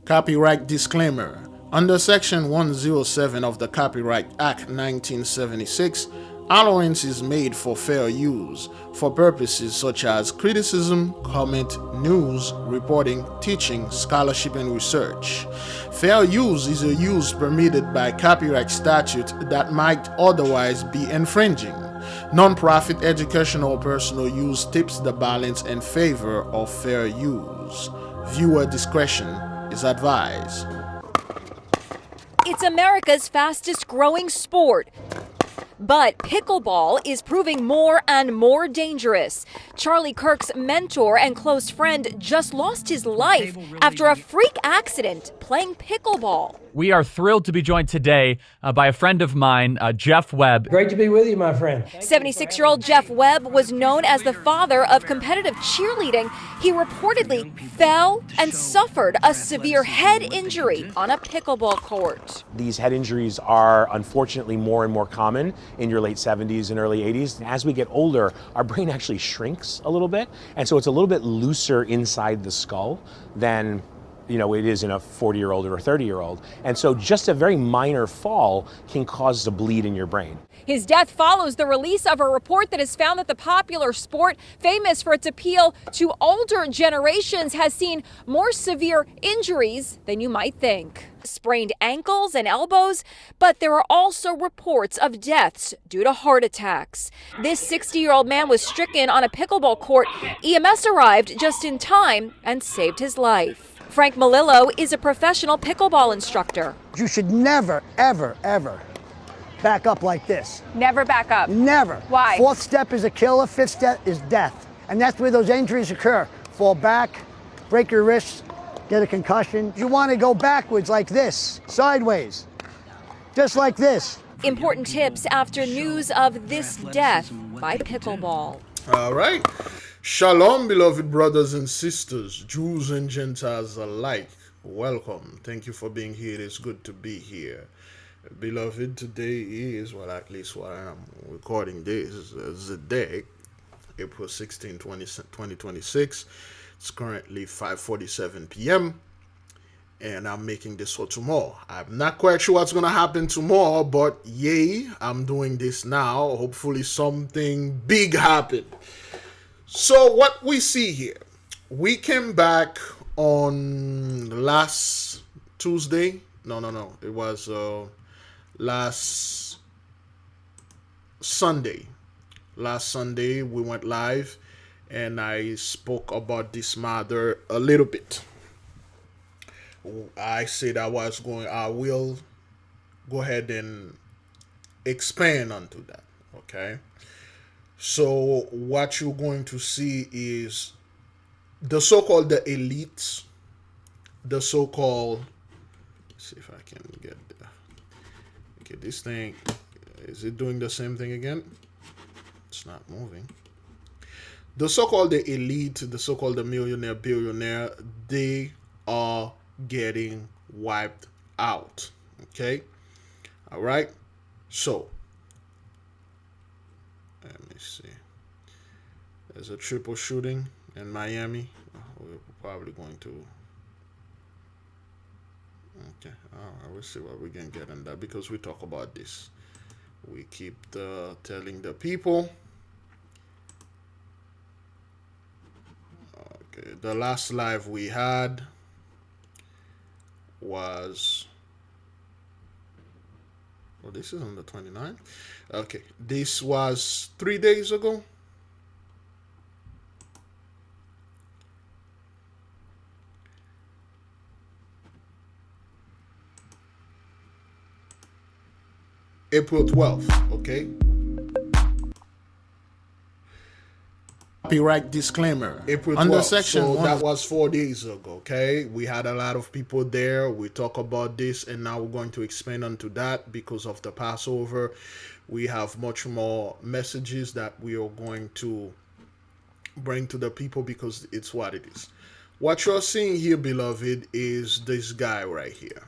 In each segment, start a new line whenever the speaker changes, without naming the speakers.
Copyright disclaimer. Under Section 107 of the Copyright Act 1976, allowance is made for fair use for purposes such as criticism, comment, news, reporting, teaching, scholarship, and research. Fair use is a use permitted by copyright statute that might otherwise be infringing. Non-profit educational or personal use tips the balance in favor of fair use. Viewer discretion is advised.
It's America's fastest growing sport. But pickleball is proving more and more dangerous. Charlie Kirk's mentor and close friend just lost his life after a freak accident playing pickleball.
We are thrilled to be joined today by a friend of mine, Jeff Webb.
Great to be with you, my friend.
76-year-old Jeff Webb was known as the father of competitive cheerleading. He reportedly fell and suffered a severe head injury on a pickleball court.
These head injuries are unfortunately more and more common in your late 70s and early 80s. As we get older, our brain actually shrinks a little bit, and so it's a little bit looser inside the skull than it is in a 40-year-old or a 30-year-old. And so just a very minor fall can cause a bleed in your brain.
His death follows the release of a report that has found that the popular sport, famous for its appeal to older generations, has seen more severe injuries than you might think. Sprained ankles and elbows, but there are also reports of deaths due to heart attacks. This 60-year-old man was stricken on a pickleball court. EMS arrived just in time and saved his life. Frank Malillo is a professional pickleball instructor.
You should never, ever, ever back up like this.
Never back up?
Never.
Why?
Fourth step is a killer, fifth step is death. And that's where those injuries occur. Fall back, break your wrists, get a concussion. You want to go backwards like this, sideways, just like this.
Important tips after news of this death by pickleball.
All right. Shalom, beloved brothers and sisters, Jews and Gentiles alike. Welcome. Thank you for being here. It is good to be here. Beloved, today is, well, at least while I'm recording this, is the day, April 16, 2026. It's currently 5:47 p.m. and I'm making this for tomorrow. I'm not quite sure what's going to happen tomorrow, but yay, I'm doing this now. Hopefully something big happened. So what we see here, we came back on last Tuesday. No. It was last Sunday. Last Sunday we went live and I spoke about this matter a little bit. I said I will go ahead and expand onto that. Okay. So what you're going to see is the so-called the elites, the so-called, let's see if I can get this thing. Is it doing the same thing again? It's not moving. The so-called the elite, the so-called the millionaire, billionaire, they are getting wiped out. Okay. All right. So let me see. There's a triple shooting in Miami. We're probably going to. Okay. I will see what we can get on that because we talk about this. We keep telling the people. Okay. The last live we had was. Oh, this is on the 29th. Okay, this was 3 days ago. April 12th, okay? Copyright disclaimer. April 12th. Under Section 1. That was 4 days ago, okay? We had a lot of people there. We talk about this, and now we're going to expand onto that because of the Passover. We have much more messages that we are going to bring to the people because it's what it is. What you're seeing here, beloved, is this guy right here.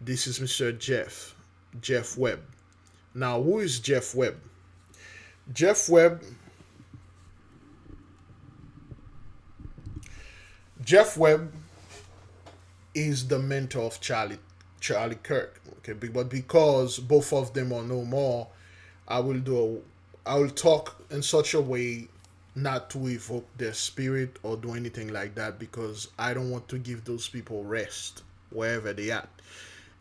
This is Mr. Jeff Webb. Now, who is Jeff Webb? Jeff Webb is the mentor of Charlie Kirk. Okay, but because both of them are no more, I will talk in such a way not to evoke their spirit or do anything like that, because I don't want to give those people rest wherever they at.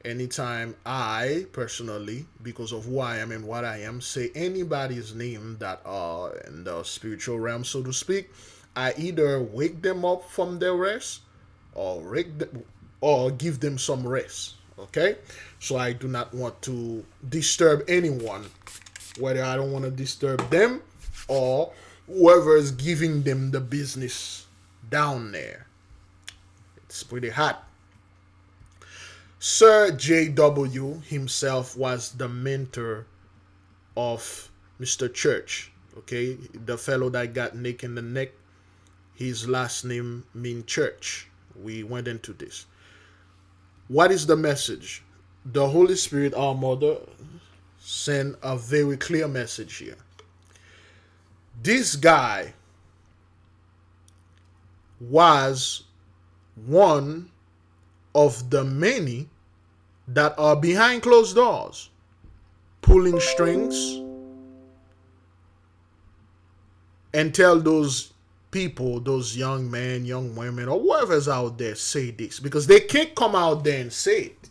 Anytime I personally, because of who I am and what I am, say anybody's name that are in the spiritual realm, so to speak, I either wake them up from their rest or or give them some rest. Okay, so I do not want to disturb anyone, whether I don't want to disturb them or whoever is giving them the business down there. It's pretty hot. Sir J.W. himself was the mentor of Mr. Church. Okay, the fellow that got Nick in the neck, his last name means church. We went into this. What is the message? The Holy Spirit, our mother, sent a very clear message here. This guy was one of the many that are behind closed doors, pulling strings, and tell those people, those young men, young women, or whoever's out there, say this, because they can't come out there and say it.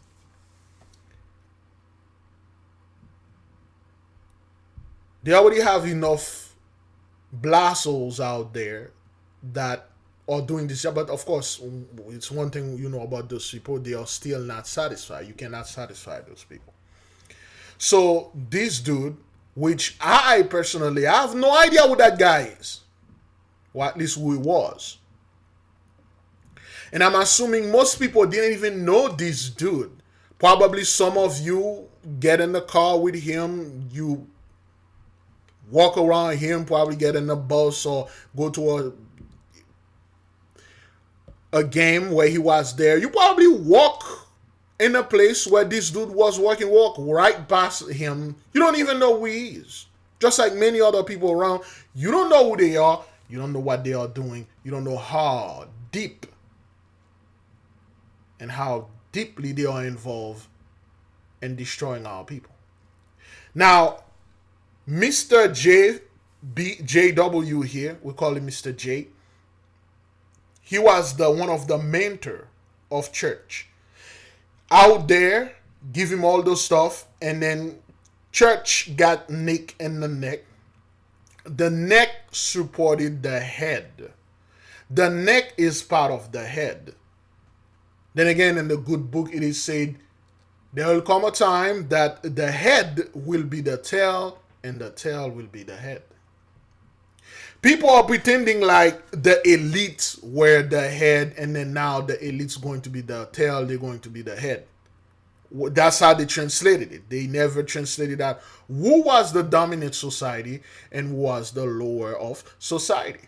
They already have enough blassos out there that are doing this job. But of course, it's one thing you know about those people, they are still not satisfied. You cannot satisfy those people. So this dude, which I personally, I have no idea who that guy is, or at least who he was. And I'm assuming most people didn't even know this dude. Probably some of you get in the car with him, you walk around him, probably get in a bus or go to a game where he was there. You probably walk in a place where this dude was working, walk right past him. You don't even know who he is. Just like many other people around, you don't know who they are. You don't know what they are doing. You don't know how deep and how deeply they are involved in destroying our people. Now, Mr. JW here, we call him Mr. J. He was the one of the mentor of church. Out there, give him all those stuff, and then church got Nick in the neck. The neck supported the head. The neck is part of the head. Then again, in the good book, it is said, there will come a time that the head will be the tail, and the tail will be the head. People are pretending like the elites were the head, and then now the elite's going to be the tail, they're going to be the head. That's how they translated it. They never translated that who was the dominant society and who was the lower of society.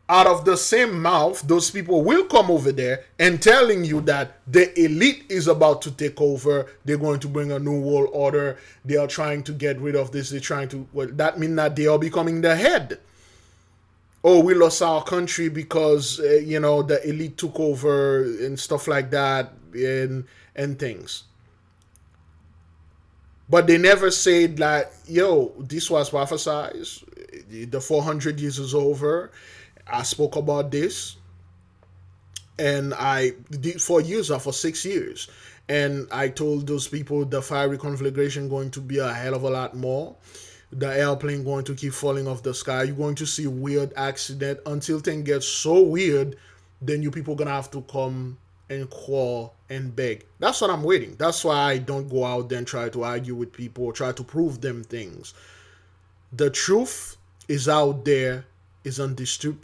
Out of the same mouth, those people will come over there and telling you that the elite is about to take over. They're going to bring a new world order. They are trying to get rid of this. They're trying to, well, that means that they are becoming the head. Oh, we lost our country because, the elite took over and stuff like that and things. But they never said that, this was prophesied. The 400 years is over. I spoke about this, and I did for 6 years, and I told those people the fiery conflagration going to be a hell of a lot more. The airplane going to keep falling off the sky. You're going to see weird accident until things get so weird, then you people gonna have to come and call and beg. That's what I'm waiting. That's why I don't go out there and try to argue with people or try to prove them things. The truth is out there. Is undisputed.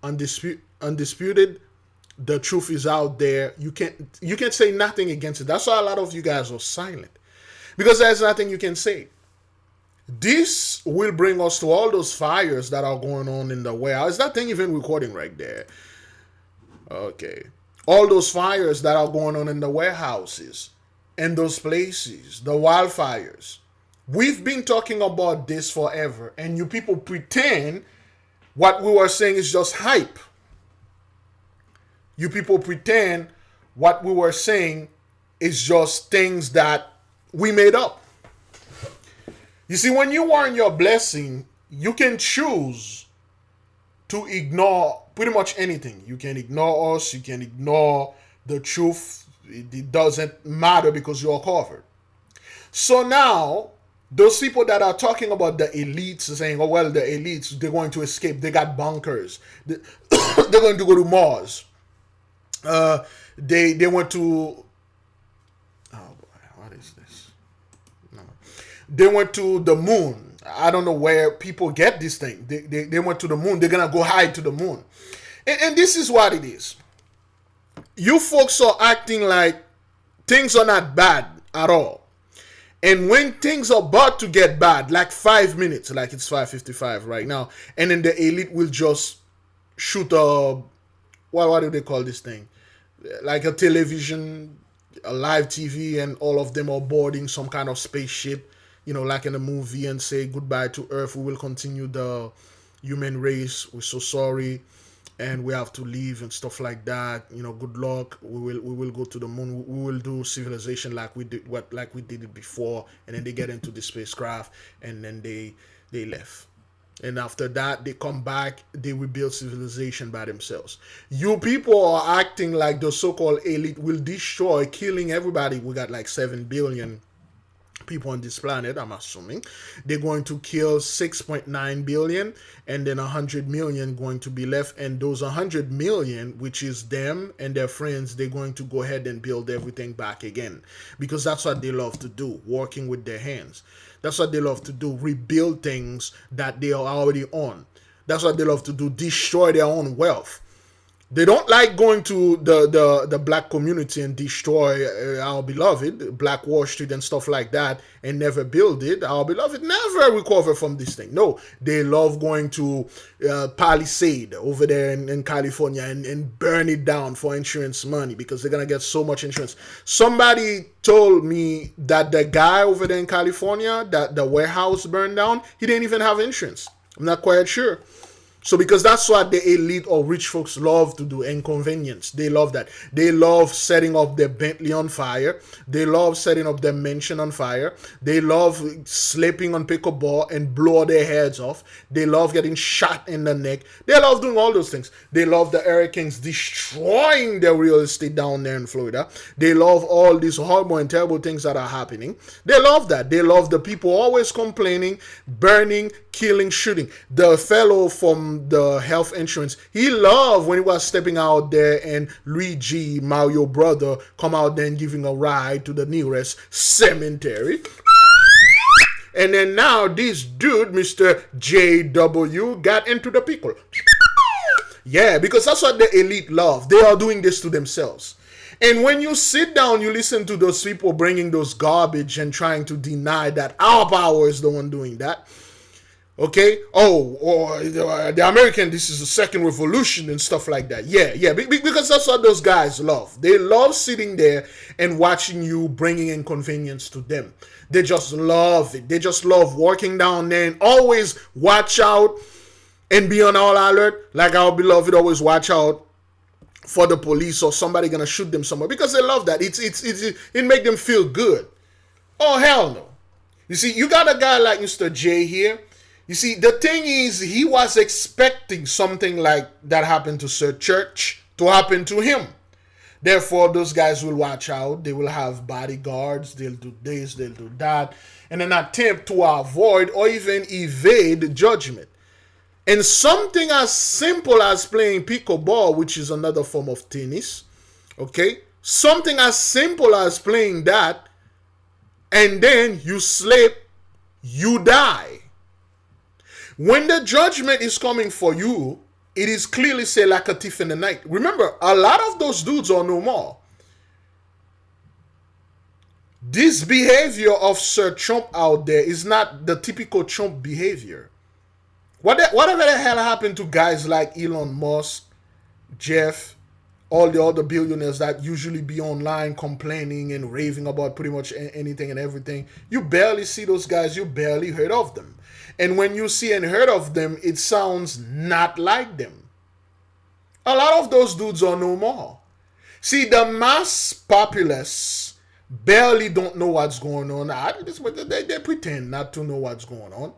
The truth is out there. You can't say nothing against it. That's why a lot of you guys are silent, because there's nothing you can say. This will bring us to all those fires that are going on in the warehouse. Is that thing even recording right there? Okay. All those fires that are going on in the warehouses and those places, the wildfires. We've been talking about this forever, and you people pretend what we were saying is just hype. You people pretend what we were saying is just things that we made up. You see, when you earn your blessing, you can choose to ignore pretty much anything. You can ignore us, you can ignore the truth. It doesn't matter because you're covered. So now, those people that are talking about the elites saying, oh, well, the elites, they're going to escape. They got bunkers. They're going to go to Mars. They went to... Oh, boy, what is this? No. They went to the moon. I don't know where people get this thing. They went to the moon. They're going to go hide to the moon. And this is what it is. You folks are acting like things are not bad at all. And when things are about to get bad, like 5 minutes, like it's 5:55 right now, and then the elite will just shoot a, what do they call this thing? Like a television, a live TV, and all of them are boarding some kind of spaceship, you know, like in a movie, and say goodbye to Earth. We will continue the human race. We're so sorry, and we have to leave and stuff like that. You know, good luck. We will go to the moon. We will do civilization like we did it before. And then they get into the spacecraft, and then they left. And after that, they come back, they rebuild civilization by themselves. You people are acting like the so-called elite will destroy, killing everybody. We got like 7 billion people on this planet, I'm assuming. They're going to kill 6.9 billion, and then 100 million going to be left. And those 100 million, which is them and their friends, they're going to go ahead and build everything back again. Because that's what they love to do, working with their hands. That's what they love to do, rebuild things that they are already on. That's what they love to do, destroy their own wealth. They don't like going to the black community and destroy our beloved, Black Wall Street and stuff like that, and never build it. Our beloved never recover from this thing. No, they love going to Palisade over there in California and burn it down for insurance money because they're going to get so much insurance. Somebody told me that the guy over there in California, that the warehouse burned down, he didn't even have insurance. I'm not quite sure. So because that's what the elite or rich folks love to do, inconvenience. They love that. They love setting up their Bentley on fire. They love setting up their mansion on fire. They love sleeping on pickleball and blow their heads off. They love getting shot in the neck. They love doing all those things. They love the hurricanes destroying their real estate down there in Florida. They love all these horrible and terrible things that are happening. They love that. They love the people always complaining, burning, killing, shooting. The fellow from the health insurance, he loved when he was stepping out there and Luigi, Mario brother, come out there and giving a ride to the nearest cemetery. And then now this dude, Mr. JW, got into the pickle. Yeah, because that's what the elite love. They are doing this to themselves. And when you sit down, you listen to those people bringing those garbage and trying to deny that our power is the one doing that. Okay? Or the American, this is the second revolution and stuff like that. Yeah. Because that's what those guys love. They love sitting there and watching you bringing inconvenience to them. They just love it. They just love working down there and always watch out and be on all alert. Like our beloved always watch out for the police or somebody gonna shoot them somewhere. Because they love that. It make them feel good. Oh, hell no. You see, you got a guy like Mr. J here. You see, the thing is, he was expecting something like that happened to Sir Church to happen to him. Therefore, those guys will watch out. They will have bodyguards. They'll do this, they'll do that. And an attempt to avoid or even evade judgment. And something as simple as playing pickleball, which is another form of tennis, okay? Something as simple as playing that, and then you slip, you die. When the judgment is coming for you, it is clearly say like a thief in the night. Remember, a lot of those dudes are no more. This behavior of Sir Trump out there is not the typical Trump behavior. Whatever the hell happened to guys like Elon Musk, Jeff, all the other billionaires that usually be online complaining and raving about pretty much anything and everything, you barely see those guys, you barely heard of them. And when you see and heard of them, it sounds not like them. A lot of those dudes are no more. See, the mass populace barely don't know what's going on. They pretend not to know what's going on.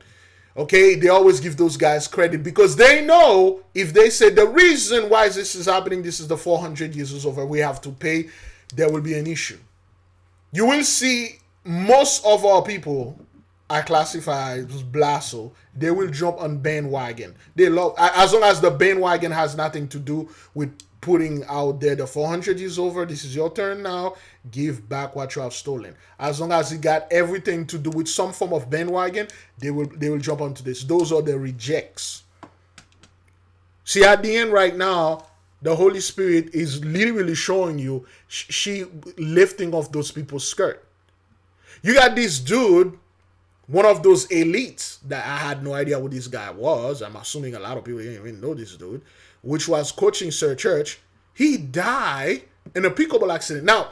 Okay, they always give those guys credit because they know if they say the reason why this is happening, this is the 400 years is over, we have to pay, there will be an issue. You will see most of our people are classified as blasso. They will jump on bandwagon. They love, as long as the bandwagon has nothing to do with putting out there the 400 years over, this is your turn now, give back what you have stolen. As long as it got everything to do with some form of bandwagon, they will jump onto this. Those are the rejects. See, at the end right now, the Holy Spirit is literally showing you she lifting off those people's skirt. You got this dude, one of those elites that I had no idea who this guy was. I'm assuming a lot of people didn't even know this dude, which was coaching Sir Church. He died in a pickleball accident. Now,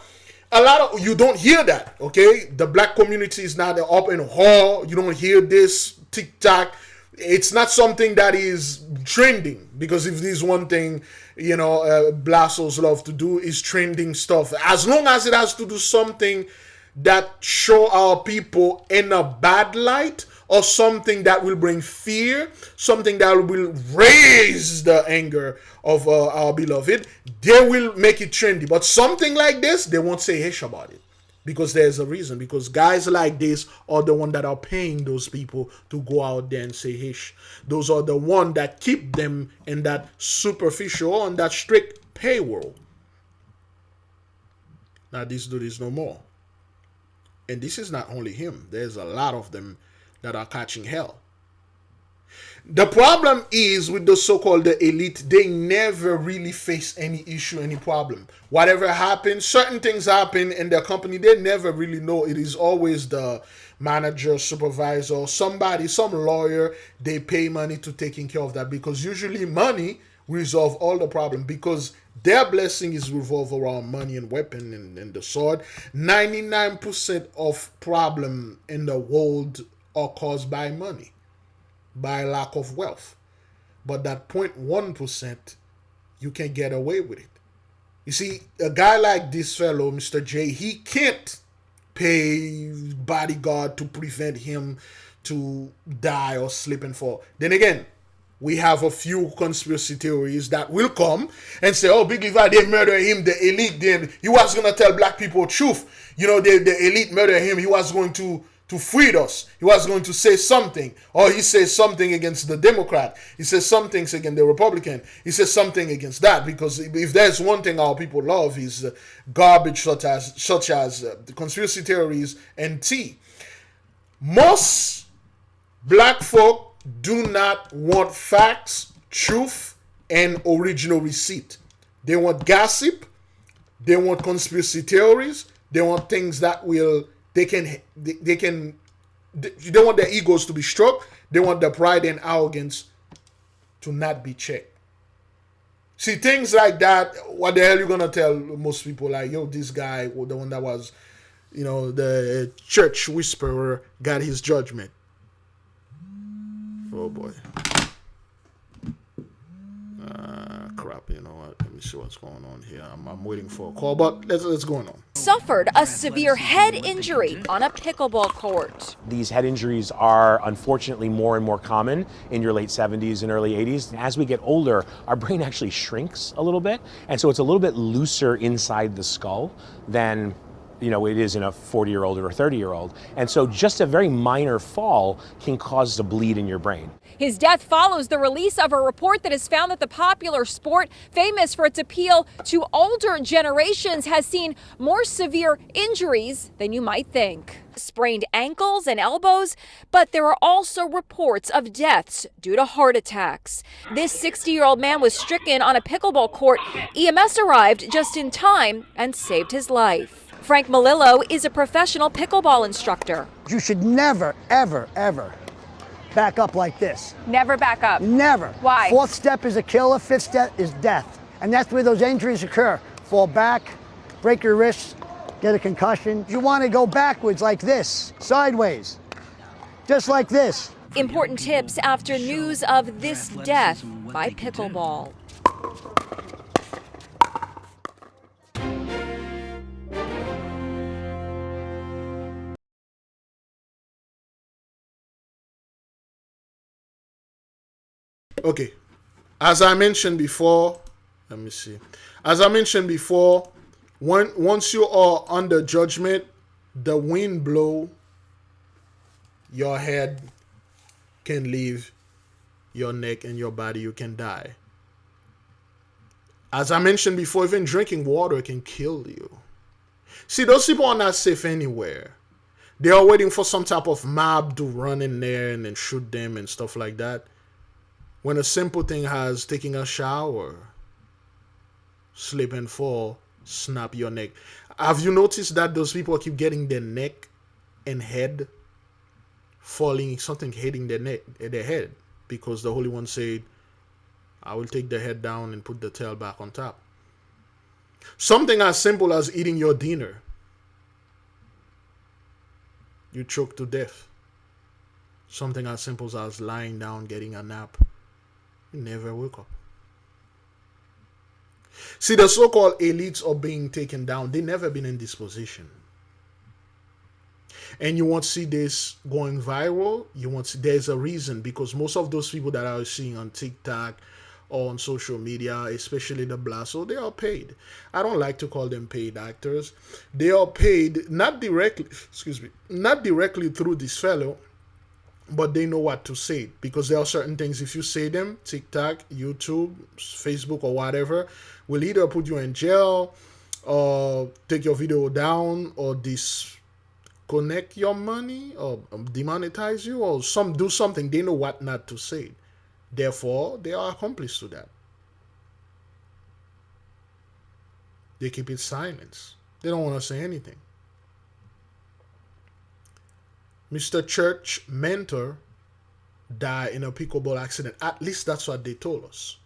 a lot of you don't hear that, okay? The black community is not up in a hall. You don't hear this TikTok. It's not something that is trending, because if there's one thing, you know, blassos love to do is trending stuff. As long as it has to do something that show our people in a bad light, or something that will bring fear, something that will raise the anger of our beloved, they will make it trendy. But something like this, they won't say hish about it, because there's a reason. Because guys like this are the one that are paying those people to go out there and say hish. Those are the one that keep them in that superficial, on that strict payroll. Now this dude is no more. And this is not only him. There's a lot of them that are catching hell. The problem is with the so-called elite, they never really face any issue, any problem. Whatever happens, certain things happen in their company, they never really know. It is always the manager, supervisor, somebody, some lawyer, they pay money to taking care of that, because usually money resolve all the problem, because their blessing is revolve around money and weapon and the sword. 99% of problem in the world are caused by money, by lack of wealth. But that 0.1%, you can get away with it. You see, a guy like this fellow, Mr. J, he can't pay bodyguard to prevent him to die or slip and fall. Then again, we have a few conspiracy theories that will come and say, oh, Big Levi, they murdered him, the elite, then he was going to tell black people truth. You know, the elite murdered him. He was going to free us. He was going to say something. Or he says something against the Democrat. He says something against the Republican. He says something against that. Because if there's one thing our people love is garbage such as the conspiracy theories and tea. Most black folk do not want facts, truth, and original receipt. They want gossip. They want conspiracy theories. They want things that will... They want their egos to be struck. They want their pride and arrogance to not be checked. See, things like that, what the hell are you going to tell most people? Like, yo, this guy, the one that was, you know, the church whisperer, got his judgment. Oh, boy. Crap, you know what? Let me see what's going on here. I'm waiting for a call, but let's go on.
Suffered a severe head injury on a pickleball court.
These head injuries are unfortunately more and more common in your late 70s and early 80s. As we get older, our brain actually shrinks a little bit, and so it's a little bit looser inside the skull than, you know, it is in a 40-year-old or a 30-year-old. And so just a very minor fall can cause a bleed in your brain.
His death follows the release of a report that has found that the popular sport, famous for its appeal to older generations, has seen more severe injuries than you might think. Sprained ankles and elbows, but there are also reports of deaths due to heart attacks. This 60-year-old man was stricken on a pickleball court. EMS arrived just in time and saved his life. Frank Malillo is a professional pickleball instructor.
You should never, ever, ever back up like this.
Never back up.
Never.
Why?
Fourth step is a killer, fifth step is death. And that's where those injuries occur. Fall back, break your wrists, get a concussion. You want to go backwards like this, sideways, just like this.
Important tips after news of this death by Pickleball.
Okay, as I mentioned before, let me see. As I mentioned before, once you are under judgment, the wind blow, your head can leave your neck and your body. You can die. As I mentioned before, even drinking water can kill you. See, those people are not safe anywhere. They are waiting for some type of mob to run in there and then shoot them and stuff like that. When a simple thing as taking a shower, slip and fall, snap your neck. Have you noticed that those people keep getting their neck and head falling, something hitting their neck, their head, because the Holy One said, I will take the head down and put the tail back on top. Something as simple as eating your dinner. You choke to death. Something as simple as lying down, getting a nap. You never wake up. See, the so-called elites are being taken down. They've never been in this position. And you won't see this going viral. You won't see, there's a reason, because most of those people that I was seeing on TikTok or on social media, especially the blasso, they are paid. I don't like to call them paid actors. They are paid not directly through this fellow, but they know what to say, because there are certain things, if you say them, TikTok, YouTube, Facebook, or whatever, will either put you in jail or take your video down or disconnect your money or demonetize you or do something. They know what not to say. Therefore, they are accomplices to that. They keep it silent. They don't want to say anything. Mr. Church Mentor died in a pickleball accident. At least that's what they told us.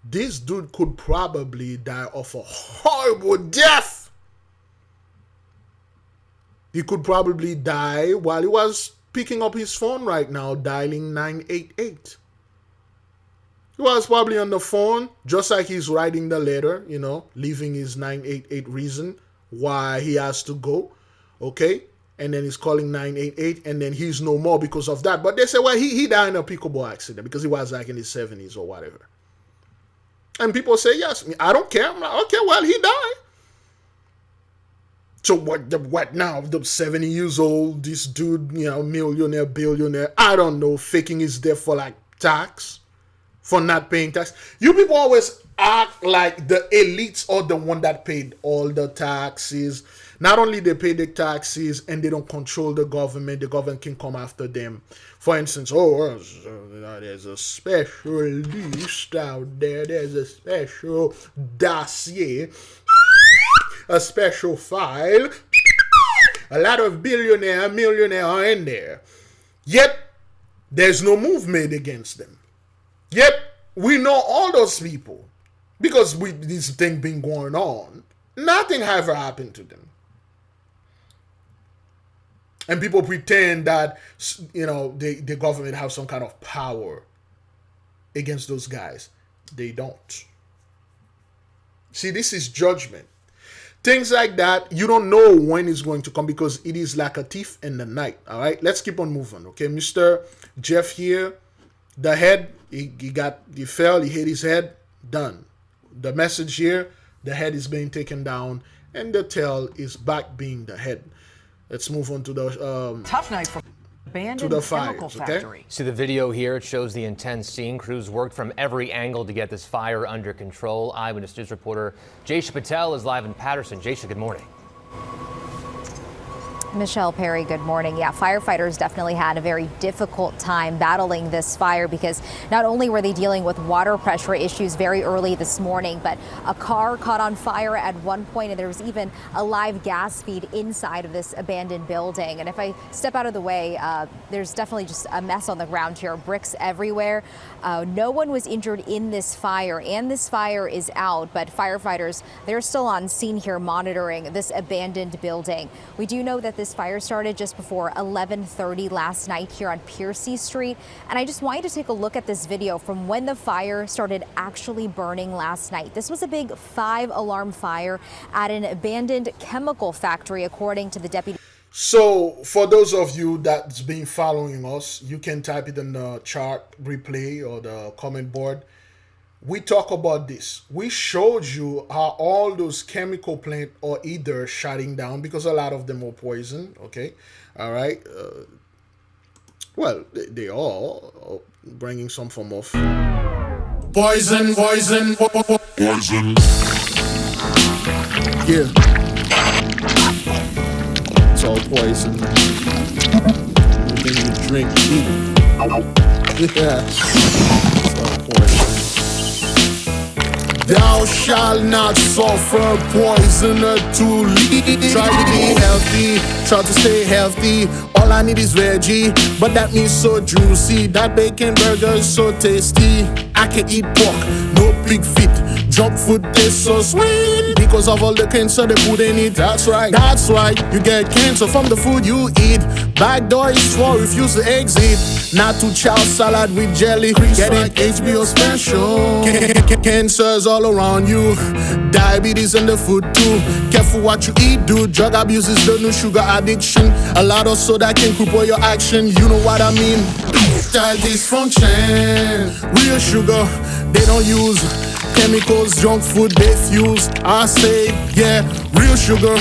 This dude could probably die of a horrible death. He could probably die while he was picking up his phone right now, dialing 988. He was probably on the phone, just like he's writing the letter, leaving his 988 reason why he has to go, okay? And then he's calling 988, and then he's no more because of that. But they say, well, he died in a pickleball accident because he was like in his 70s or whatever. And people say, yes, I don't care. I'm like, okay, well, he died. So what now? The 70 years old, this dude, millionaire, billionaire, I don't know, faking his death for like tax, for not paying tax. You people always act like the elites are the one that paid all the taxes. Not only they pay the taxes and they don't control the government can come after them. For instance, there's a special list out there. There's a special dossier, a special file. A lot of millionaire are in there. Yet, there's no move made against them. Yet, we know all those people. Because this thing been going on, nothing ever happened to them. And people pretend that, the government have some kind of power against those guys. They don't. See, this is judgment. Things like that, you don't know when it's going to come because it is like a thief in the night. All right, let's keep on moving. Okay, Mr. Jeff here, the head, he fell, he hit his head, done. The message here, the head is being taken down and the tail is back being the head. Let's move on to the
tough night for abandoned chemical factory.
See the video here. It shows the intense scene. Crews worked from every angle to get this fire under control. Eyewitness News reporter Jaysha Patel is live in Patterson. Jaysha, good morning.
Michelle Perry, good morning. Yeah, firefighters definitely had a very difficult time battling this fire because not only were they dealing with water pressure issues very early this morning, but a car caught on fire at one point, and there was even a live gas feed inside of this abandoned building. And if I step out of the way, there's definitely just a mess on the ground here, bricks everywhere. No one was injured in this fire, and this fire is out, but firefighters, they're still on scene here monitoring this abandoned building. We do know that this fire started just before 11:30 last night here on Piercy Street. And I just wanted to take a look at this video from when the fire started actually burning last night. This was a big 5-alarm fire at an abandoned chemical factory, according to the deputy.
So for those of you that's been following us, you can type it in the chart replay or the comment board. We talk about this. We showed you how all those chemical plants are either shutting down because a lot of them are poison. Okay, all right. Well, they are bringing some form of poison. Yeah, it's all poison. Everything you drink, yeah, it's all poison. Thou shalt not suffer poisoner to leave. Try to be healthy, try to stay healthy. All I need is veggie, but that means so juicy. That bacon burger is so tasty. I can eat pork, no pig feet. Junk food tastes so sweet because of all the cancer they put in it. That's right, you get cancer from the food you eat. Back door is for refuse to exit. Not to chow salad with jelly. Getting HBO special. Cancers all around you. Diabetes in the food too. Careful what you eat, dude. Drug abuse is the new sugar addiction. A lot of soda can cripple your action. You know what I mean? Child dysfunction. Real sugar, they don't use chemicals, junk food, they fuse. I say, yeah, real sugar,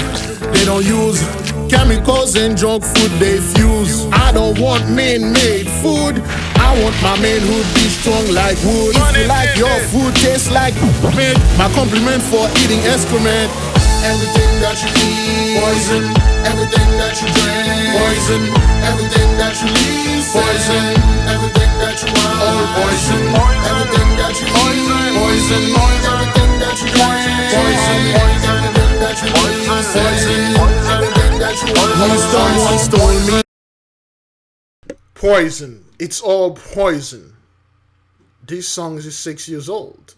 they don't use chemicals and junk food, they fuse. I don't want man-made food. I want my manhood be strong like wood. If you like your food tastes like meat, my compliment for eating excrement. Everything that you eat, poison. Everything that you drink, poison. Everything that you leave, poison. Everything that you want, all poison. Everything that you eat, poison. Everything that you drink, poison. Everything that you leave, poison. Everything that you want, someone stole me. Poison. It's all poison. This song is 6 years old.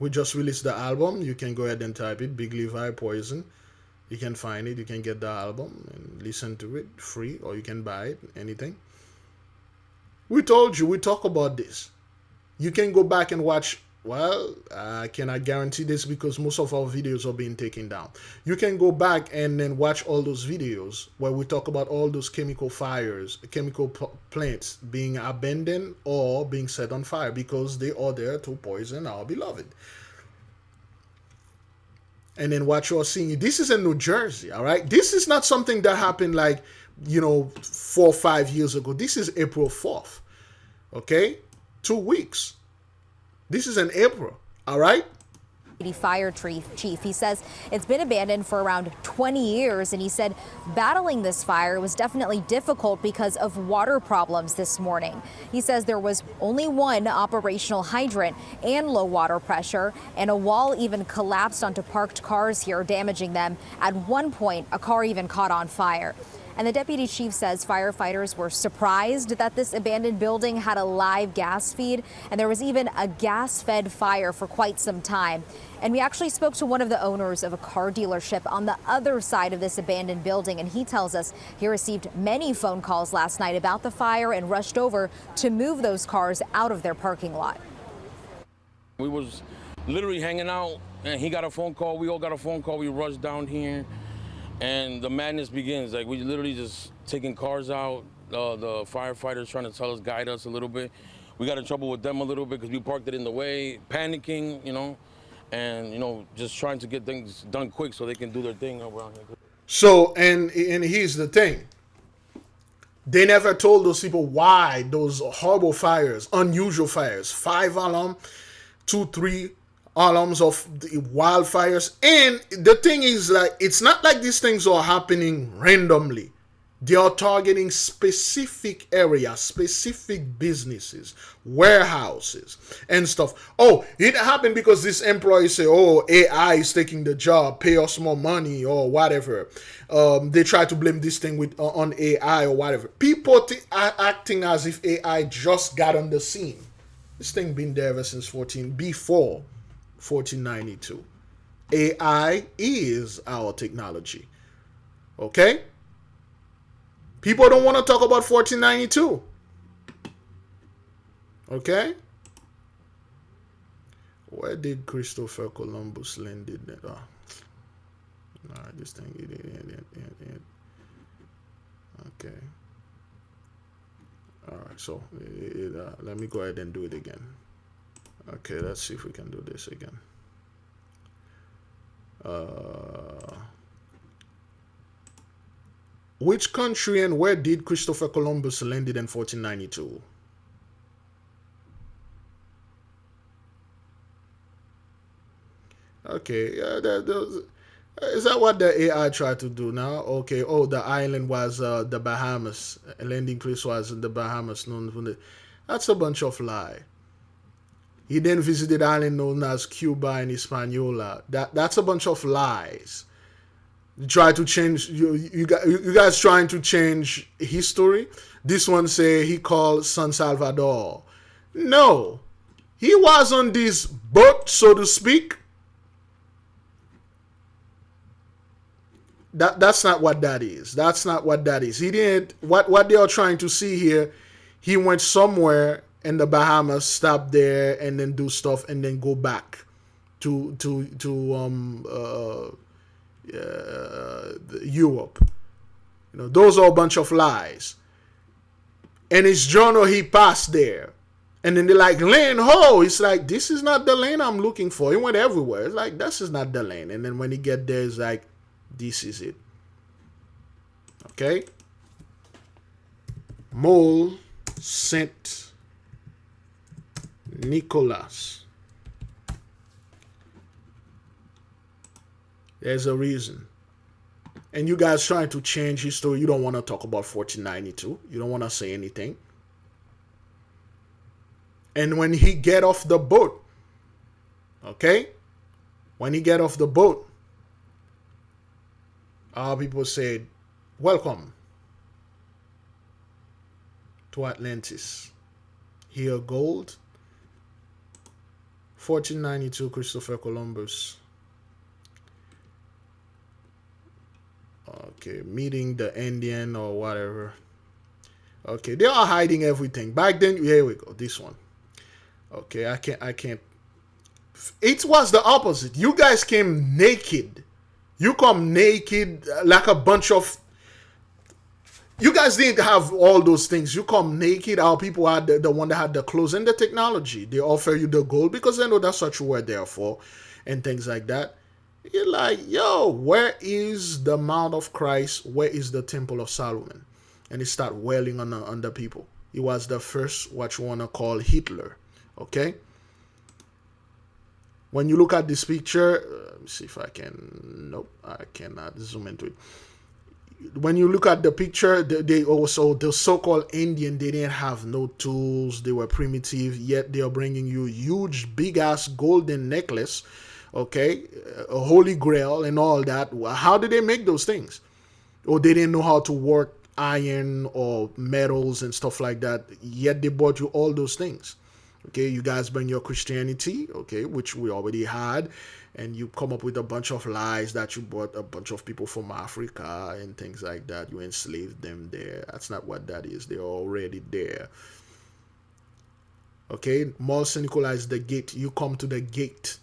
We just released the album. You can go ahead and type it, Big Levi Poison. You can find it. You can get the album and listen to it free, or you can buy it, anything. We told you, we talk about this. You can go back and watch. Well, I cannot guarantee this because most of our videos are being taken down. You can go back and then watch all those videos where we talk about all those chemical fires, chemical plants being abandoned or being set on fire because they are there to poison our beloved. And then what you're seeing, this is in New Jersey, all right? This is not something that happened like, 4 or 5 years ago. This is April 4th, okay? 2 weeks. This is in April, all right?
Fire chief. He says it's been abandoned for around 20 years, and he said battling this fire was definitely difficult because of water problems this morning. He says there was only one operational hydrant and low water pressure, and a wall even collapsed onto parked cars here, damaging them. At one point, a car even caught on fire. And the deputy chief says firefighters were surprised that this abandoned building had a live gas feed, and there was even a gas-fed fire for quite some time. And we actually spoke to one of the owners of a car dealership on the other side of this abandoned building, and he tells us he received many phone calls last night about the fire and rushed over to move those cars out of their parking lot.
We was literally hanging out, and he got a phone call. We all got a phone call. We rushed down here. And the madness begins. Like, we literally just taking cars out. The firefighters trying to tell us, guide us a little bit. We got in trouble with them a little bit because we parked it in the way, panicking, and, just trying to get things done quick so they can do their thing around here.
So, and here's the thing. They never told those people why those horrible fires, unusual fires, 5 alarm, 2, 3 alarms of the wildfires. And the thing is, like, it's not like these things are happening randomly. They are targeting specific areas, specific businesses, warehouses, and stuff. Oh, it happened because this employee say, oh, AI is taking the job, pay us more money or whatever. They try to blame this thing on AI or whatever. People are acting as if AI just got on the scene. This thing been there ever since before 1492. AI is our technology. Okay? People don't want to talk about 1492. Okay? Where did Christopher Columbus landed? Oh. Alright, this thing. Okay. Alright, so let me go ahead and do it again. Okay, let's see if we can do this again. Which country and where did Christopher Columbus landed in 1492? Okay, is that what the AI tried to do now? Okay, oh, the island was the Bahamas. A landing place was in the Bahamas. That's a bunch of lie. He then visited island known as Cuba and Hispaniola. That's a bunch of lies. Try to change you guys trying to change history. This one say he called San Salvador. No, he was on this boat, so to speak. That's not what that is. That's not what that is. He didn't. What they are trying to see here. He went somewhere in the Bahamas, stop there, and then do stuff, and then go back to Europe. You know, those are a bunch of lies. And his journal, he passed there. And then they're like, lane, ho! It's like, this is not the lane I'm looking for. He went everywhere. It's like, this is not the lane. And then when he get there, it's like, this is it. Okay? Mole Saint Nicholas. There's a reason. And you guys trying to change history. You don't want to talk about 1492. You don't want to say anything. And when he get off the boat, okay? When he get off the boat, our people said, welcome to Atlantis. Here gold. 1492, Christopher Columbus. Okay, meeting the Indian or whatever. Okay, they are hiding everything. Back then, here we go. This one. Okay, I can't. It was the opposite. You guys came naked. You come naked like a bunch of. You guys didn't have all those things. You come naked. Our people had the one that had the clothes and the technology. They offer you the gold because they know that's what you were there for, and things like that. You're like, yo, where is the Mount of Christ? Where is the Temple of Solomon? And he start wailing on the people. He was the first, what you want to call Hitler. Okay? When you look at this picture, let me see if I can. Nope, I cannot zoom into it. When you look at the picture, they also, the so-called Indian, they didn't have no tools. They were primitive, yet they are bringing you huge, big-ass golden necklace. Okay, a holy grail and all that. How did they make those things? Or they didn't know how to work iron or metals and stuff like that, yet they bought you all those things. Okay, you guys bring your Christianity, okay, which we already had, and you come up with a bunch of lies that you brought a bunch of people from Africa and things like that. You enslaved them there. That's not what that is. They're already there. Okay, Mole Saint Nicholas is the gate. You come to the gate.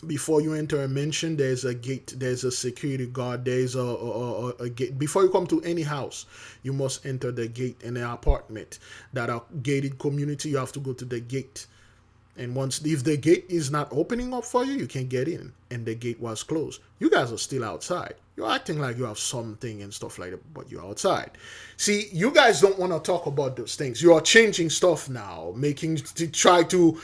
Before you enter a mansion, there's a gate, there's a security guard, there's a gate. Before you come to any house, you must enter the gate. In an apartment that are gated community, you have to go to the gate. And if the gate is not opening up for you, you can't get in. And the gate was closed. You guys are still outside. You're acting like you have something and stuff like that, but you're outside. See, you guys don't want to talk about those things. You are changing stuff now, try to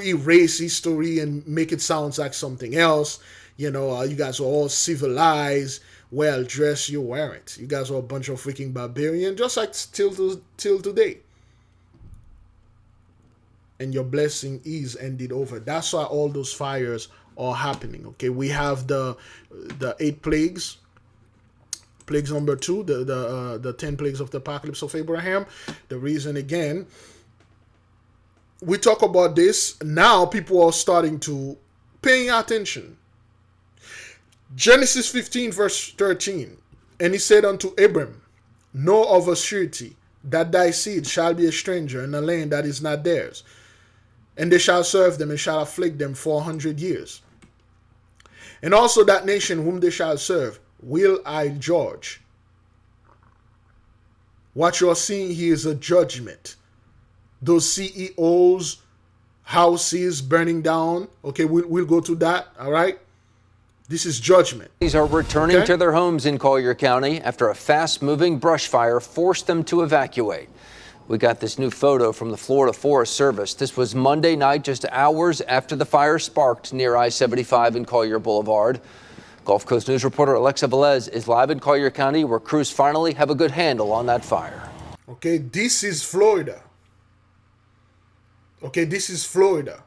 erase history and make it sound like something else. You guys are all civilized, well dressed. You weren't. You guys are a bunch of freaking barbarians, just like till today. And your blessing is ended over. That's why all those fires are happening. Okay, we have the 8 plagues. Plagues number 2, the 10 plagues of the apocalypse of Abraham. The reason, again, we talk about this now, people are starting to paying attention. Genesis 15 verse 13. And he said unto Abram, know of a surety that thy seed shall be a stranger in a land that is not theirs. And they shall serve them and shall afflict them 400 years. And also that nation whom they shall serve will I judge. What you're seeing here is a judgment. Those CEOs, houses burning down. Okay, we'll go to that, all right? This is judgment.
These are returning to their homes in Collier County after a fast-moving brush fire forced them to evacuate. We got this new photo from the Florida Forest Service. This was Monday night, just hours after the fire sparked near I-75 and Collier Boulevard. Gulf Coast News reporter Alexa Velez is live in Collier County, where crews finally have a good handle on that fire.
Okay, this is Florida. Okay, this is Florida.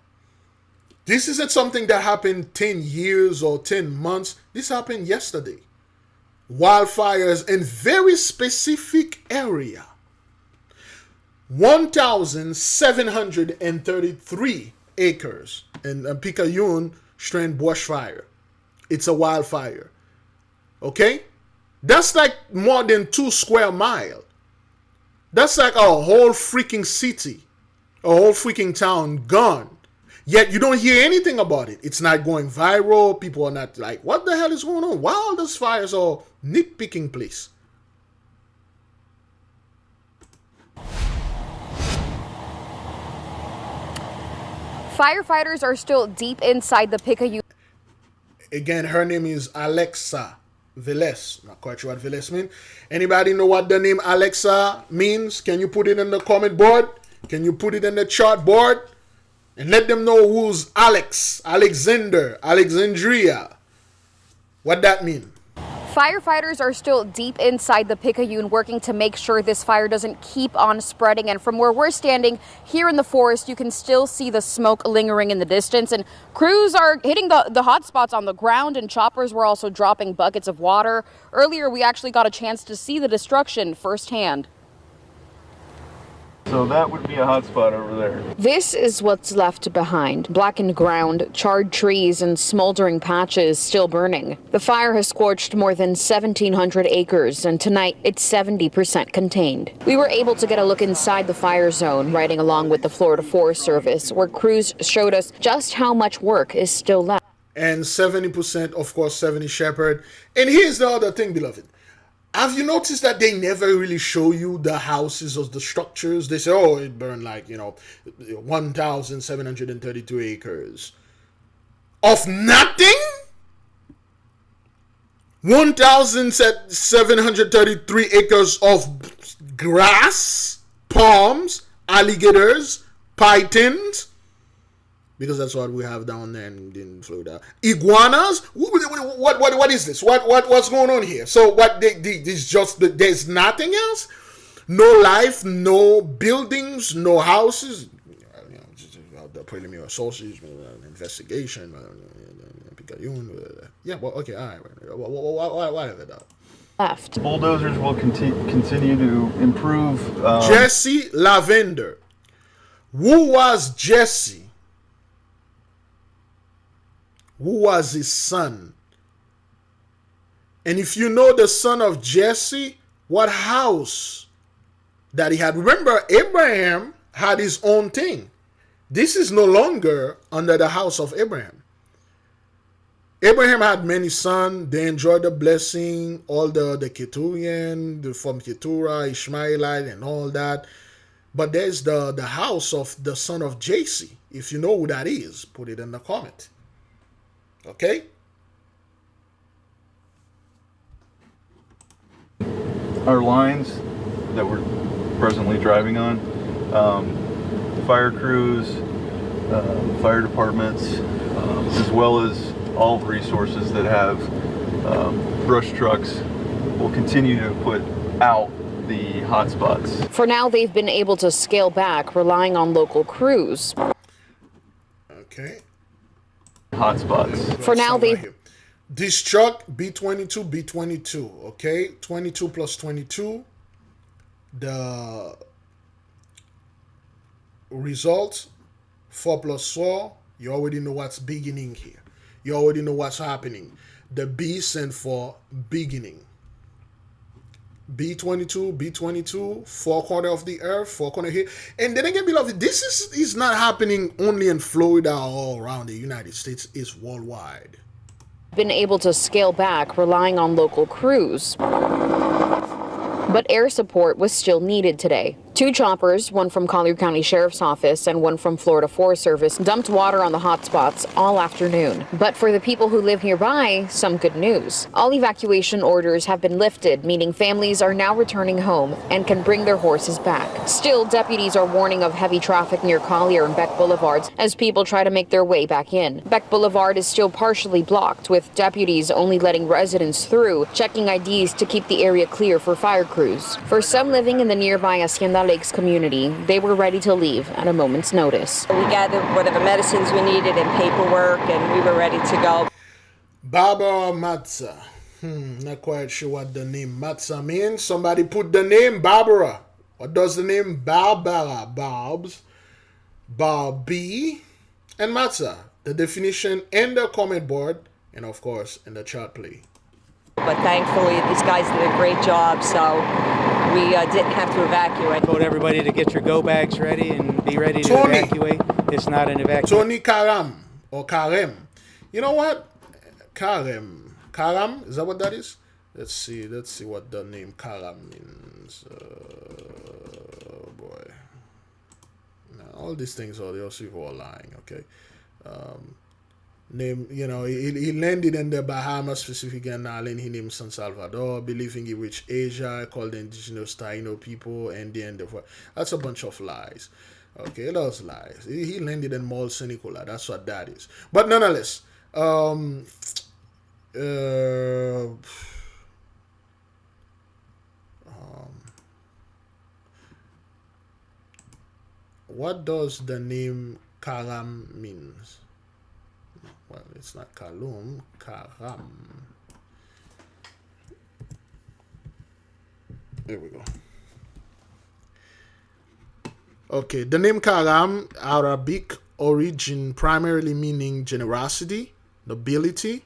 This isn't something that happened 10 years or 10 months. This happened yesterday. Wildfires in very specific area. 1,733 acres in Picayune Strand bushfire. It's a wildfire. Okay? That's like more than 2 square miles. That's like a whole freaking city, a whole freaking town gone. Yet you don't hear anything about it. It's not going viral. People are not like, what the hell is going on? Why all those fires are nitpicking place?
Firefighters are still deep inside the Picayune.
Again, her name is Alexa Velez. Not quite sure what Velez means. Anybody know what the name Alexa means? Can you put it in the comment board? Can you put it in the chart board? And let them know who's Alex, Alexander, Alexandria. What that mean?
Firefighters are still deep inside the Picayune working to make sure this fire doesn't keep on spreading. And from where we're standing here in the forest, you can still see the smoke lingering in the distance. And crews are hitting the hot spots on the ground, and choppers were also dropping buckets of water. Earlier, we actually got a chance to see the destruction firsthand.
So that would be a hot spot over there.
This is what's left behind. Blackened ground, charred trees, and smoldering patches still burning. The fire has scorched more than 1,700 acres, and tonight it's 70% contained. We were able to get a look inside the fire zone, riding along with the Florida Forest Service, where crews showed us just how much work is still left.
And 70%, of course, 70 Shepherd. And here's the other thing, beloved. Have you noticed that they never really show you the houses or the structures? They say, oh, it burned like, 1,732 acres. Of nothing? 1,733 acres of grass, palms, alligators, pythons. Because that's what we have down there in Florida. Iguanas? What is this? What's going on here? So there's nothing else? No life, no buildings, no houses. The preliminary sources, investigation, yeah, well, okay, all right. Whatever that.
Left.
Bulldozers will continue to improve.
Jesse Lavender. Who was Jesse? Who was his son? And if you know the son of Jesse, what house that he had? Remember, Abraham had his own thing. This is no longer under the house of Abraham. Abraham had many sons. They enjoyed the blessing, all the Keturah, from Keturah, Ishmaelite, and all that. But there's the house of the son of JC. If you know who that is, put it in the comment. Okay?
Our lines that we're presently driving on, fire crews, fire departments, as well as all resources that have brush trucks will continue to put out the hotspots.
For now, they've been able to scale back, relying on local crews.
Okay.
Hotspots.
For now, they've...
This truck, B22, B22, okay? 22 plus 22. The result, 4 plus 4. You already know what's beginning here. You already know what's happening. The B stands for beginning. B22, B22, 4 corner of the earth, 4 corner here. And then again, beloved, this is not happening only in Florida or all around the United States. It's worldwide.
Been able to scale back, relying on local crews. But air support was still needed today. 2 choppers, one from Collier County Sheriff's Office and one from Florida Forest Service, dumped water on the hotspots all afternoon. But for the people who live nearby, some good news. All evacuation orders have been lifted, meaning families are now returning home and can bring their horses back. Still, deputies are warning of heavy traffic near Collier and Beck Boulevards as people try to make their way back in. Beck Boulevard is still partially blocked, with deputies only letting residents through, checking IDs to keep the area clear for fire crews. For some living in the nearby Hacienda Lakes community, they were ready to leave at a moment's notice.
We gathered whatever medicines we needed and paperwork, and we were ready to go.
Barbara Matza. Not quite sure what the name Matza means. Somebody put the name Barbara. What does the name Barbara, Barbs, Barbie, and Matza? The definition in the comment board, and of course in the chat play.
But thankfully, these guys did a great job, so we didn't have to evacuate.
I told everybody to get your go bags ready and be ready to evacuate. It's not an evacuation.
Tony Karam or Karem. You know what? Karem. Karam? Is that what that is? Let's see what the name Karam means. Oh boy. Now, all these things are also all lying, okay? Name, you know, he landed in the Bahamas, specifically an island he named San Salvador, believing he reached Asia, called the indigenous Taino people, and the end of what. That's a bunch of lies. Okay, those lies. He landed in Mall Senicola. That's what that is. But nonetheless, what does the name Karam means? Well, it's not Kalum, Karam. There we go. Okay, the name Karam, Arabic origin, primarily meaning generosity, nobility,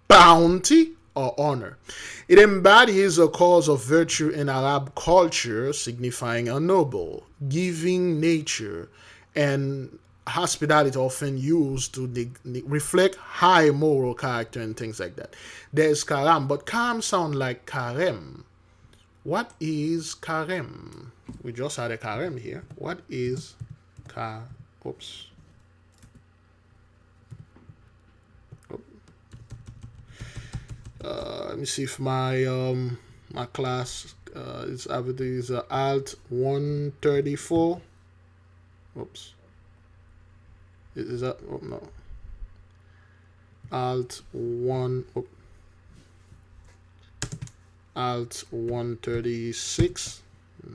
bounty, or honor. It embodies a cause of virtue in Arab culture, signifying a noble, giving nature, and hospitality, often used to reflect high moral character and things like that. There's Karam, but Karam sound like Karem. What is Karem? We just had a Karem here. What is oops. Let me see if my my class is Alt 134. Oops. Is that, oh no, Alt 136,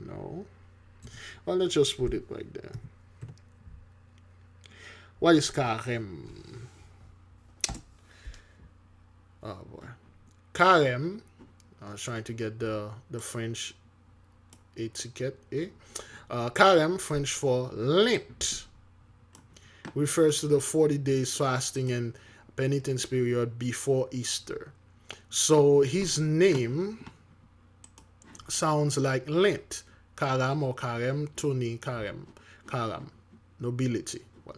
no, well, let's just put it right there. What is Karem? Oh boy, Karem, I was trying to get the French etiquette, Karem, French for Lent, refers to the 40 days fasting and penitence period before Easter. So his name sounds like Lent. Karam or Karem, Tony Karem. Karam, nobility. Well,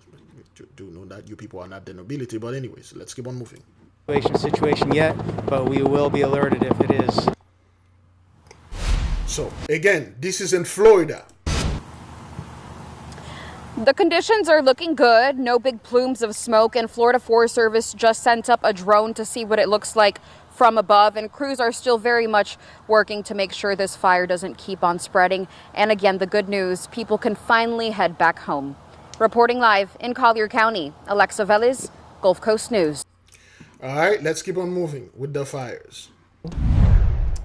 you do know that you people are not the nobility, but anyways, let's keep on moving.
Situation yet, but we will be alerted if it is.
So again, this is in Florida.
The conditions are looking good. No big plumes of smoke, and Florida Forest Service just sent up a drone to see what it looks like from above, and crews are still very much working to make sure this fire doesn't keep on spreading. And again, the good news, people can finally head back home. Reporting live in Collier County, Alexa Velez, Gulf Coast News.
All right, let's keep on moving with the fires.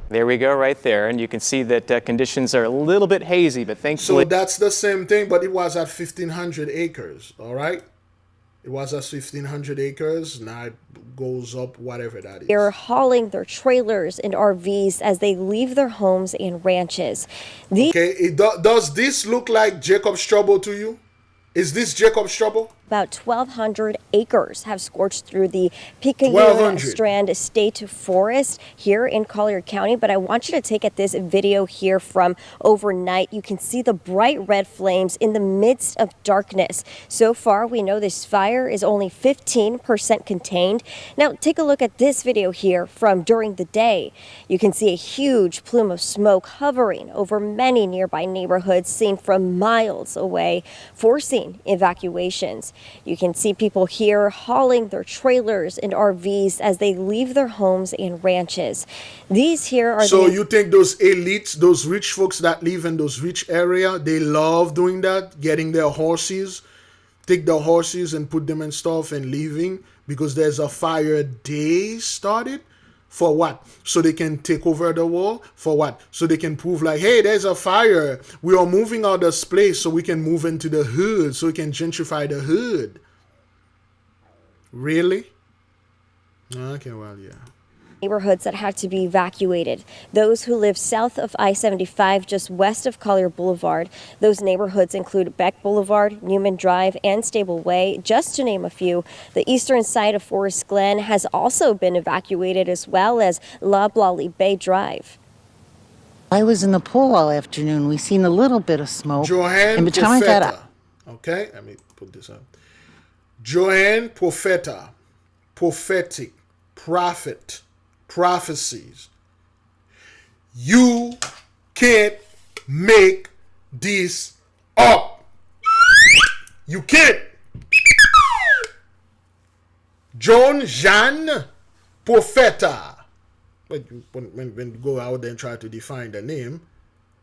There we go right there, and you can see that conditions are a little bit hazy, but thankfully...
So that's the same thing, but it was at 1,500 acres, all right? It was at 1,500 acres, now it goes up, whatever that is.
They're hauling their trailers and RVs as they leave their homes and ranches.
Okay, does this look like Jacob's trouble to you? Is this Jacob's trouble?
About 1,200 acres have scorched through the Pickleball Strand State Forest here in Collier County. But I want you to take at this video here from overnight. You can see the bright red flames in the midst of darkness. So far, we know this fire is only 15% contained. Now, take a look at this video here from during the day. You can see a huge plume of smoke hovering over many nearby neighborhoods seen from miles away, forcing evacuations. You can see people here hauling their trailers and RVs as they leave their homes and ranches. These here are
So you think those elites, those rich folks that live in those rich area, they love doing that, getting their horses, take the horses and put them in stuff and leaving because there's a fire they started? For what? So they can take over the wall? For what? So they can prove like, hey, there's a fire. We are moving out of this place so we can move into the hood, so we can gentrify the hood. Really? Okay, well, yeah.
Neighborhoods that had to be evacuated. Those who live south of I-75, just west of Collier Boulevard. Those neighborhoods include Beck Boulevard, Newman Drive, and Stable Way, just to name a few. The eastern side of Forest Glen has also been evacuated, as well as Loblolly Bay Drive.
I was in the pool all afternoon. We seen a little bit of smoke.
Joanne Profeta. Okay, let me put this up. Joanne Profeta. Prophetic. Prophet. Prophecies. You can't make this up. You can't. John Jean Profeta. When you go out there and try to define the name,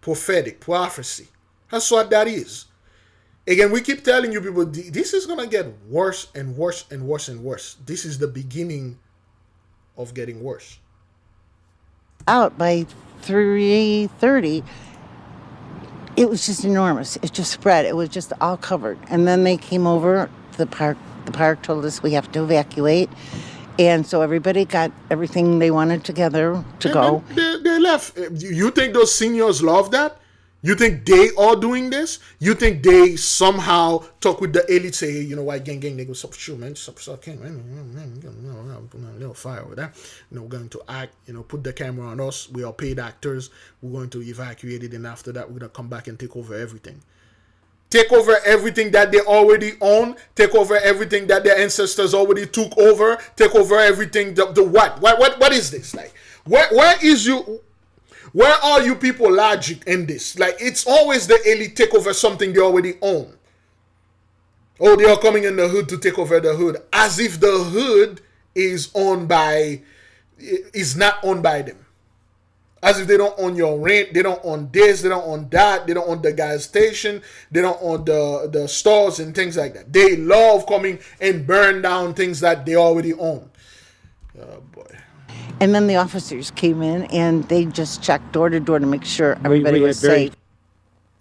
prophetic, prophecy. That's what that is. Again, we keep telling you people, this is going to get worse and worse and worse and worse. This is the beginning of getting worse.
Out by 3:30, it was just enormous. It just spread. It was just all covered. And then they came over to the park. The park told us we have to evacuate. And so everybody got everything they wanted together to go.
They left. You think those seniors love that? You think they are doing this? You think they somehow talk with the elite, say, hey, you know what, gang, they go, shoot, man, okay, man, put a little fire over there. You know, we're going to act, you know, put the camera on us. We are paid actors. We're going to evacuate it, and after that, we're going to come back and take over everything. Take over everything that they already own. Take over everything that their ancestors already took over. Take over everything. The what? What is this? Like, where are you people logic in this? Like, it's always the elite take over something they already own. Oh, they are coming in the hood to take over the hood. As if the hood is not owned by them. As if they don't own your rent, they don't own this, they don't own that, they don't own the gas station, they don't own the stores and things like that. They love coming and burn down things that they already own. Oh boy.
And then the officers came in and they just checked door to door to make sure everybody was safe.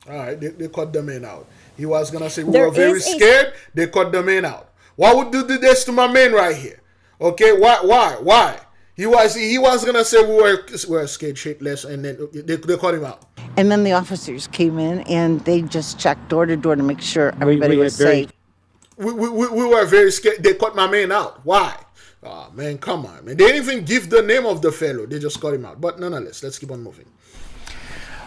All right, they cut the man out. He was going to say, we were very scared. They cut the man out. Why would you do this to my man right here? Okay, why? He was going to say we were scared shitless, and then they cut him out.
And then the officers came in and they just checked door to door to make sure everybody was safe.
We were very scared. They cut my man out. Why? Oh, man, come on, man. They didn't even give the name of the fellow. They just cut him out. But nonetheless, let's keep on moving.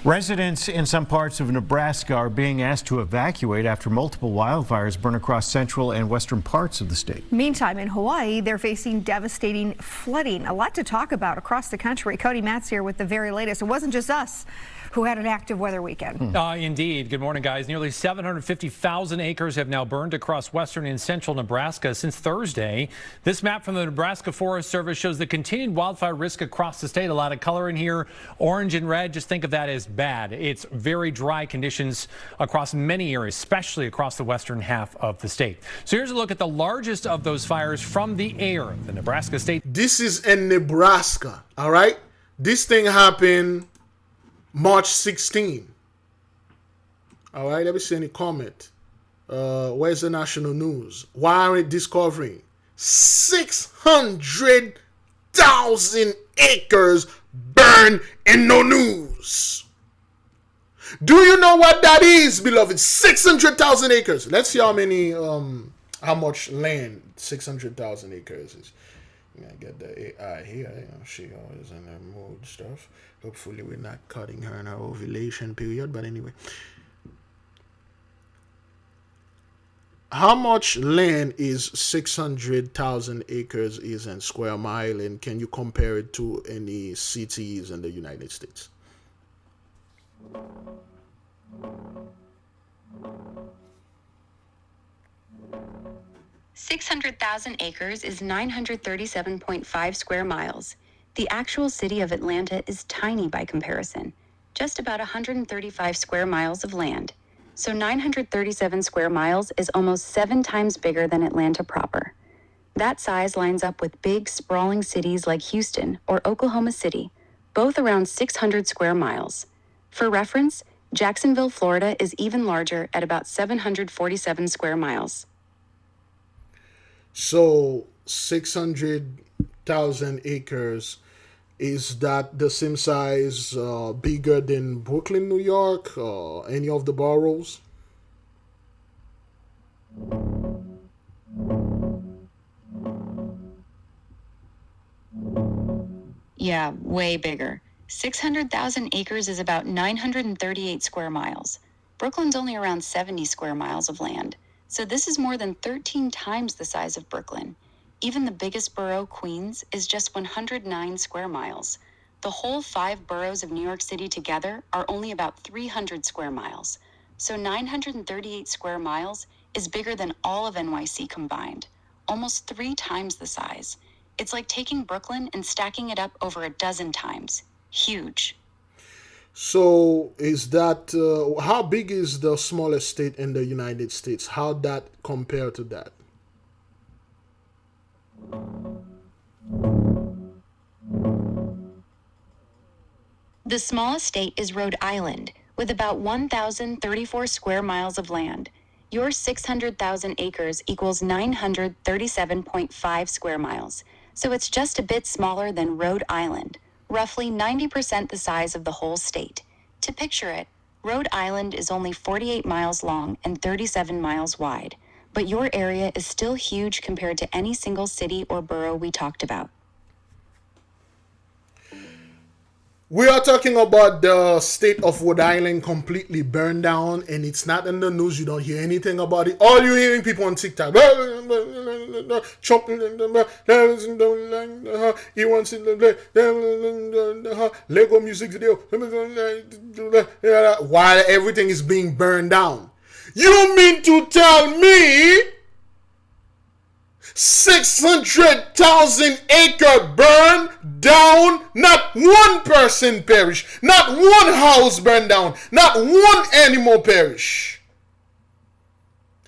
Residents in some parts of Nebraska are being asked to evacuate after multiple wildfires burn across central and western parts of the state.
Meantime, in Hawaii, they're facing devastating flooding. A lot to talk about across the country. Cody Matz here with the very latest. It wasn't just us. who had an active weather weekend.
Indeed. Good morning, guys. Nearly 750,000 acres have now burned across western and central Nebraska since Thursday. This map from the Nebraska Forest Service shows the continued wildfire risk across the state. A lot of color in here, orange and red. Just think of that as bad. It's very dry conditions across many areas, especially across the western half of the state. So here's a look at the largest of those fires from the air. The Nebraska state.
This is in Nebraska, all right? This thing happened March 16. All right, let me see any comment. Where's the national news? Why aren't discovering 600,000 acres burned in no news? Do you know what that is, beloved? 600,000 acres. Let's see how many, how much land 600,000 acres is. I get the AI here. You know, she always in her mood stuff. Hopefully we're not cutting her in her ovulation period. But anyway. How much land is 600,000 acres is in square mile? And can you compare it to any cities in the United States?
600,000 acres is 937.5 square miles. The actual city of Atlanta is tiny by comparison, just about 135 square miles of land. So 937 square miles is almost 7 times bigger than Atlanta proper. That size lines up with big, sprawling cities like Houston or Oklahoma City, both around 600 square miles. For reference, Jacksonville, Florida is even larger at about 747 square miles.
So 600,000 acres, is that the same size, bigger than Brooklyn, New York, or any of the boroughs?
Yeah, way bigger. 600,000 acres is about 938 square miles. Brooklyn's only around 70 square miles of land. So this is more than 13 times the size of Brooklyn. Even the biggest borough, Queens, is just 109 square miles. The whole 5 boroughs of New York City together are only about 300 square miles. So 938 square miles is bigger than all of NYC combined, almost 3 times the size. It's like taking Brooklyn and stacking it up over a dozen times. Huge.
So is that, how big is the smallest state in the United States? How that compare to that?
The smallest state is Rhode Island, with about 1,034 square miles of land. Your 600,000 acres equals 937.5 square miles. So it's just a bit smaller than Rhode Island, roughly 90% the size of the whole state. To picture it, Rhode Island is only 48 miles long and 37 miles wide, but your area is still huge compared to any single city or borough we talked about.
We are talking about the state of Rhode Island completely burned down, and it's not in the news. You don't hear anything about it. All you're hearing people on TikTok. Trump, he wants Lego music video. While everything is being burned down. You mean to tell me 600,000 acre burn down, not one person perish, not one house burned down, not one animal perish.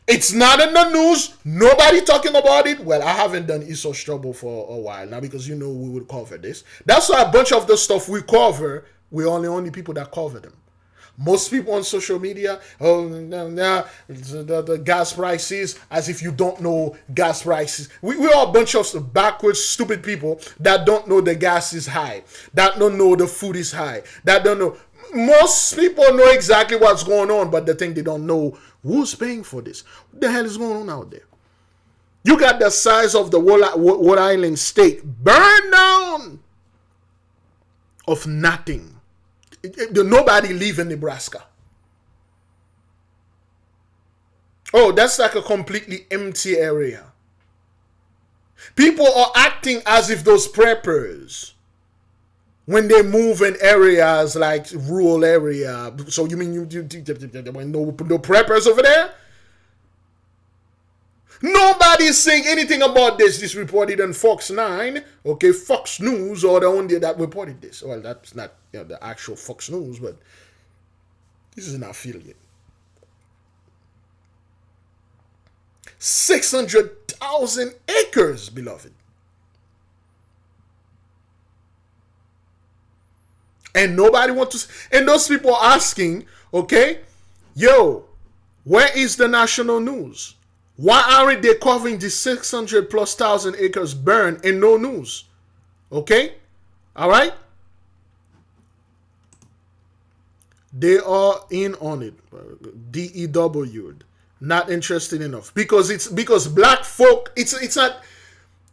It's not in the news, nobody talking about it. Well, I haven't done Esau's Trouble for a while now because you know we would cover this. That's why a bunch of the stuff we cover, we're only people that cover them. Most people on social media, the gas prices, as if you don't know gas prices. We are a bunch of backwards, stupid people that don't know the gas is high, that don't know the food is high, that don't know. Most people know exactly what's going on, but the thing they don't know, who's paying for this? What the hell is going on out there? You got the size of the Rhode Island state burned down of nothing. Nobody live in Nebraska. Oh, that's like a completely empty area. People are acting as if those preppers When they move in areas like rural area, so you mean you no preppers over there? Nobody is saying anything about this. This reported on Fox 9, okay, Fox News, or the only that reported this. Well, that's not the actual Fox News, but this is an affiliate. 600,000 acres, beloved. And nobody wants to, and those people asking, okay, yo, where is the national news? Why aren't they covering the 600 plus thousand acres burned and no news? Okay? All right? They are in on it. DEW'd. Not interested enough. Because black folk, it's not,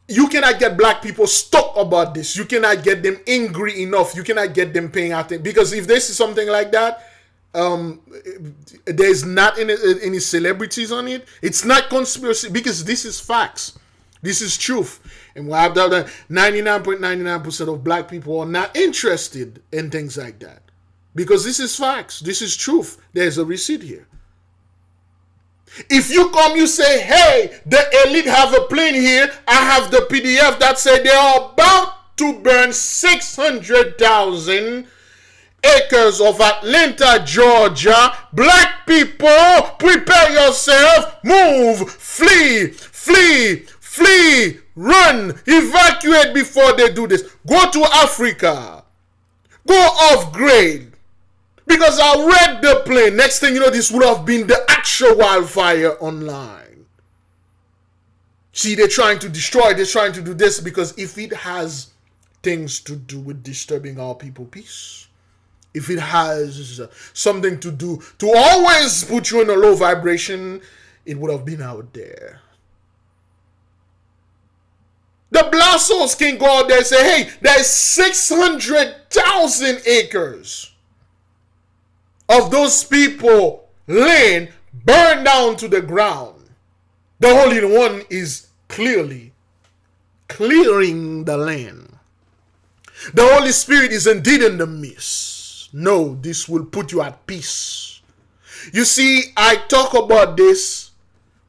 you cannot get black people stuck about this. You cannot get them angry enough. You cannot get them paying attention. Because if they see something like that, there's not any celebrities on it. It's not conspiracy, because this is facts. This is truth. And 99.99% of black people are not interested in things like that, because this is facts. This is truth. There's a receipt here. If you come, you say, hey, the elite have a plane here. I have the PDF that say they are about to burn 600,000 acres of Atlanta, Georgia. Black people, prepare yourself. Move, flee, run, evacuate before they do this. Go to Africa. Go off grade. Because I read the plane. Next thing you know, this would have been the actual wildfire online. See, they're trying to destroy, they're trying to do this, because if it has things to do with disturbing our people peace, if it has something to do to always put you in a low vibration, it would have been out there. The Blassos can go out there and say, hey, there's 600,000 acres of those people land burned down to the ground. The Holy One is clearly clearing the land. The Holy Spirit is indeed in the midst. No, this will put you at peace. You see, I talk about this.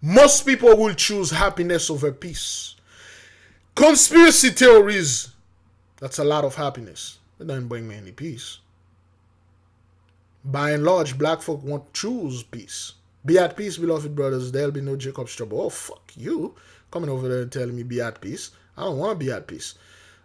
Most people will choose happiness over peace. Conspiracy theories, that's a lot of happiness. It doesn't bring me any peace. By and large, black folk won't choose peace. Be at peace, beloved brothers. There'll be no Jacob's trouble. Oh, fuck you. Coming over there and telling me be at peace. I don't want to be at peace.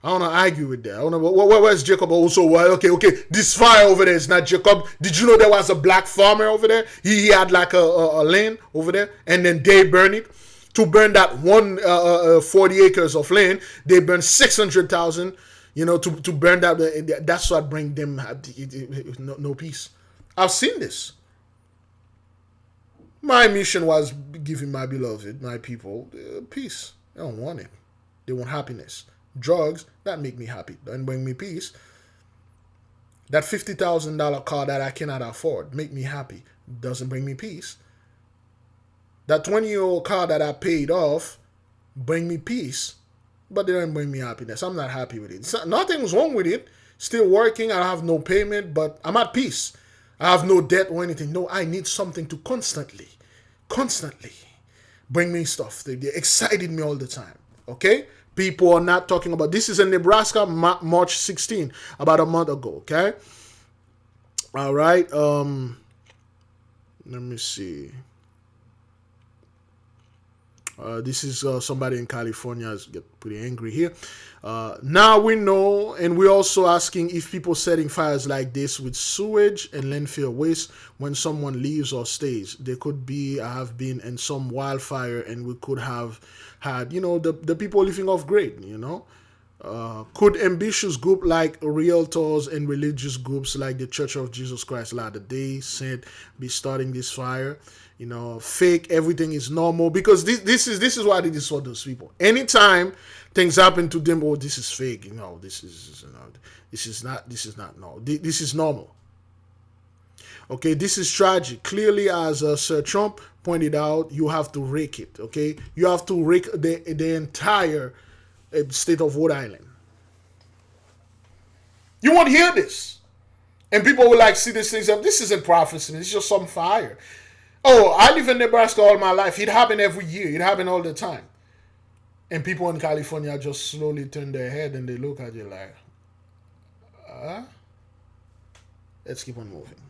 I want to argue with that. I want to, where's Jacob also? Well, okay. This fire over there is not Jacob. Did you know there was a black farmer over there? He had like a land over there, and then they burned it. To burn that 40 acres of land, they burned 600,000. To burn that. That's what bring them no peace. I've seen this. My mission was giving my beloved, my people, peace. They don't want it. They want happiness. Drugs, that make me happy. Don't bring me peace. That $50,000 car that I cannot afford make me happy. Doesn't bring me peace. That 20-year-old car that I paid off bring me peace, but they don't bring me happiness. I'm not happy with it. Nothing's wrong with it. Still working. I have no payment, but I'm at peace. I have no debt or anything. No, I need something to constantly bring me stuff. They excited me all the time. Okay? People are not talking about this. Is in Nebraska, March 16, about a month ago. Okay? All right. Let me see. This is somebody in California is get pretty angry here. Now we know, and we're also asking if people setting fires like this with sewage and landfill waste when someone leaves or stays. There could be, I have been in some wildfire, and we could have had, the people living off grid, Could ambitious group like realtors and religious groups like the Church of Jesus Christ Latter-day Saint be starting this fire? Fake, everything is normal, because this is what it is for those people. Anytime things happen to them, oh, this is fake, this is not normal. This is normal. Okay, this is tragic. Clearly, as Sir Trump pointed out, you have to rake it. Okay, you have to rake the entire state of Rhode Island. You won't hear this. And people will like see these things. This isn't prophecy. It's just some fire. Oh, I live in Nebraska all my life. It happened every year. It happened all the time. And people in California just slowly turn their head and they look at you like, let's keep on moving.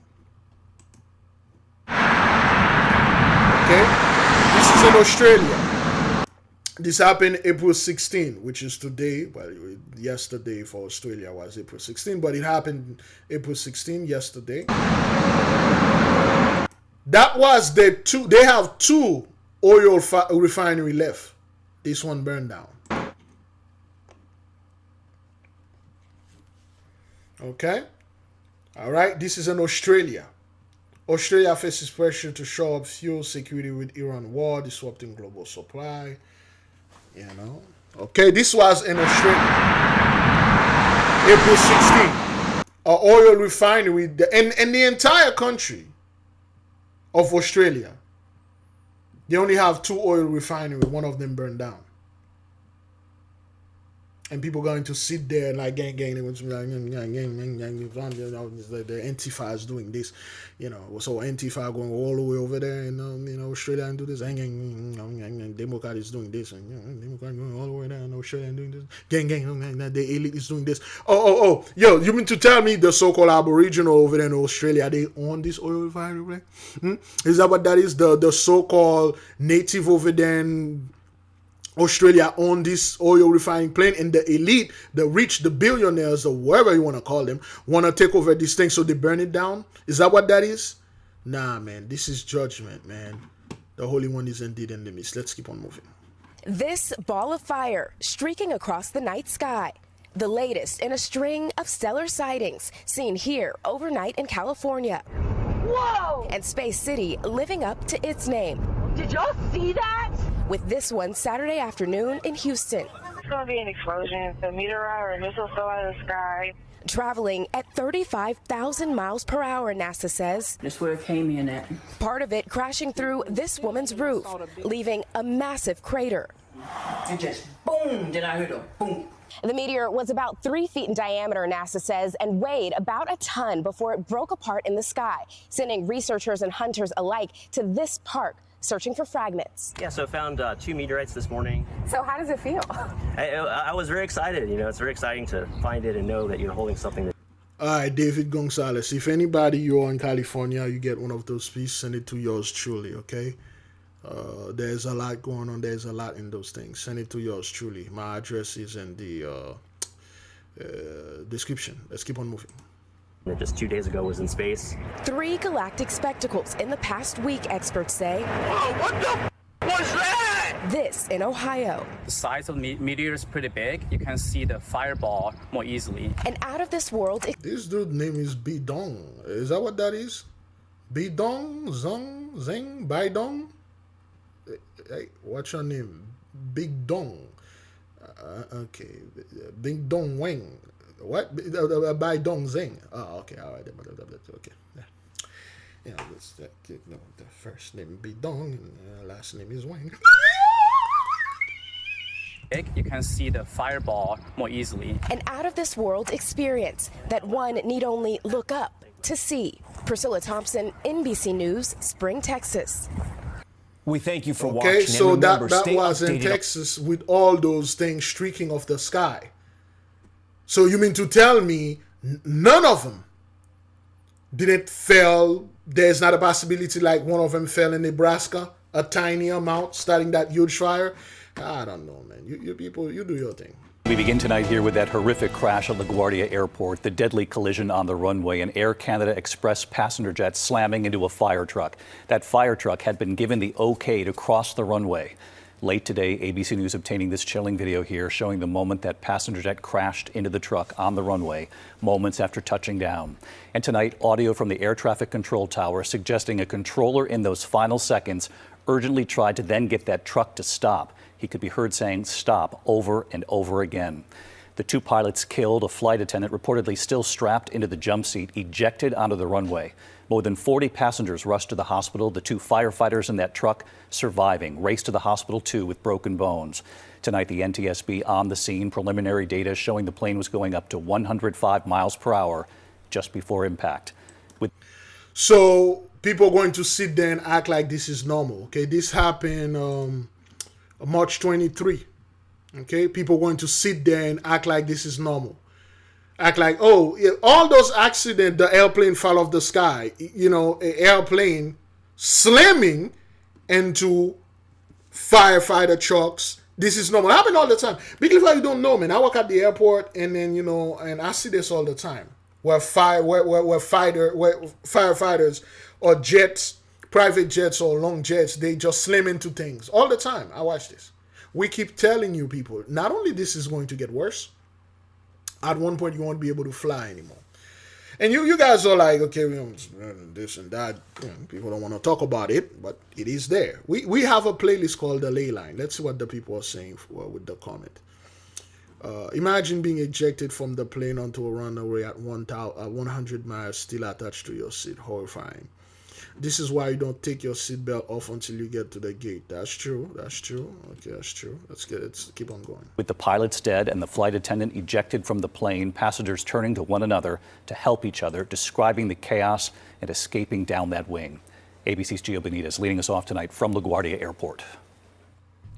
Okay? This is in Australia. This happened April 16, which is today. Well, yesterday for Australia was April 16, but it happened April 16, yesterday. That was the two. They have two oil refinery left. This one burned down. Okay? All right, this is in Australia. Australia faces pressure to shore up fuel security with Iran war, disrupting global supply. You know? Okay, this was in Australia. April 16. An oil refinery in the entire country of Australia. They only have two oil refineries. One of them burned down. And people going to sit there like gang, the Antifa is doing this, you know. So Antifa going all the way over there in Australia and do this. Democrat is doing this, and Democrat going all the way there in Australia and doing this. Gang, the elite is doing this. Yo, you mean to tell me the so-called Aboriginal over there in Australia, they own this oil refinery? Is that what that is? The so-called native over there in Australia own this oil refining plant, and the elite, the rich, the billionaires, or whatever you want to call them, want to take over this thing, so they burn it down? Is that what that is? Nah, man, this is judgment, man. The Holy One is indeed in the midst. Let's keep on moving.
This ball of fire streaking across the night sky. The latest in a string of stellar sightings seen here overnight in California. Whoa! And Space City living up to its name. Did y'all see that? With this one Saturday afternoon in Houston.
It's going to be an explosion. A meteorite or a missile fell out of the sky.
Traveling at 35,000 miles per hour, NASA says.
That's where it came in at.
Part of it crashing through this woman's roof, leaving a massive crater.
And just boom, then I heard a boom.
The meteor was about 3 feet in diameter, NASA says, and weighed about a ton before it broke apart in the sky, sending researchers and hunters alike to this park searching for fragments.
Yeah, so I found 2 meteorites this morning.
So how does it feel?
I was very excited. You know, it's very exciting to find it and know that you're holding something.
All right, David Gonzalez. If anybody you're in California, you get one of those, please send it to yours truly, okay? There's a lot going on. There's a lot in those things. Send it to yours truly. My address is in the description. Let's keep on moving.
Just 2 days ago was in space.
3 galactic spectacles in the past week, experts say.
Whoa, what the was that?
This in Ohio.
The size of the meteor is pretty big. You can see the fireball more easily.
And out of this world.
This dude's name is Bidong. Is that what that is? Bidong, Zong, Zeng, Baidong? Hey, what's your name? Big Dong. Okay. Big Dong Wang. What? By Dong Zeng. Oh, okay. All right. Okay. Yeah. The first name be Dong, and last name is Wang.
You can see the fireball more easily.
An out-of-this-world experience that one need only look up to see. Priscilla Thompson, NBC News, Spring, Texas.
We thank you for watching.
Okay, so
remember,
that was in Texas with all those things streaking off the sky. So you mean to tell me none of them didn't fail? There's not a possibility like one of them fell in Nebraska, a tiny amount, starting that huge fire? I don't know, man. You people, you do your thing.
We begin tonight here with that horrific crash at LaGuardia Airport, the deadly collision on the runway, an Air Canada Express passenger jet slamming into a fire truck. That fire truck had been given the okay to cross the runway. Late today, ABC News obtaining this chilling video here showing the moment that passenger jet crashed into the truck on the runway, moments after touching down. And tonight, audio from the air traffic control tower suggesting a controller in those final seconds urgently tried to then get that truck to stop. He could be heard saying stop over and over again. The 2 pilots killed, a flight attendant reportedly still strapped into the jump seat, ejected onto the runway. More than 40 passengers rushed to the hospital. The 2 firefighters in that truck surviving, raced to the hospital too with broken bones. Tonight, the NTSB on the scene. Preliminary data showing the plane was going up to 105 miles per hour just before impact.
So people are going to sit there and act like this is normal. Okay, this happened March 23. Okay, people are going to sit there and act like this is normal. Act like, oh, all those accidents, the airplane fell off the sky, you know, an airplane slamming into firefighter trucks. This is normal. It happens all the time. Big Levi, you don't know, man. I work at the airport, and then, you know, and I see this all the time. Where firefighters or jets, private jets or long jets, they just slam into things all the time. I watch this. We keep telling you people, not only this is going to get worse, at one point you won't be able to fly anymore. And you guys are like, okay, this and that. You know, people don't want to talk about it, but it is there. We have a playlist called The Ley Line. Let's see what the people are saying with the comment. Imagine being ejected from the plane onto a runway at 100 miles, still attached to your seat. Horrifying. This is why you don't take your seatbelt off until you get to the gate. That's true. That's true. Okay, that's true. Let's keep on going.
With the pilots dead and the flight attendant ejected from the plane, passengers turning to one another to help each other, describing the chaos and escaping down that wing. ABC's Gio Benitez leading us off tonight from LaGuardia Airport.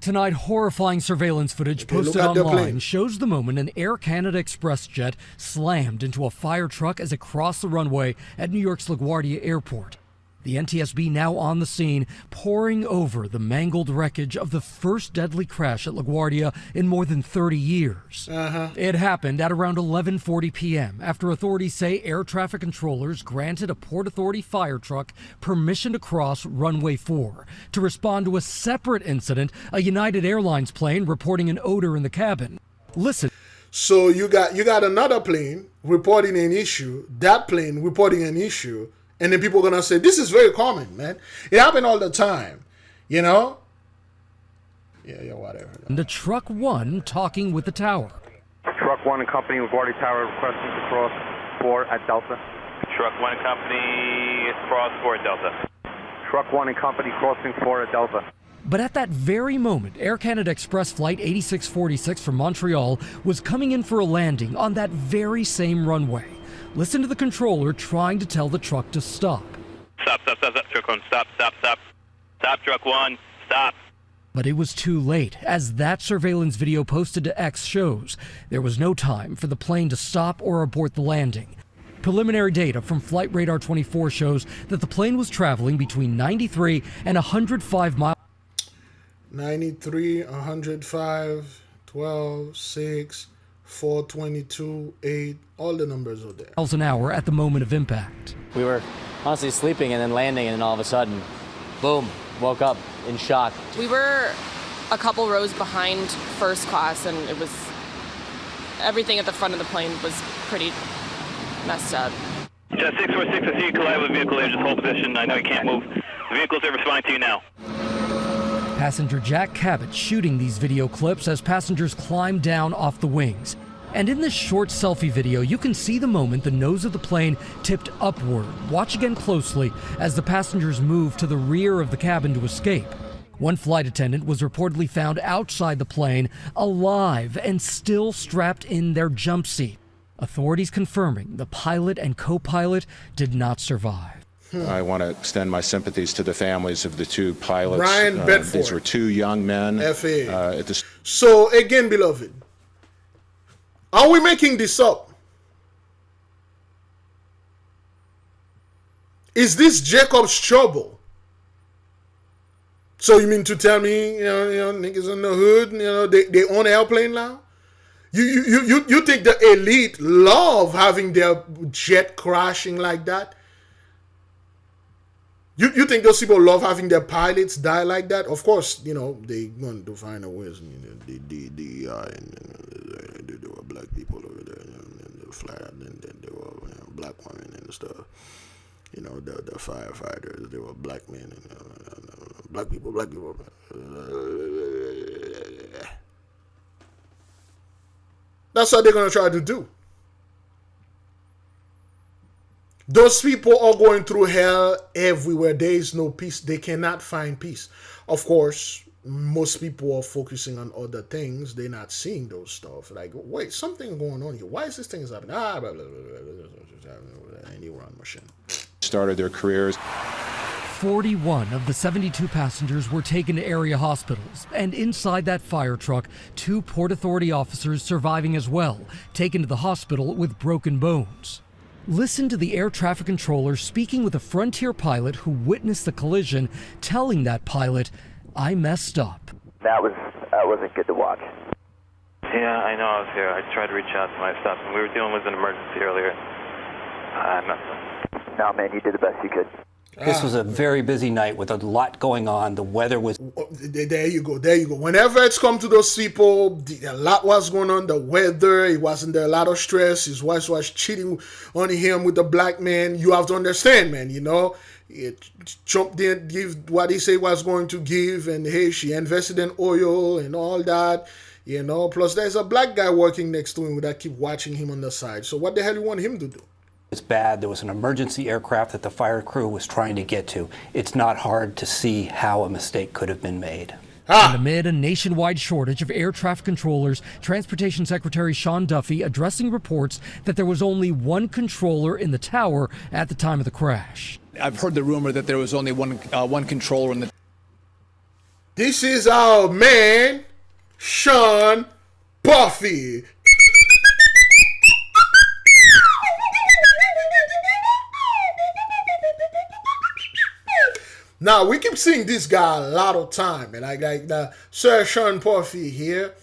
Tonight, horrifying surveillance footage posted online shows the moment an Air Canada Express jet slammed into a fire truck as it crossed the runway at New York's LaGuardia Airport. The NTSB now on the scene, poring over the mangled wreckage of the first deadly crash at LaGuardia in more than 30 years. It happened at around 11:40 p.m. after authorities say air traffic controllers granted a Port Authority fire truck permission to cross runway 4 to respond to a separate incident, a United Airlines plane reporting an odor in the cabin. Listen.
So you got another plane reporting an issue, that plane reporting an issue, and then people are going to say, this is very common, man. It happened all the time, you know? Yeah, whatever.
The Truck 1 talking with the tower.
Truck 1 and company with LaGuardia Tower requesting to cross 4 at Delta.
Truck 1 and company cross 4 at Delta.
Truck 1 and company crossing 4 at Delta.
But at that very moment, Air Canada Express Flight 8646 from Montreal was coming in for a landing on that very same runway. Listen to the controller trying to tell the truck to stop.
Stop, Truck 1, stop. Stop, Truck 1, stop.
But it was too late, as that surveillance video posted to X shows. There was no time for the plane to stop or abort the landing. Preliminary data from Flight Radar 24 shows that the plane was traveling between 93 and 105 miles.
93, 105, 12, 6, 422, 8, all the numbers are there.
Miles an hour at the moment of impact.
We were honestly sleeping and then landing, and then all of a sudden, boom, woke up in shock.
We were a couple rows behind first class, and it was everything at the front of the plane was pretty messed up.
Jet 646, I see you collide with a vehicle there. Just hold position. I know you can't move. The vehicles are responding to you now.
Passenger Jack Cabot shooting these video clips as passengers climb down off the wings. And in this short selfie video, you can see the moment the nose of the plane tipped upward. Watch again closely as the passengers move to the rear of the cabin to escape. One flight attendant was reportedly found outside the plane, alive and still strapped in their jump seat. Authorities confirming the pilot and co-pilot did not survive.
I want to extend my sympathies to the families of the two pilots.
Ryan Bedford.
These were two young men.
So again, beloved, are we making this up? Is this Jacob's trouble? So you mean to tell me, you know, niggas in the hood, you know, they own an airplane now? You think the elite love having their jet crashing like that? You think those people love having their pilots die like that? Of course, you know, they want to find a way. They were black people over there, and the flat, and there were black women and stuff. You know, the firefighters, they were black men, and black people. That's what they're going to try to do. Those people are going through hell everywhere. There is no peace. They cannot find peace. Of course, most people are focusing on other things. They're not seeing those stuff. Like, wait, something going on here. Why is this thing happening? Blah, blah, blah, blah. Any run machine.
Started their careers.
41 of the 72 passengers were taken to area hospitals, and inside that fire truck, 2 Port Authority officers surviving as well, taken to the hospital with broken bones. Listen to the air traffic controller speaking with a Frontier pilot who witnessed the collision, telling that pilot, "I messed up."
That wasn't good to watch.
Yeah, I know I was here. I tried to reach out to my stuff, and we were dealing with an emergency earlier. I messed up.
No, man, you did the best you could.
This was a very busy night with a lot going on. The weather was...
There you go. Whenever it's come to those people, a lot was going on. The weather, it wasn't there, a lot of stress. His wife was cheating on him with the black man. You have to understand, man, you know. Trump didn't give what he said was going to give. And, hey, she invested in oil and all that, you know. Plus, there's a black guy working next to him that keep watching him on the side. So what the hell you want him to do?
It's bad. There was an emergency aircraft that the fire crew was trying to get to. It's not hard to see how a mistake could have been made.
And amid a nationwide shortage of air traffic controllers, Transportation Secretary Sean Duffy addressing reports that there was only one controller in the tower at the time of the crash.
I've heard the rumor that there was only one controller in the...
This is our man, Sean Buffy. Now, we keep seeing this guy a lot of time, and like the Sir Sean Puffy here,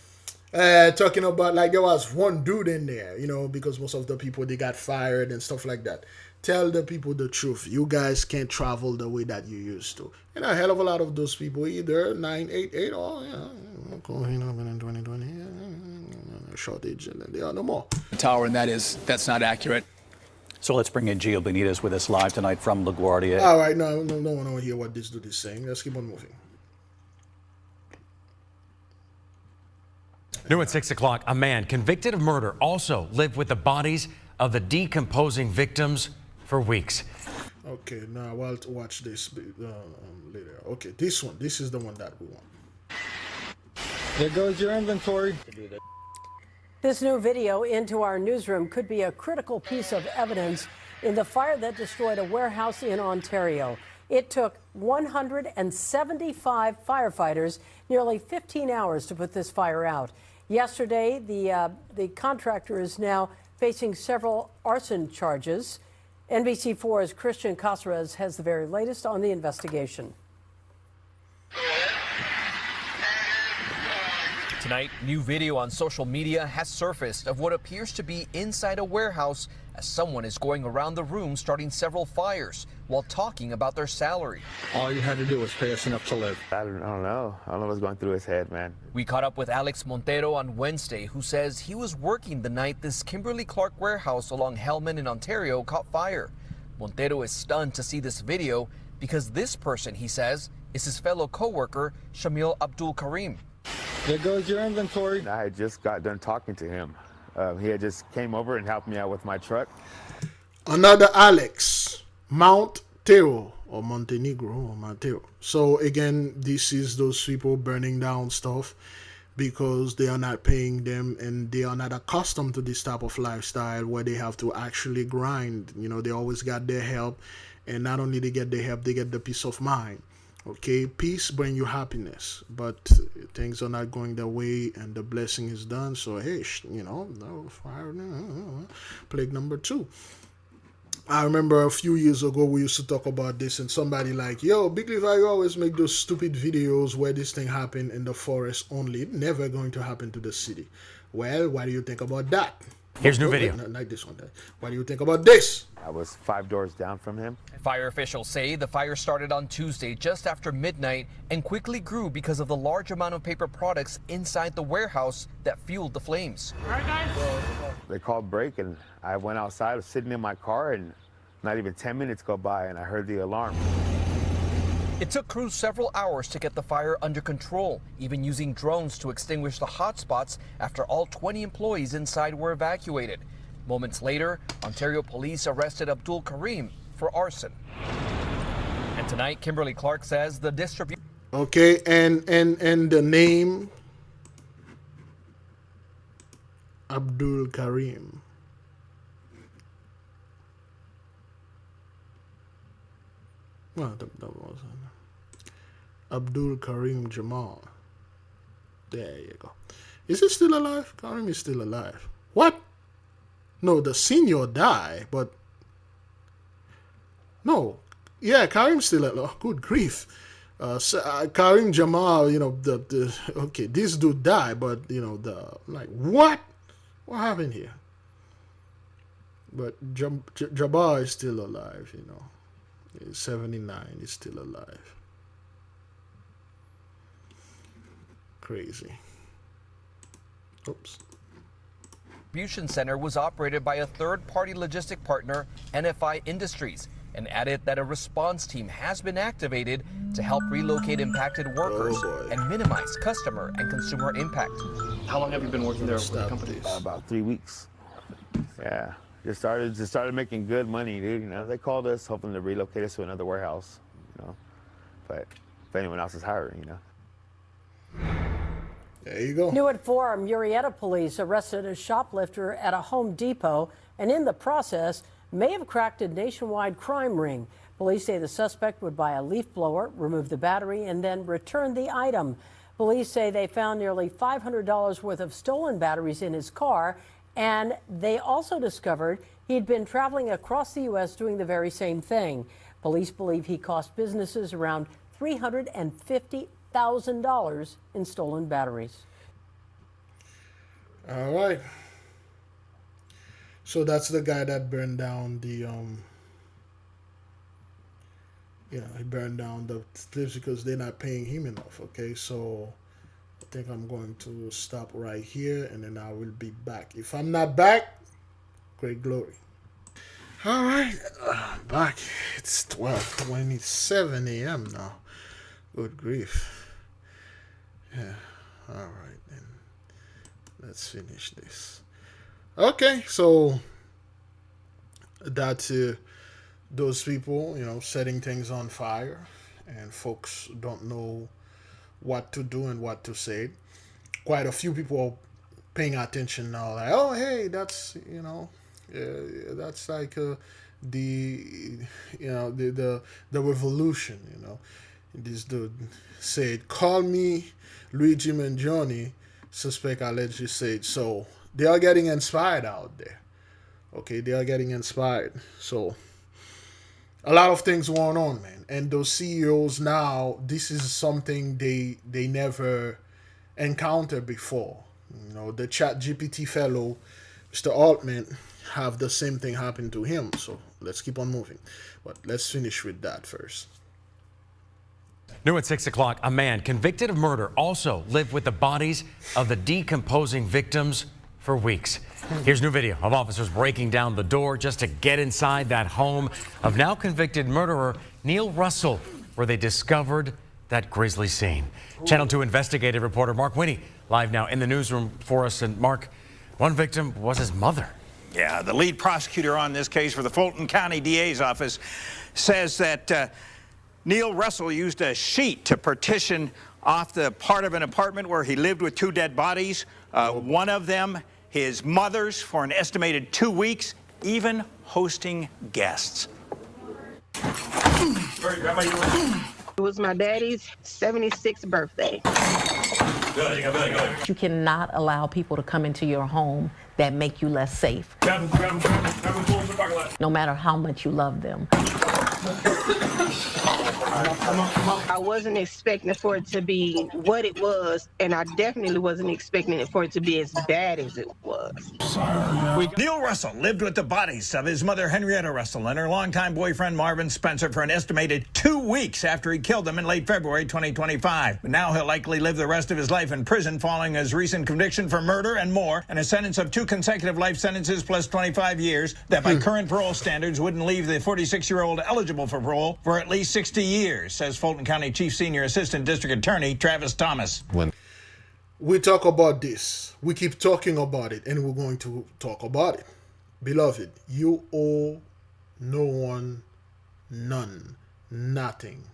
talking about like there was one dude in there, you know, because most of the people, they got fired and stuff like that. Tell the people the truth. You guys can't travel the way that you used to. And a hell of a lot of those people, either 988 or, going up in 2020, shortage, and then there are no more.
Tower, and that's not accurate.
So let's bring in Gio Benitez with us live tonight from LaGuardia.
All right, no one want to hear what this dude is saying. Let's keep on moving.
New at 6 o'clock, a man convicted of murder also lived with the bodies of the decomposing victims for weeks.
Okay, now I'll watch this later. Okay, this is the one that we want.
There goes your inventory.
This new video into our newsroom could be a critical piece of evidence in the fire that destroyed a warehouse in Ontario. It took 175 firefighters nearly 15 hours to put this fire out. Yesterday, the contractor is now facing several arson charges. NBC4's Christian Caceres has the very latest on the investigation.
Tonight, new video on social media has surfaced of what appears to be inside a warehouse as someone is going around the room starting several fires while talking about their salary.
All you had to do was pay us enough to live.
I don't know. I don't know what's going through his head, man.
We caught up with Alex Montero on Wednesday, who says he was working the night this Kimberly-Clark warehouse along Hellman in Ontario caught fire. Montero is stunned to see this video because this person, he says, is his fellow co-worker, Shamil Abdul Karim.
There goes your inventory.
I had just got done talking to him. He had just came over and helped me out with my truck.
Another Alex, Montero or Montenegro or Montero. So again, this is those people burning down stuff because they are not paying them and they are not accustomed to this type of lifestyle where they have to actually grind. You know, they always got their help, and not only they get their help, they get the peace of mind. Okay, peace brings you happiness, but things are not going their way and the blessing is done. So, hey, you know, fire, plague number 2. I remember a few years ago we used to talk about this and somebody like, yo, Big Levi, you always make those stupid videos where this thing happened in the forest only. It's never going to happen to the city. Well, what do you think about that?
Here's new video.
Not this one. What do you think about this?
I was 5 doors down from him.
Fire officials say the fire started on Tuesday just after midnight and quickly grew because of the large amount of paper products inside the warehouse that fueled the flames.
All right, guys. They called break and I went outside, I was sitting in my car, and not even 10 minutes go by and I heard the alarm.
It took crews several hours to get the fire under control, even using drones to extinguish the hot spots after all 20 employees inside were evacuated. Moments later, Ontario police arrested Abdul Karim for arson. And tonight, Kimberly-Clark says the distribution...
Okay, and the name Abdul Karim. Well, that was Abdul Karim Jamal. There you go. Is he still alive? Karim is still alive. What? No, the senior died, but no. Yeah, Karim's still alive. Oh, good grief. Karim Jamal, you know, okay, this dude died, but you know, what happened here? But Jabbar is still alive, you know. He's 79, he's still alive. Crazy. Oops.
Distribution center was operated by a third-party logistic partner, NFI Industries, and added that a response team has been activated to help relocate impacted workers and minimize customer and consumer impact.
How long have you been working there with the company?
About 3 weeks. Yeah, just started making good money, dude. You know, they called us hoping to relocate us to another warehouse. You know, but if anyone else is hiring, you know.
There you go.
New at 4, Murrieta police arrested a shoplifter at a Home Depot and in the process may have cracked a nationwide crime ring. Police say the suspect would buy a leaf blower, remove the battery, and then return the item. Police say they found nearly $500 worth of stolen batteries in his car, and they also discovered he'd been traveling across the U.S. doing the very same thing. Police believe he cost businesses around $350,000 in stolen batteries.
All right. So that's the guy that burned down the he burned down the clips because they're not paying him enough. Okay, so I think I'm going to stop right here and then I will be back. If I'm not back, great glory. All right, back. It's 12:27 a.m. now. Good grief. Yeah. All right then. Let's finish this. Okay, so that's those people, you know, setting things on fire, and folks don't know what to do and what to say. Quite a few people are paying attention now, like, oh, hey, that's, you know, that's like the revolution, you know. This dude said, call me Luigi Mangione, suspect allegedly said. So they are getting inspired out there. Okay, they are getting inspired. So a lot of things going on, man. And those CEOs now, this is something they never encountered before. You know, the ChatGPT fellow, Mr. Altman, have the same thing happen to him. So let's keep on moving. But let's finish with that first.
New at 6 o'clock, a man convicted of murder also lived with the bodies of the decomposing victims for weeks. Here's new video of officers breaking down the door just to get inside that home of now convicted murderer Neil Russell, where they discovered that grisly scene. Channel 2 investigative reporter Mark Winnie live now in the newsroom for us. And Mark, one victim was his mother.
Yeah, the lead prosecutor on this case for the Fulton County DA's office says that Neil Russell used a sheet to partition off the part of an apartment where he lived with two dead bodies. One of them, his mother's, for an estimated 2 weeks, even hosting guests.
It was my daddy's 76th birthday.
You cannot allow people to come into your home that make you less safe. No matter how much you love them.
I wasn't expecting for it to be what it was, and I definitely wasn't expecting for it to be as bad as it was.
Neil Russell lived with the bodies of his mother, Henrietta Russell, and her longtime boyfriend, Marvin Spencer, for an estimated 2 weeks after he killed them in late February 2025. But now he'll likely live the rest of his life in prison following his recent conviction for murder and more, and a sentence of 2 consecutive life sentences plus 25 years that by current parole standards wouldn't leave the 46-year-old eligible for parole for at least 60 years, says Fulton County Chief Senior Assistant District Attorney Travis Thomas.
When we talk about this, we keep talking about it, and we're going to talk about it. Beloved, you owe no one, none, nothing,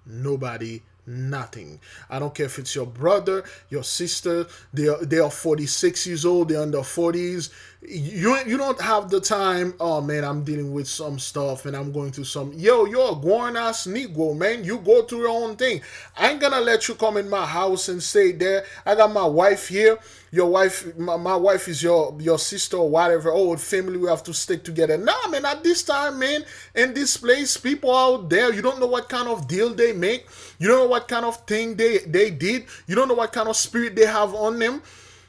nobody, Nothing. I don't care if it's your brother, your sister, they are 46 years old, they're under 40s. You don't have the time. Oh man, I'm dealing with some stuff and I'm going through some. Yo, you're a grown ass Negro, man. You go through your own thing. I ain't gonna let you come in my house and stay there. I got my wife here. Your wife, my wife is your sister or whatever. Oh, family, we have to stick together. Nah, man, at this time, man, in this place, people out there, you don't know what kind of deal they make. You don't know what kind of thing they did. You don't know what kind of spirit they have on them.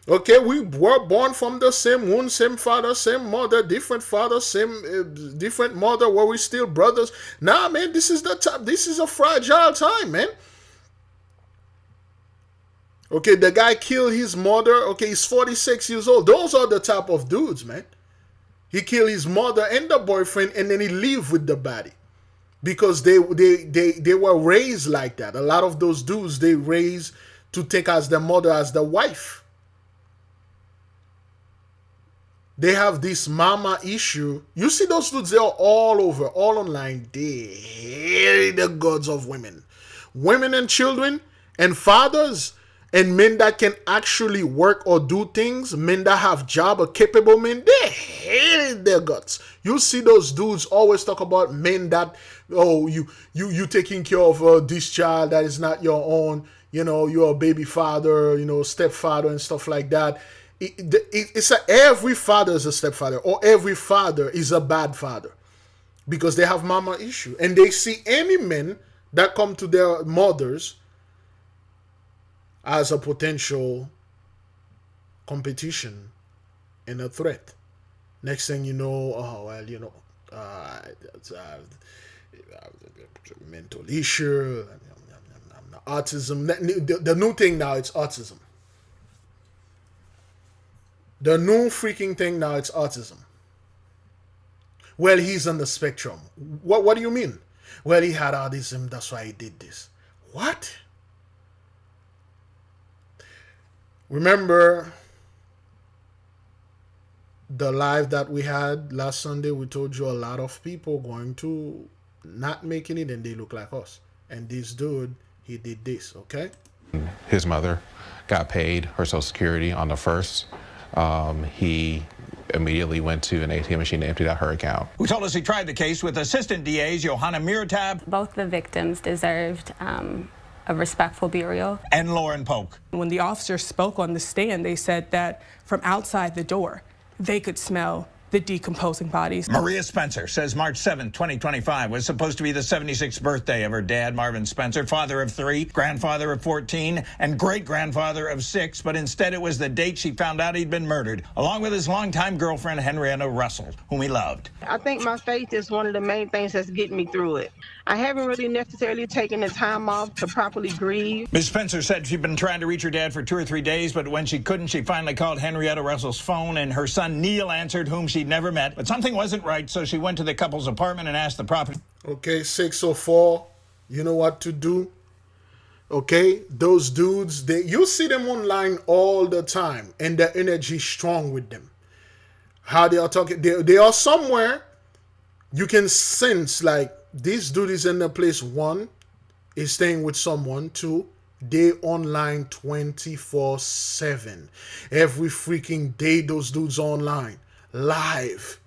Okay, we were born from the same womb, same father, same mother, different father, same different mother, where we still brothers. Nah, man, this is the time. This is a fragile time, man. Okay, the guy killed his mother. Okay, he's 46 years old. Those are the type of dudes, man. He killed his mother and the boyfriend, and then he leave with the body. Because they were raised like that. A lot of those dudes, they raised to take as their mother as the wife. They have this mama issue. You see those dudes, they're all over, all online. They hate the gods of women. Women and children and fathers and men that can actually work or do things, men that have job or capable men, they hate their guts. You see those dudes always talk about men that, oh, you taking care of this child that is not your own. You know, you're a baby father, you know, stepfather and stuff like that. Every father is a stepfather, or every father is a bad father, because they have mama issue, and they see any men that come to their mothers as a potential competition and a threat. Next thing you know, oh well, you know, mental issue, autism. The new thing now, it's autism. The new freaking thing now, it's autism. Well, he's on the spectrum. What do you mean? Well, he had autism, that's why he did this. What? Remember the live that we had last Sunday? We told you a lot of people going to not making it and they look like us. And this dude, he did this, okay?
His mother got paid her Social Security on the 1st. He immediately went to an ATM machine and emptied out her account.
Who told us he tried the case with Assistant DAs Johanna Miratab.
Both the victims deserved a respectful burial.
And Lauren Polk.
When the officers spoke on the stand, they said that from outside the door, they could smell the decomposing bodies.
Maria Spencer says March 7, 2025 was supposed to be the 76th birthday of her dad, Marvin Spencer, father of 3, grandfather of 14, and great-grandfather of 6, but instead it was the date she found out he'd been murdered, along with his longtime girlfriend, Henrietta Russell, whom he loved.
I think my faith is one of the main things that's getting me through it. I haven't really necessarily taken the time off to properly grieve.
Ms. Spencer said she'd been trying to reach her dad for 2 or 3 days, but when she couldn't, she finally called Henrietta Russell's phone, and her son Neil answered, whom she'd never met. But something wasn't right, so she went to the couple's apartment and asked the property.
Okay, 604, you know what to do. Okay, those dudes, you see them online all the time, and their energy is strong with them. How they are talking, they are somewhere. You can sense like this dude is in the place. 1, is staying with someone. 2, they online 24/7. Every freaking day those dudes online, live,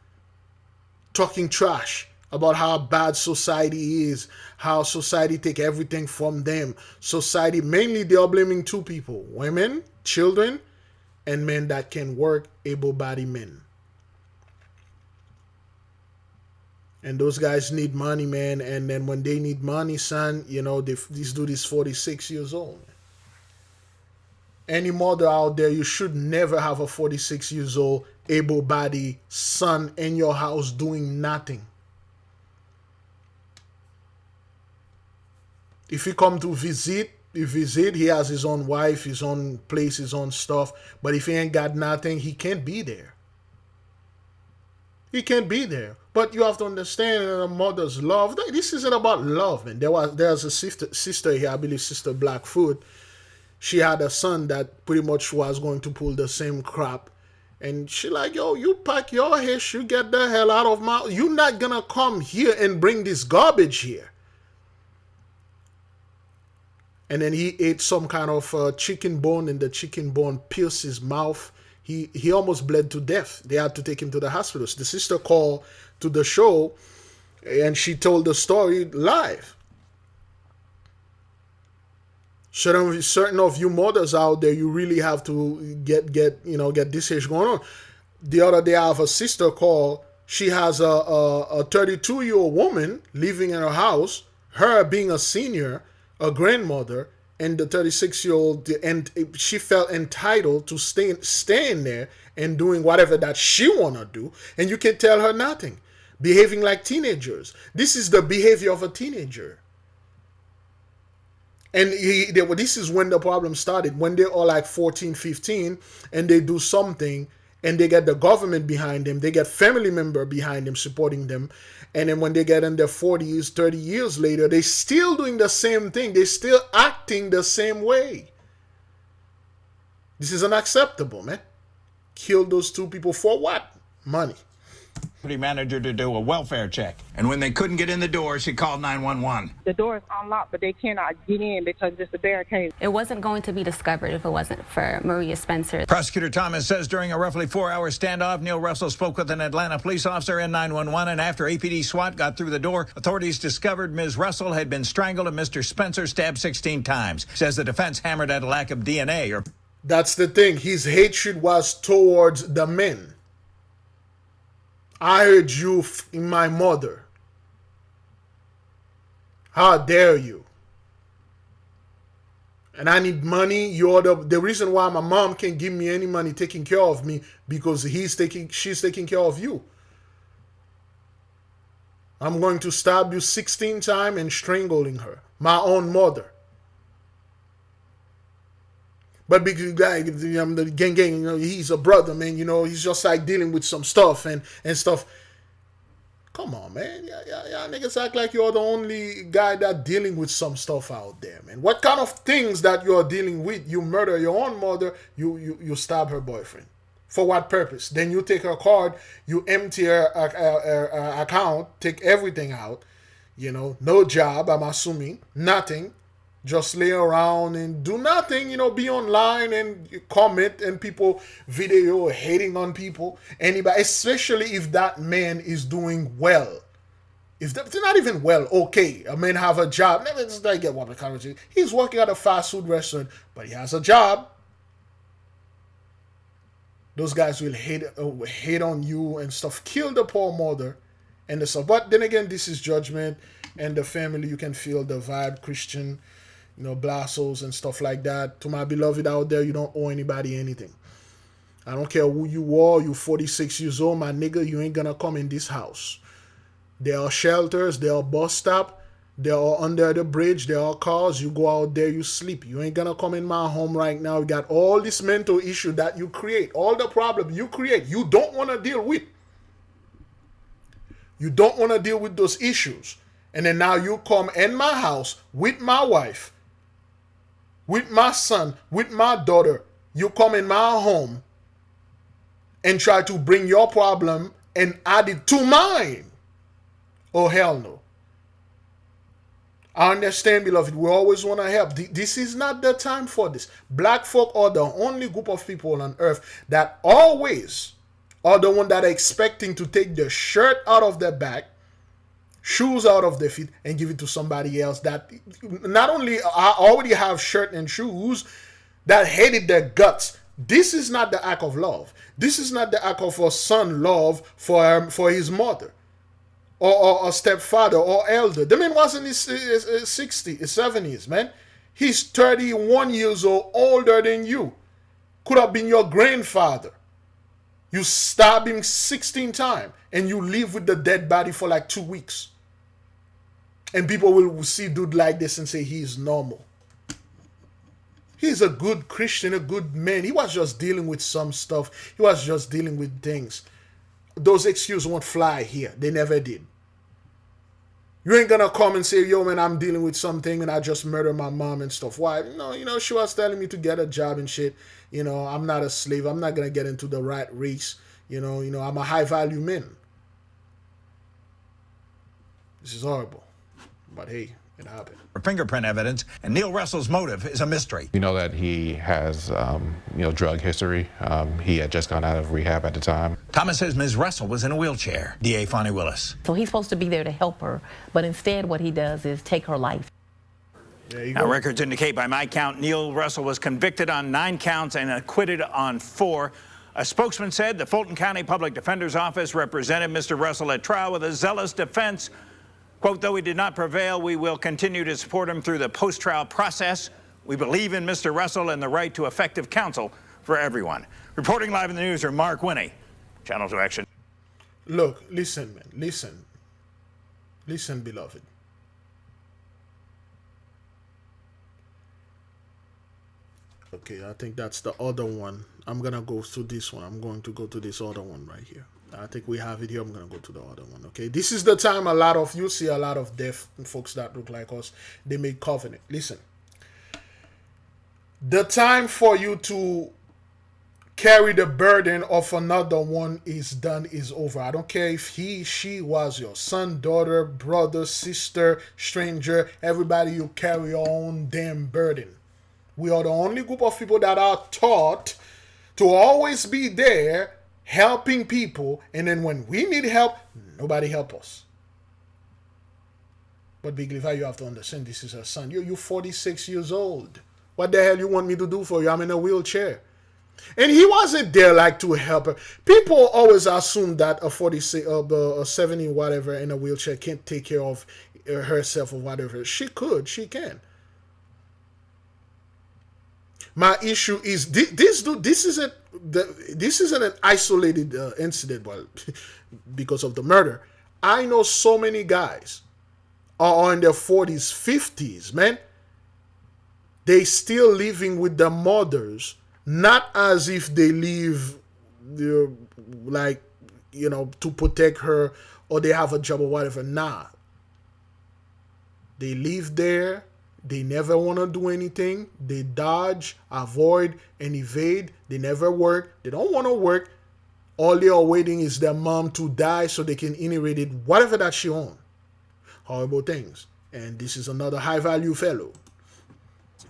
talking trash about how bad society is, how society take everything from them. Society, mainly they are blaming 2 people, women, children, and men that can work, able-bodied men. And those guys need money, man. And then when they need money, son, you know, this dude is 46 years old. Any mother out there, you should never have a 46 years old able-bodied son in your house doing nothing. If he come to visit, he has his own wife, his own place, his own stuff. But if he ain't got nothing, he can't be there. He can't be there. But you have to understand a mother's love. This isn't about love, man. There's a sister here, I believe Sister Blackfoot. She had a son that pretty much was going to pull the same crap. And she like, yo, you pack your hair, you get the hell out of my... You're not going to come here and bring this garbage here. and then he ate some kind of chicken bone, and the chicken bone pierced his mouth. He almost bled to death. They had to take him to the hospital. So the sister called to the show, and she told the story live. Certain of you mothers out there, you really have to get this issue going on. The other day, I have a sister call. She has a 32-year-old woman living in her house, her being a senior, a grandmother, and the 36-year-old, and she felt entitled to staying there and doing whatever that she want to do, and you can tell her nothing. Behaving like teenagers. This is the behavior of a teenager. And this is when the problem started, when they're all like 14, 15, and they do something, and they get the government behind them, they get family member behind them supporting them, and then when they get in their 40s, 30 years later, they still doing the same thing. They still acting the same way. This is unacceptable, man. Kill those two people for what? Money.
Manager to do a welfare check. And when they couldn't get in the door, she called 911.
The door is unlocked, but they cannot get in because it's a barricade.
It wasn't going to be discovered if it wasn't for Maria Spencer.
Prosecutor Thomas says during a roughly 4-hour standoff, Neil Russell spoke with an Atlanta police officer in 911, and after APD SWAT got through the door, authorities discovered Ms. Russell had been strangled and Mr. Spencer stabbed 16 times. Says the defense hammered at a lack of DNA.
That's the thing. His hatred was towards the men. I heard you in my mother. How dare you? And I need money. You're the reason why my mom can't give me any money taking care of me, because she's taking care of you. I'm going to stab you 16 times and strangling her. My own mother. But because the gang, he's a brother, man. He's just like dealing with some stuff and stuff. Come on, man. Yeah, niggas act like you're the only guy that dealing with some stuff out there, man. What kind of things that you're dealing with? You murder your own mother. You stab her boyfriend. For what purpose? Then you take her card. You empty her account. Take everything out. No job, I'm assuming. Nothing. Just lay around and do nothing, be online and comment and people video hating on people. Anybody, especially if that man is doing well. If they're not even well, okay. A man have a job. Let's not get what the conversation. He's working at a fast food restaurant, but he has a job. Those guys will hate on you and stuff. Kill the poor mother and the stuff. But then again, this is judgment, and the family, you can feel the vibe, Christian, blassos and stuff like that. To my beloved out there, you don't owe anybody anything. I don't care who you are. You 46 years old, my nigga, you ain't gonna come in this house. There are shelters, there are bus stop, there are under the bridge, there are cars. You go out there, you sleep. You ain't gonna come in my home right now. You got all this mental issue that you create, all the problem you create, you don't want to deal with. You don't want to deal with those issues. And then now you come in my house with my wife, with my son, with my daughter. You come in my home and try to bring your problem and add it to mine. Oh, hell no. I understand, beloved. We always want to help. This is not the time for this. Black folk are the only group of people on earth that always are the one that are expecting to take their shirt out of their back, shoes out of their feet, and give it to somebody else that not only already have shirt and shoes, that hated their guts. This is not the act of love. This is not the act of a son love for his mother or a stepfather or elder. The man was in his 60s, 70s, man. He's 31 years old, older than you. Could have been your grandfather. You stab him 16 times and you live with the dead body for like 2 weeks. And people will see dude like this and say he's normal. He's a good Christian, a good man. He was just dealing with some stuff. He was just dealing with things. Those excuses won't fly here. They never did. You ain't gonna come and say, yo, man, I'm dealing with something and I just murdered my mom and stuff. Why? No, she was telling me to get a job and shit. I'm not a slave. I'm not gonna get into the rat race. I'm a high value man. This is horrible. But hey, It happened.
Fingerprint evidence, and Neil Russell's motive is a mystery.
We know that he has, drug history. He had just gone out of rehab at the time.
Thomas says Ms. Russell was in a wheelchair. DA Fonnie Willis.
So he's supposed to be there to help her, but instead what he does is take her life.
Now, records indicate, by my count, Neil Russell was convicted on 9 counts and acquitted on 4. A spokesman said the Fulton County Public Defender's Office represented Mr. Russell at trial with a zealous defense. Quote, though he did not prevail, we will continue to support him through the post-trial process. We believe in Mr. Russell and the right to effective counsel for everyone. Reporting live in the newsroom, Mark Winnie, Channel 2 Action.
Look, listen, man, listen. Listen, beloved. Okay, I think that's the other one. I'm going to go to this one. I'm going to go to this other one right here. I think we have it here. I'm going to go to the other one, okay? This is the time you see a lot of deaf folks that look like us. They make covenant. Listen. The time for you to carry the burden of another one is done, is over. I don't care if he, she was your son, daughter, brother, sister, stranger. Everybody, you carry your own damn burden. We are the only group of people that are taught to always be there helping people, and then when we need help, nobody help us. But Big Levi, you have to understand, this is her son. You're 46 years old. What the hell you want me to do for you? I'm in a wheelchair. And he wasn't there like to help her. People always assume that a 46, a 70 whatever in a wheelchair can't take care of herself or whatever. She could, she can. My issue is this dude. This isn't an isolated incident, well, because of the murder. I know so many guys are in their 40s, 50s, man. They still living with their mothers, not as if they live, like, to protect her or they have a job or whatever. Nah. They live there. They never want to do anything. They dodge, avoid, and evade. They never work. They don't want to work. All they are waiting is their mom to die so they can inherit it, whatever that she owns. Horrible things. And this is another high-value fellow.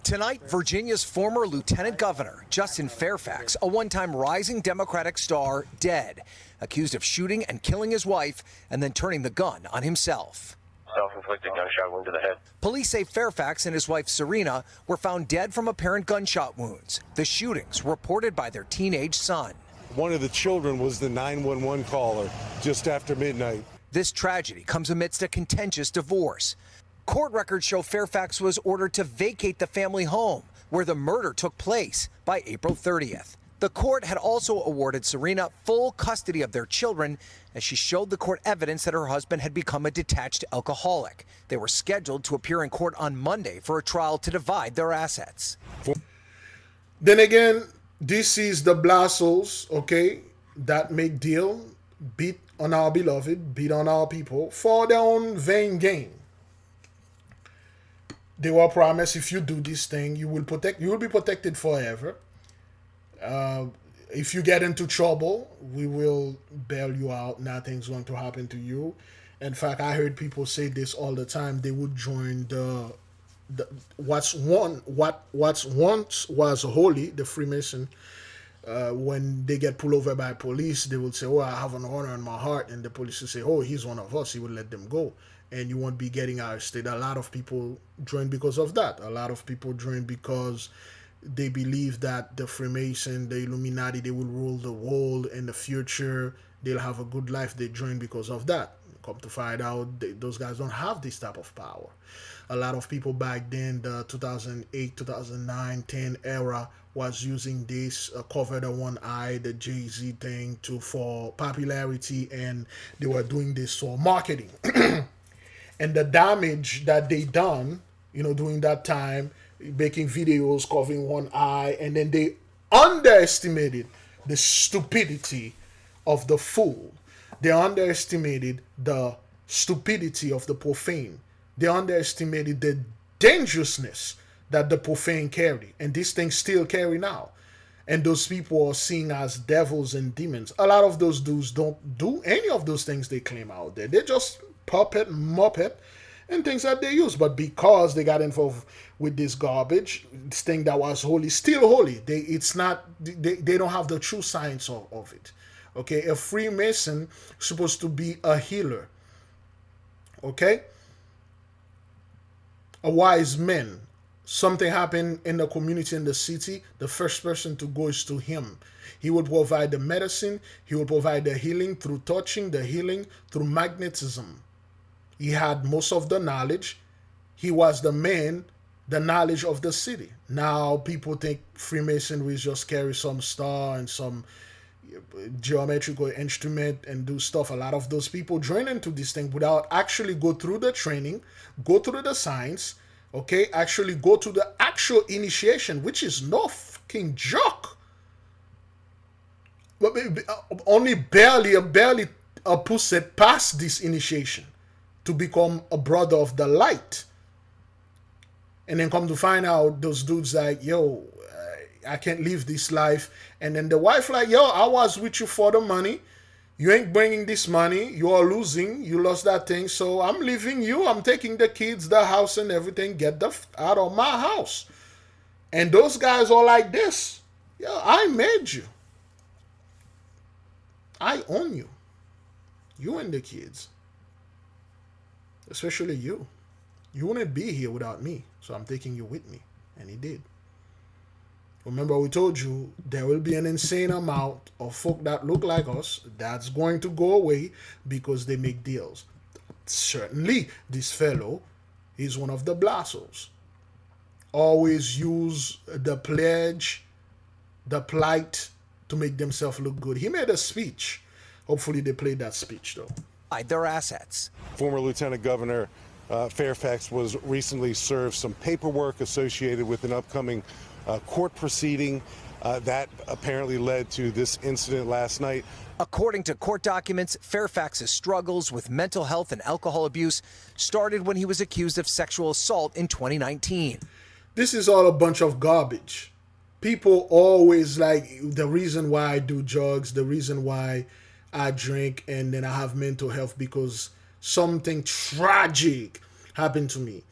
Tonight, Virginia's former lieutenant governor, Justin Fairfax, a one-time rising Democratic star, dead, accused of shooting and killing his wife and then turning the gun on himself.
Self-inflicted gunshot wound to the head.
Police say Fairfax and his wife Serena were found dead from apparent gunshot wounds. The shootings reported by their teenage son.
One of the children was the 911 caller just after midnight.
This tragedy comes amidst a contentious divorce. Court records show Fairfax was ordered to vacate the family home where the murder took place by April 30th. The court had also awarded Serena full custody of their children as she showed the court evidence that her husband had become a detached alcoholic. They were scheduled to appear in court on Monday for a trial to divide their assets.
Then again, this is the Blassos, okay, that make deal, beat on our beloved, beat on our people for their own vain gain. They were promised, if you do this thing, you will be protected forever. If you get into trouble, we will bail you out. Nothing's going to happen to you. In fact, I heard people say this all the time. They would join what's once was holy, the Freemason. When they get pulled over by police, they will say, "Oh, I have an honor in my heart," and the police will say, "Oh, he's one of us." He will let them go, and you won't be getting arrested. A lot of people join because of that. A lot of people join because they believe that the Freemason, the Illuminati, they will rule the world in the future. They'll have a good life. They join because of that. Come to find out, those guys don't have this type of power. A lot of people back then, the 2008, 2009, 10 era, was using this cover the one eye, the Jay-Z thing, for popularity, and they were doing this for marketing. And the damage that they done, during that time, making videos covering one eye, and then they underestimated the stupidity of the fool. They underestimated the stupidity of the profane. They underestimated the dangerousness that the profane carry, and these things still carry now. And those people are seen as devils and demons. A lot of those dudes don't do any of those things they claim out there. They're just puppet, muppet, and things that they use. But because they got involved with this garbage, this thing that was holy, still holy. They don't have the true science of it. Okay, a Freemason is supposed to be a healer. Okay, a wise man. Something happened in the community, in the city, the first person to go is to him. He will provide the medicine. He will provide the healing through touching, the healing through magnetism. He had most of the knowledge. He was the man, the knowledge of the city. Now people think Freemasonry just carry some star and some geometrical instrument and do stuff. A lot of those people join into this thing without actually go through the training, go through the science, okay, actually go to the actual initiation, which is no fucking joke. But only barely a pussy passed this initiation to become a brother of the light. And then come to find out those dudes like, yo, I can't live this life. And then the wife like, yo, I was with you for the money. You ain't bringing this money. You are losing. You lost that thing. So I'm leaving you. I'm taking the kids, the house and everything. Get the out of my house. And those guys are like this. Yo, I made you. I own you. You and the kids. Especially you. You wouldn't be here without me. So I'm taking you with me. And he did. Remember, we told you there will be an insane amount of folk that look like us. That's going to go away because they make deals. Certainly, this fellow is one of the blassos. Always use the pledge, the plight to make themselves look good. He made a speech. Hopefully they played that speech, though.
Their assets.
Former Lieutenant Governor Fairfax was recently served some paperwork associated with an upcoming court proceeding that apparently led to this incident last night.
According to court documents, Fairfax's struggles with mental health and alcohol abuse started when he was accused of sexual assault in 2019.
This is all a bunch of garbage. People always like the reason why I do drugs, the reason why I drink, and then I have mental health because something tragic happened to me.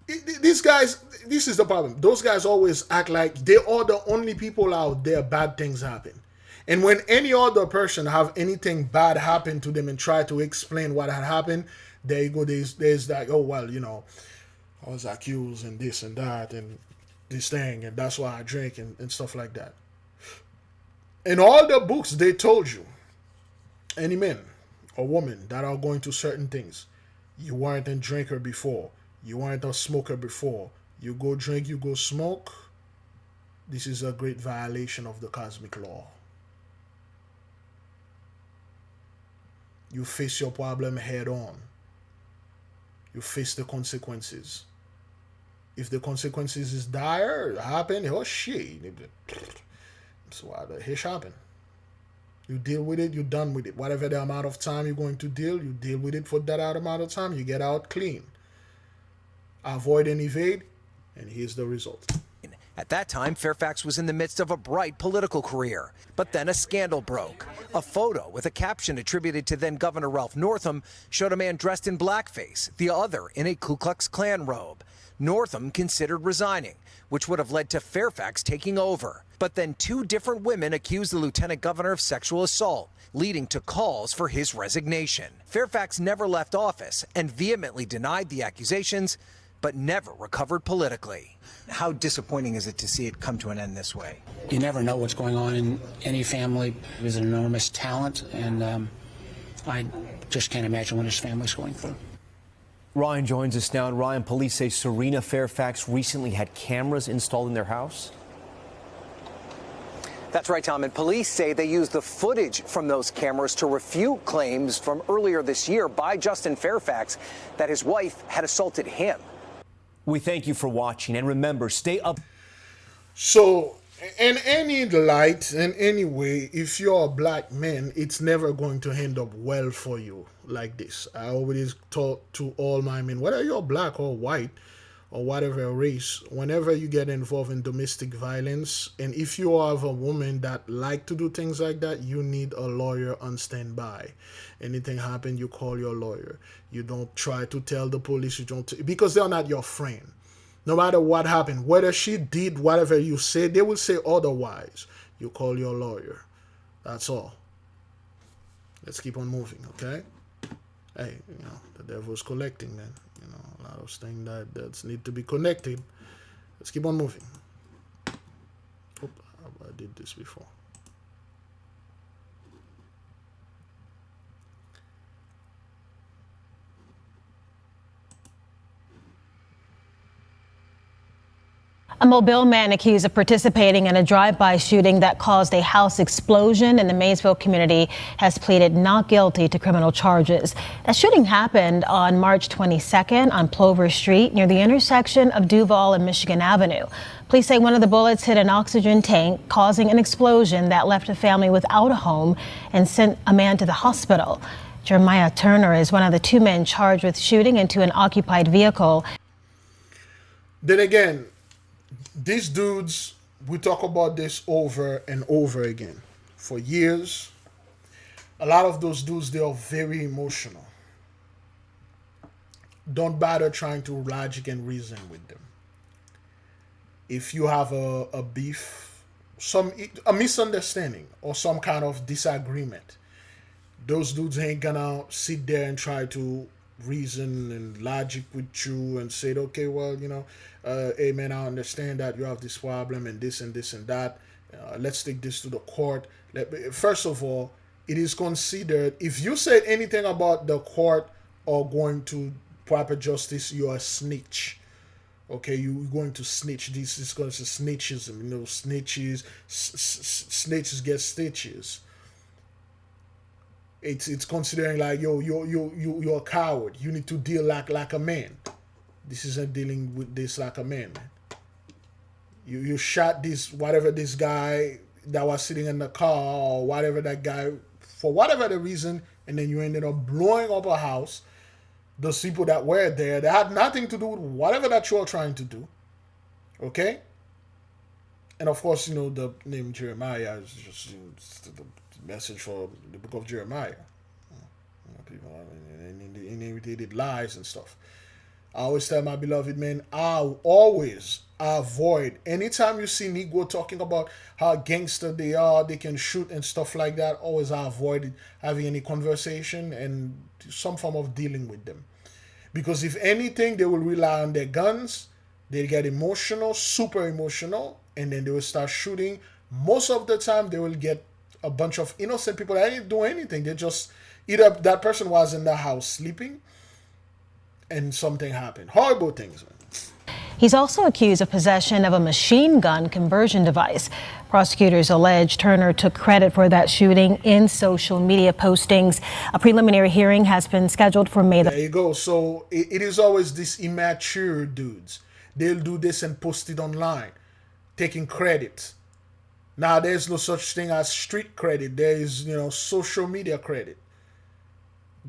These guys, this is the problem. Those guys always act like they are the only people out there bad things happen. And when any other person have anything bad happen to them and try to explain what had happened, there you go. There's like, oh, well, you know, I was accused and this and that and this thing, and that's why I drink and stuff like that. In all the books, they told you, any men or woman that are going to certain things, you weren't a drinker before, you weren't a smoker before, you go drink, you go smoke, this is a great violation of the cosmic law. You face your problem head on. You face the consequences. If the consequences is dire, happen, oh shit. So why the hell happen? You deal with it, you're done with it. Whatever the amount of time you're going to deal, you deal with it for that amount of time, you get out clean. Avoid and evade, and here's the result.
At that time, Fairfax was in the midst of a bright political career. But then a scandal broke. A photo with a caption attributed to then Governor Ralph Northam showed a man dressed in blackface, the other in a Ku Klux Klan robe. Northam considered resigning, which would have led to Fairfax taking over. But then two different women accused the lieutenant governor of sexual assault, leading to calls for his resignation. Fairfax never left office and vehemently denied the accusations, but never recovered politically. How disappointing is it to see it come to an end this way?
You never know what's going on in any family. He was an enormous talent, and I just can't imagine what his family's going through.
Ryan joins us now. And Ryan, police say Serena Fairfax recently had cameras installed in their house.
That's right, Tom. And police say they used the footage from those cameras to refute claims from earlier this year by Justin Fairfax that his wife had assaulted him.
We thank you for watching, and remember, stay up.
So, in any light, in any way, if you're a black man, it's never going to end up well for you like this. I always talk to all my men, whether you're black or white or whatever race, whenever you get involved in domestic violence, and if you have a woman that like to do things like that, you need a lawyer on standby. Anything happen, you call your lawyer. You don't try to tell the police, you don't, because they're not your friend. No matter what happened, whether she did whatever you said, they will say otherwise. You call your lawyer. That's all. Let's keep on moving, okay? Hey, the devil's collecting, man. A lot of things that need to be connected. Let's keep on moving. Oop, I did this before.
A Mobile man accused of participating in a drive-by shooting that caused a house explosion in the Maysville community has pleaded not guilty to criminal charges. That shooting happened on March 22nd on Plover Street near the intersection of Duval and Michigan Avenue. Police say one of the bullets hit an oxygen tank, causing an explosion that left a family without a home and sent a man to the hospital. Jeremiah Turner is one of the two men charged with shooting into an occupied vehicle.
Then again, these dudes, we talk about this over and over again. For years, a lot of those dudes, they are very emotional. Don't bother trying to logic and reason with them. If you have a beef, a misunderstanding, or some kind of disagreement, those dudes ain't gonna sit there and try to reason and logic with you and say, okay, well, hey man, I understand that you have this problem and this and this and that. Let's take this to the court. First of all, it is considered, if you said anything about the court or going to proper justice, you're a snitch. Okay, you're going to snitch. This is because of snitchism. Snitches, snitches get stitches. It's considering like, you're a coward. You need to deal like a man. This isn't dealing with this like a man. You shot whatever this guy that was sitting in the car, or whatever that guy, for whatever the reason, and then you ended up blowing up a house. Those people that were there, they had nothing to do with whatever that you're trying to do. Okay? And of course, the name Jeremiah is just the message for the book of Jeremiah. People imitated lies and stuff. I always tell my beloved men, I'll always avoid, anytime you see Negro talking about how gangster they are, they can shoot and stuff like that, always I avoid having any conversation and some form of dealing with them. Because if anything, they will rely on their guns, they get emotional, super emotional, and then they will start shooting. Most of the time, they will get a bunch of innocent people that didn't do anything. They just, either that person was in the house sleeping and something happened. Horrible things, man.
He's also accused of possession of a machine gun conversion device. Prosecutors allege Turner took credit for that shooting in social media postings. A preliminary hearing has been scheduled for May.
There you go. So it is always these immature dudes. They'll do this and post it online, taking credit. Now, there's no such thing as street credit. There is, social media credit.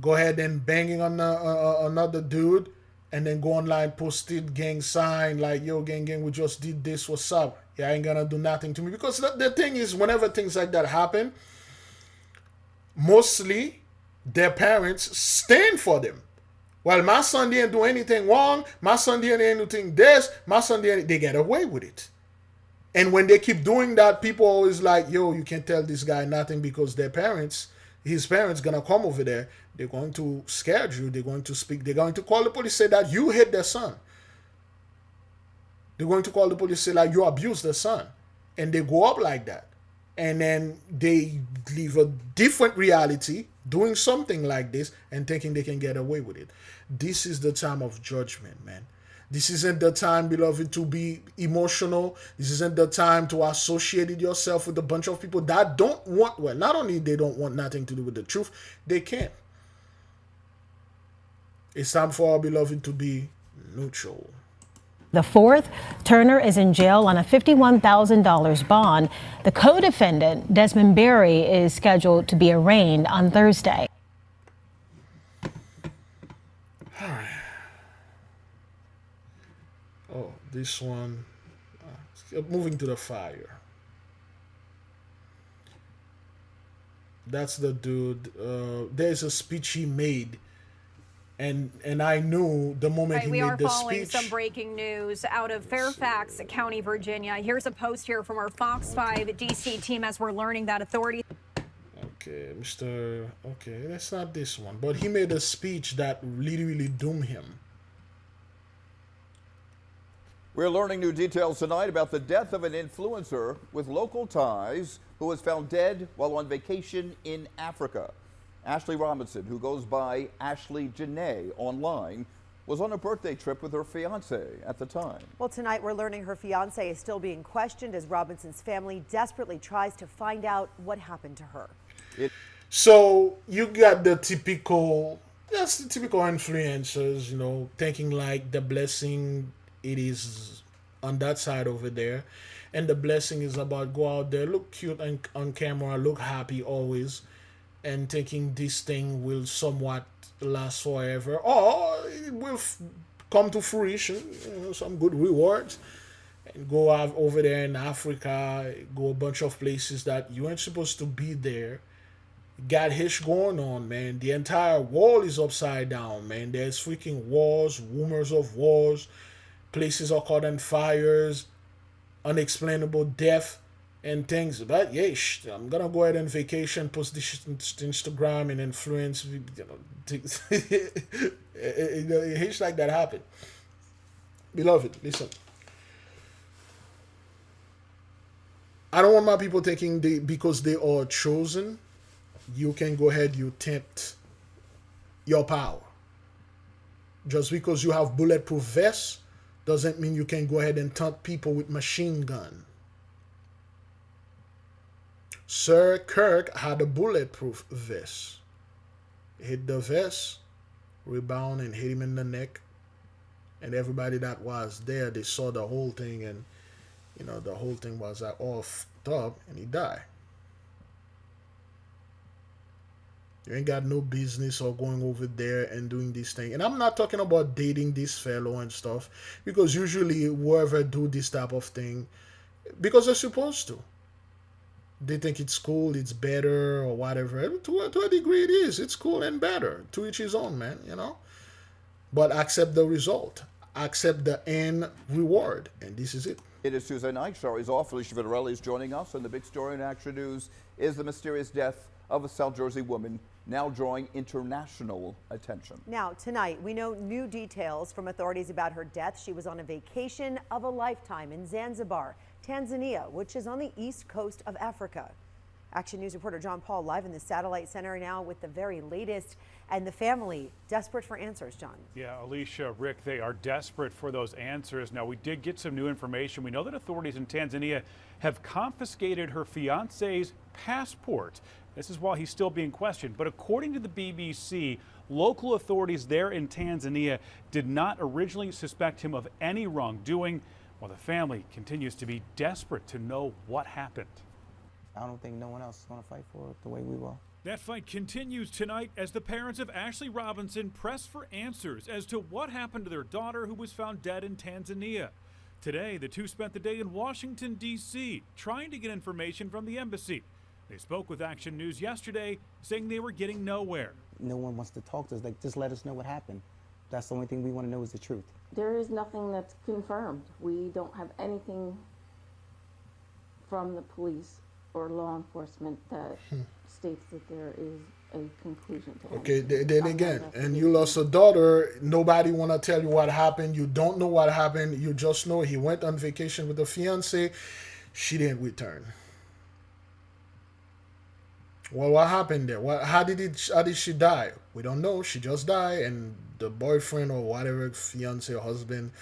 Go ahead and banging on another dude, and then go online, post it, gang sign, like, yo, gang, we just did this, what's up? Yeah, I ain't gonna do nothing to me. Because the thing is, whenever things like that happen, mostly their parents stand for them. Well, my son didn't do anything wrong, my son didn't do anything this, my son didn't, they get away with it. And when they keep doing that, people always like, yo, you can't tell this guy nothing, because their parents, his parents gonna come over there. They're going to scare you. They're going to speak. They're going to call the police, say that you hit their son. They're going to call the police, say like you abused their son. And they go up like that. And then they live a different reality, doing something like this and thinking they can get away with it. This is the time of judgment, man. This isn't the time, beloved, to be emotional. This isn't the time to associate yourself with a bunch of people that don't want, well, not only they don't want nothing to do with the truth, they can't. It's time for our beloved to be neutral.
The fourth, Turner is in jail on a $51,000 bond. The co-defendant, Desmond Berry, is scheduled to be arraigned on Thursday.
This one, moving to the fire. That's the dude. There's a speech he made, and I knew the moment he
We
made
are
the
following
speech.
some breaking news out of Fairfax County, Virginia. Here's a post here from our Fox 5 DC team as we're learning that authorities.
Okay, Mr. Okay, that's not this one, but he made a speech that literally doomed him.
We're learning new details tonight about the death of an influencer with local ties who was found dead while on vacation in Africa. Ashley Robinson, who goes by Ashley Janae online, was on a birthday trip with her fiance at the time.
Well, tonight we're learning her fiance is still being questioned as Robinson's family desperately tries to find out what happened to her.
So you got the typical, that's the typical influencers, you know, thinking like the blessing, it is on that side over there, and the blessing is about go out there, look cute and on camera, look happy always, and thinking this thing will somewhat last forever, or it will come to fruition, you know, some good rewards, and go out over there in Africa, go a bunch of places that you ain't supposed to be there. Got hish going on, man. The entire world is upside down, man. There's freaking wars, rumors of wars. Places are caught on fires, unexplainable death, and things. But yeah, I'm gonna go ahead and vacation, post this to Instagram, and influence. You know, hish like that happen. Beloved, listen. I don't want my people thinking because they are chosen, you can go ahead, you tempt your power. Just because you have bulletproof vests doesn't mean you can go ahead and taunt people with machine gun. Sir Kirk had a bulletproof vest. Hit the vest, rebound, and hit him in the neck. And everybody that was there, they saw the whole thing, and you know, the whole thing was all fucked up, and he died. You ain't got no business or going over there and doing this thing. And I'm not talking about dating this fellow and stuff, because usually whoever do this type of thing, because they're supposed to. They think it's cool, it's better, or whatever. To a degree it is. It's cool and better. To each his own, man, you know. But accept the result. Accept the end reward. And this is it.
It is Tuesday night. Shari's off. Alicia Vitarelli is joining us. And the big story in Action News is the mysterious death of a South Jersey woman, now drawing international attention.
Now, tonight, we know new details from authorities about her death. She was on a vacation of a lifetime in Zanzibar, Tanzania, which is on the east coast of Africa. Action News reporter John Paul live in the Satellite Center now with the very latest, and the family desperate for answers, John.
Yeah, Alicia, Rick, they are desperate for those answers. Now, we did get some new information. We know that authorities in Tanzania have confiscated her fiance's passport. This is while he's still being questioned. But according to the BBC, local authorities there in Tanzania did not originally suspect him of any wrongdoing, while the family continues to be desperate to know what happened.
I don't think no one else is going to fight for it the way we will.
That fight continues tonight as the parents of Ashley Robinson press for answers as to what happened to their daughter who was found dead in Tanzania. Today, the two spent the day in Washington, D.C., trying to get information from the embassy. They spoke with Action News yesterday, saying they were getting nowhere.
No one wants to talk to us. Like, just let us know what happened. That's the only thing we want to know is the truth.
There is nothing that's confirmed. We don't have anything from the police or law enforcement that states that there is a conclusion to
Okay, then again, and you lost a daughter, nobody want to tell you what happened. You don't know what happened. You just know he went on vacation with a fiance. She didn't return. Well, what happened there? How did she die? We don't know. She just died, and the boyfriend or whatever, fiance or husband,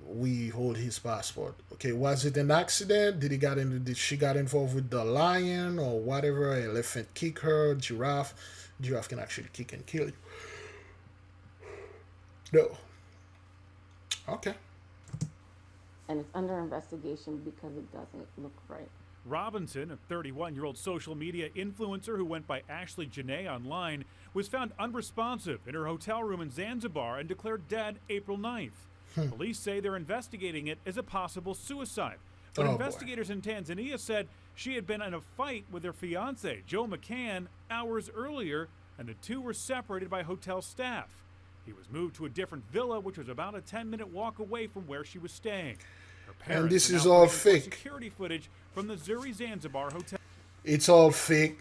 we hold his passport. Okay, was it an accident? Did she got involved with the lion or whatever? Elephant kick her, giraffe can actually kick and kill you. No. Okay.
And it's under investigation because it doesn't look right.
Robinson, a 31-year-old social media influencer who went by Ashley Janae online, was found unresponsive in her hotel room in Zanzibar and declared dead April 9th. Police say they're investigating it as a possible suicide. But investigators in Tanzania said she had been in a fight with her fiancé, Joe McCann, hours earlier, and the two were separated by hotel staff. He was moved to a different villa, which was about a 10-minute walk away from where she was staying. Her parents
And this
are
is
now
all
waiting for
fake.
security footage from the Zuri Zanzibar hotel.
It's all fake.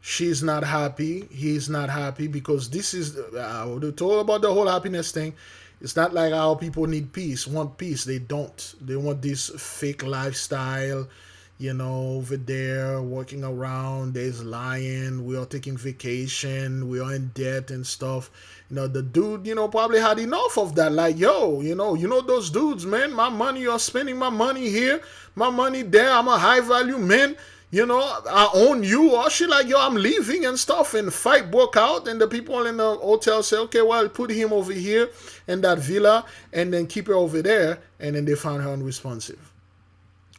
She's not happy. He's not happy because this is they're told about the whole happiness thing. It's not like how people need peace, want peace. They don't. They want this fake lifestyle, you know, over there, walking around. There's lying. We are taking vacation. We are in debt and stuff. You know, the dude, you know, probably had enough of that. Like, yo, you know those dudes, man. My money, you're spending my money here, my money there. I'm a high value man. You know, I own you. Or she like, yo, I'm leaving and stuff. And fight broke out. And the people in the hotel say, okay, well, put him over here in that villa and then keep her over there. And then they found her unresponsive.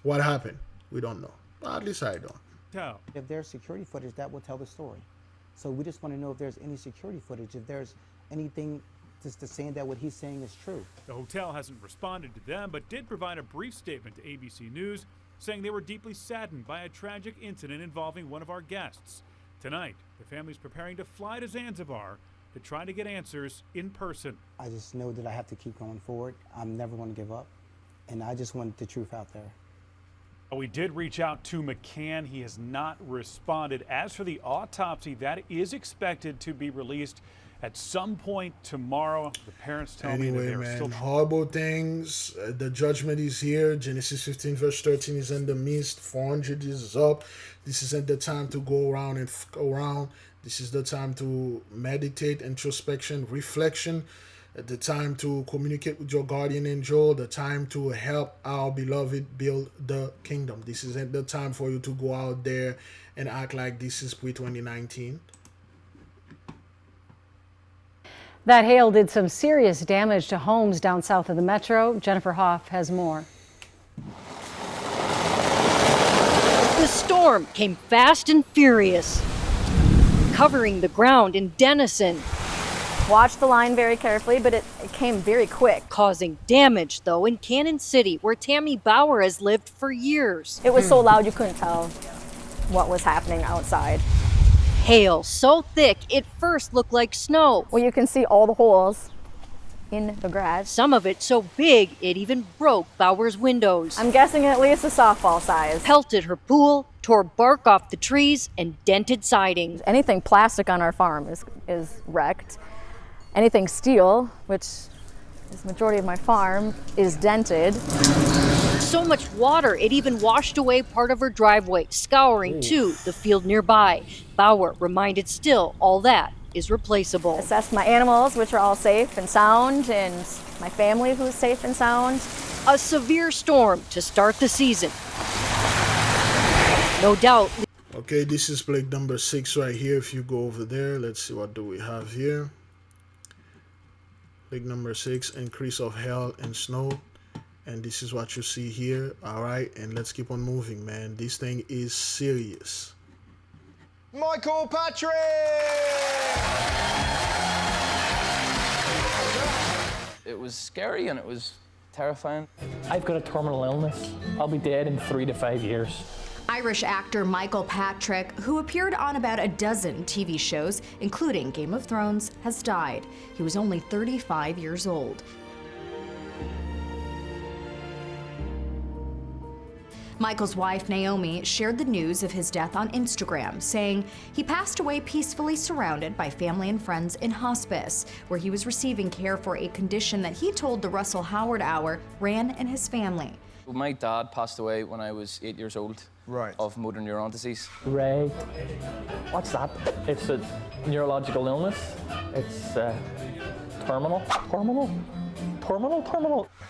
What happened? We don't know. At least I don't.
If there's security footage, that will tell the story. So we just want to know if there's any security footage, if there's anything just to saying that what he's saying is true.
The hotel hasn't responded to them, but did provide a brief statement to ABC News, saying they were deeply saddened by a tragic incident involving one of our guests. Tonight, the family's preparing to fly to Zanzibar to try to get answers in person.
I just know that I have to keep going forward. I'm never going to give up. And I just want the truth out there.
We did reach out to McCann. He has not responded. As for the autopsy, that is expected to be released at some point tomorrow. The parents tell me that they're still...
horrible things. The judgment is here. Genesis 15 verse 13 is in the midst. 400 is up. This isn't the time to go around and go around. This is the time to meditate, introspection, reflection. The time to communicate with your guardian angel. The time to help our beloved build the kingdom. This isn't the time for you to go out there and act like this is pre-2019.
That hail did some serious damage to homes down south of the metro. Jennifer Hoff has more.
The storm came fast and furious, covering the ground in Denison.
Watch the line very carefully, but it came very quick.
Causing damage, though, in Cannon City, where Tammy Bauer has lived for years.
It was so loud you couldn't tell what was happening outside.
Hail so thick, it first looked like snow.
Well, you can see all the holes in the garage.
Some of it so big, it even broke Bauer's windows.
I'm guessing at least a softball size.
Pelted her pool, tore bark off the trees, and dented siding.
Anything plastic on our farm is wrecked. Anything steel, which is the majority of my farm, is dented.
So much water, it even washed away part of her driveway, scouring too the field nearby. Bauer reminded still all that is replaceable.
Assessed my animals, which are all safe and sound, and my family who's safe and sound.
A severe storm to start the season. No doubt.
Okay, this is plague number 6 right here. If you go over there, let's see what do we have here. Plague number 6, increase of hail and snow. And this is what you see here. All right, and let's keep on moving, man. This thing is serious.
Michael Patrick!
It was scary and it was terrifying.
I've got a terminal illness. I'll be dead in 3 to 5 years.
Irish actor Michael Patrick, who appeared on about a dozen TV shows, including Game of Thrones, has died. He was only 35 years old. Michael's wife, Naomi, shared the news of his death on Instagram, saying he passed away peacefully surrounded by family and friends in hospice, where he was receiving care for a condition that he told the Russell Howard Hour ran in his family.
My dad passed away when I was 8 years old of motor neuron disease.
Ray, what's that? It's a neurological illness. It's terminal.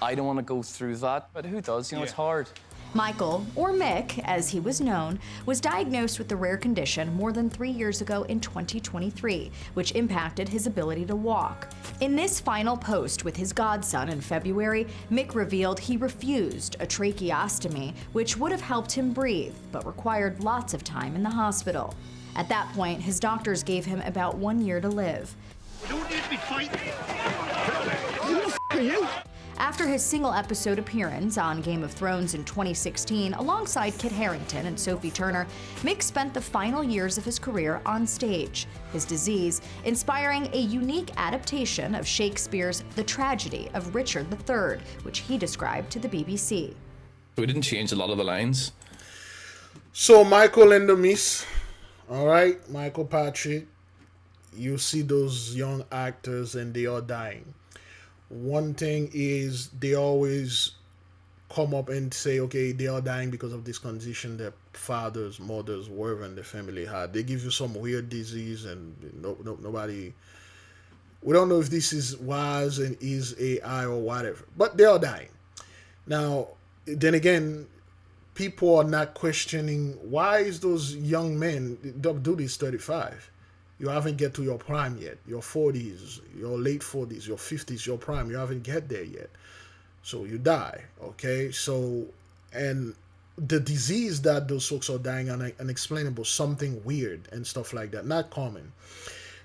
I don't want to go through that, but who does? You know, it's hard.
Michael, or Mick, as he was known, was diagnosed with the rare condition more than 3 years ago in 2023, which impacted his ability to walk. In this final post with his godson in February, Mick revealed he refused a tracheostomy, which would have helped him breathe, but required lots of time in the hospital. At that point, his doctors gave him about 1 year to live.
We don't need to be fighting. Who the f*** are you?
After his single-episode appearance on Game of Thrones in 2016 alongside Kit Harington and Sophie Turner, Mick spent the final years of his career on stage. His disease inspiring a unique adaptation of Shakespeare's The Tragedy of Richard III, which he described to the BBC.
We didn't change a lot of the lines.
So Michael and the Miss, all right, Michael Patrick, you see those young actors and they are dying. One thing is they always come up and say, okay, they are dying because of this condition their fathers, mothers, whoever in the family had. They give you some weird disease and nobody, we don't know if this was and is AI or whatever, but they are dying. Now, then again, people are not questioning why is those young men do this 35. You haven't get to your prime yet. Your 40s, your late 40s, your 50s, your prime. You haven't get there yet. So you die, okay? So, and the disease that those folks are dying on, unexplainable, something weird and stuff like that, not common.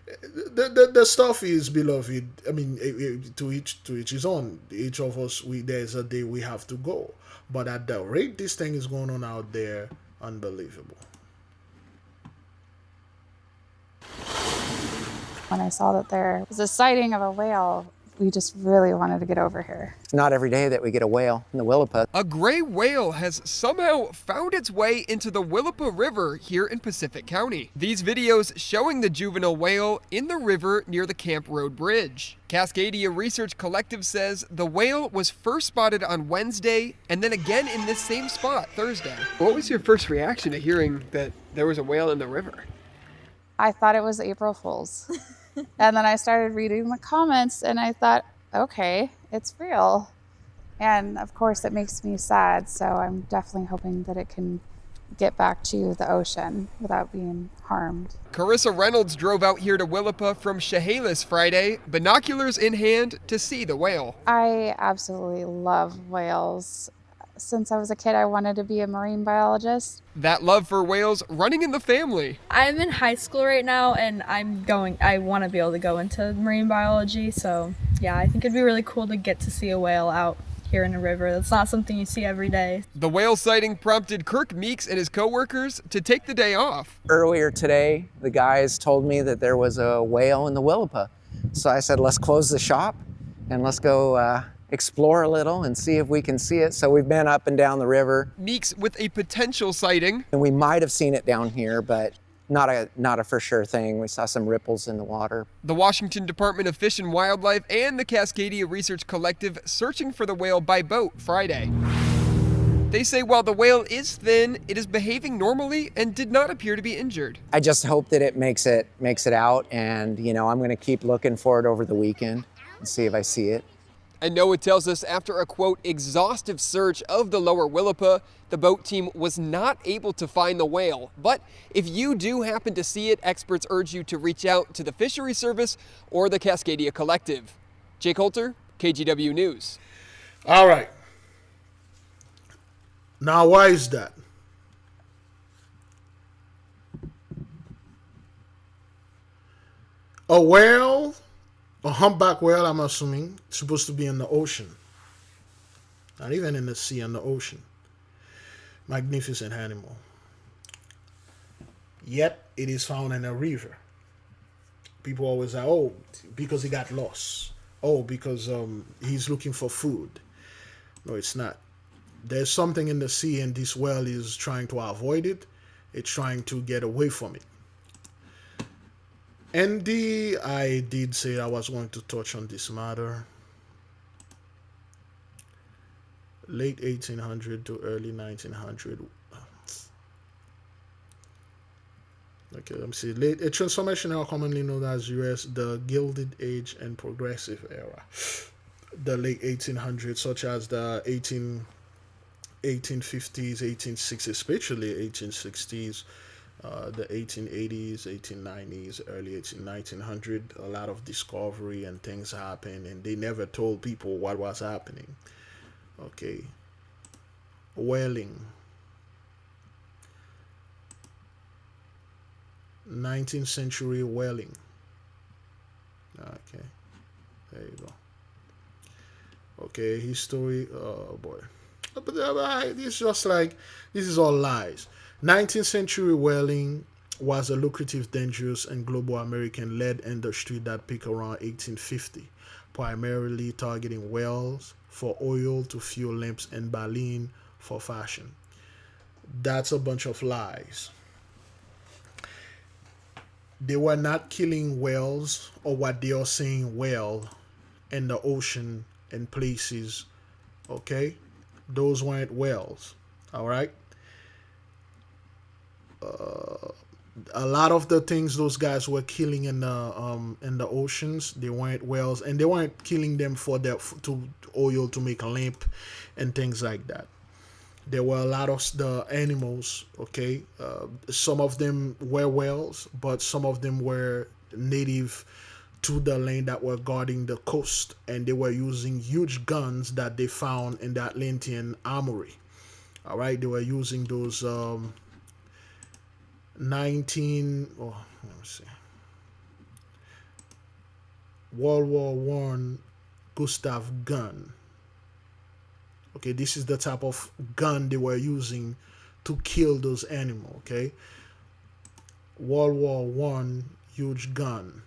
The stuff is, beloved, I mean, to each his own. Each of us, there's a day we have to go. But at the rate this thing is going on out there, unbelievable.
When I saw that there was a sighting of a whale, we just really wanted to get over here.
It's not every day that we get a whale in the Willapa.
A gray whale has somehow found its way into the Willapa River here in Pacific County. These videos showing the juvenile whale in the river near the Camp Road Bridge. Cascadia Research Collective says the whale was first spotted on Wednesday and then again in this same spot Thursday.
What was your first reaction to hearing that there was a whale in the river?
I thought it was April Fool's. And then I started reading the comments and I thought, okay, it's real. And of course it makes me sad. So I'm definitely hoping that it can get back to the ocean without being harmed.
Carissa Reynolds drove out here to Willapa from Chehalis Friday, binoculars in hand to see the whale.
I absolutely love whales. Since I was a kid, I wanted to be a marine biologist.
That love for whales running in the family.
I'm in high school right now and I want to be able to go into marine biology. So yeah, I think it'd be really cool to get to see a whale out here in a river. That's not something you see every day.
The whale sighting prompted Kirk Meeks and his coworkers to take the day off.
Earlier today, the guys told me that there was a whale in the Willapa. So I said, let's close the shop and let's go explore a little and see if we can see it. So we've been up and down the river.
Meeks with a potential sighting.
And we might have seen it down here, but not a for sure thing. We saw some ripples in the water.
The Washington Department of Fish and Wildlife and the Cascadia Research Collective searching for the whale by boat Friday. They say while the whale is thin, it is behaving normally and did not appear to be injured.
I just hope that it makes it out, and I'm going to keep looking for it over the weekend and see if I see it.
And NOAA tells us after a, quote, exhaustive search of the lower Willapa, the boat team was not able to find the whale. But if you do happen to see it, experts urge you to reach out to the Fisheries Service or the Cascadia Collective. Jake Holter, KGW News.
All right. Now, why is that? A whale, a humpback whale, I'm assuming, supposed to be in the ocean. Not even in the sea, in the ocean. Magnificent animal. Yet, it is found in a river. People always say, oh, because he got lost. Oh, because he's looking for food. No, it's not. There's something in the sea, and this whale is trying to avoid it. It's trying to get away from it. And I did say I was going to touch on this matter. Late 1800 to early 1900. Okay, let me see. A transformation era commonly known as the Gilded Age and Progressive Era. The late 1800s, such as the 1850s, 1860s, especially 1860s. The 1880s, 1890s, early 1900, a lot of discovery and things happened, and they never told people what was happening. Okay. Whaling. 19th century whaling. Okay. There you go. Okay, history. Oh boy, but it's just like this is all lies. 19th century whaling was a lucrative, dangerous, and global American led industry that peaked around 1850, primarily targeting whales for oil to fuel lamps and baleen for fashion. That's a bunch of lies. They were not killing whales or what they are saying whale in the ocean and places. Okay, those weren't whales. All right. A lot of the things those guys were killing in the oceans, they weren't whales, and they weren't killing them for their to oil to make a lamp and things like that. There were a lot of the animals. Okay, some of them were whales, but some of them were native to the land that were guarding the coast, and they were using huge guns that they found in the Atlantean armory. All right, they were using those 19 oh let me see, World War I Gustav gun. Okay, this is the type of gun they were using to kill those animals. Okay, World War I huge gun.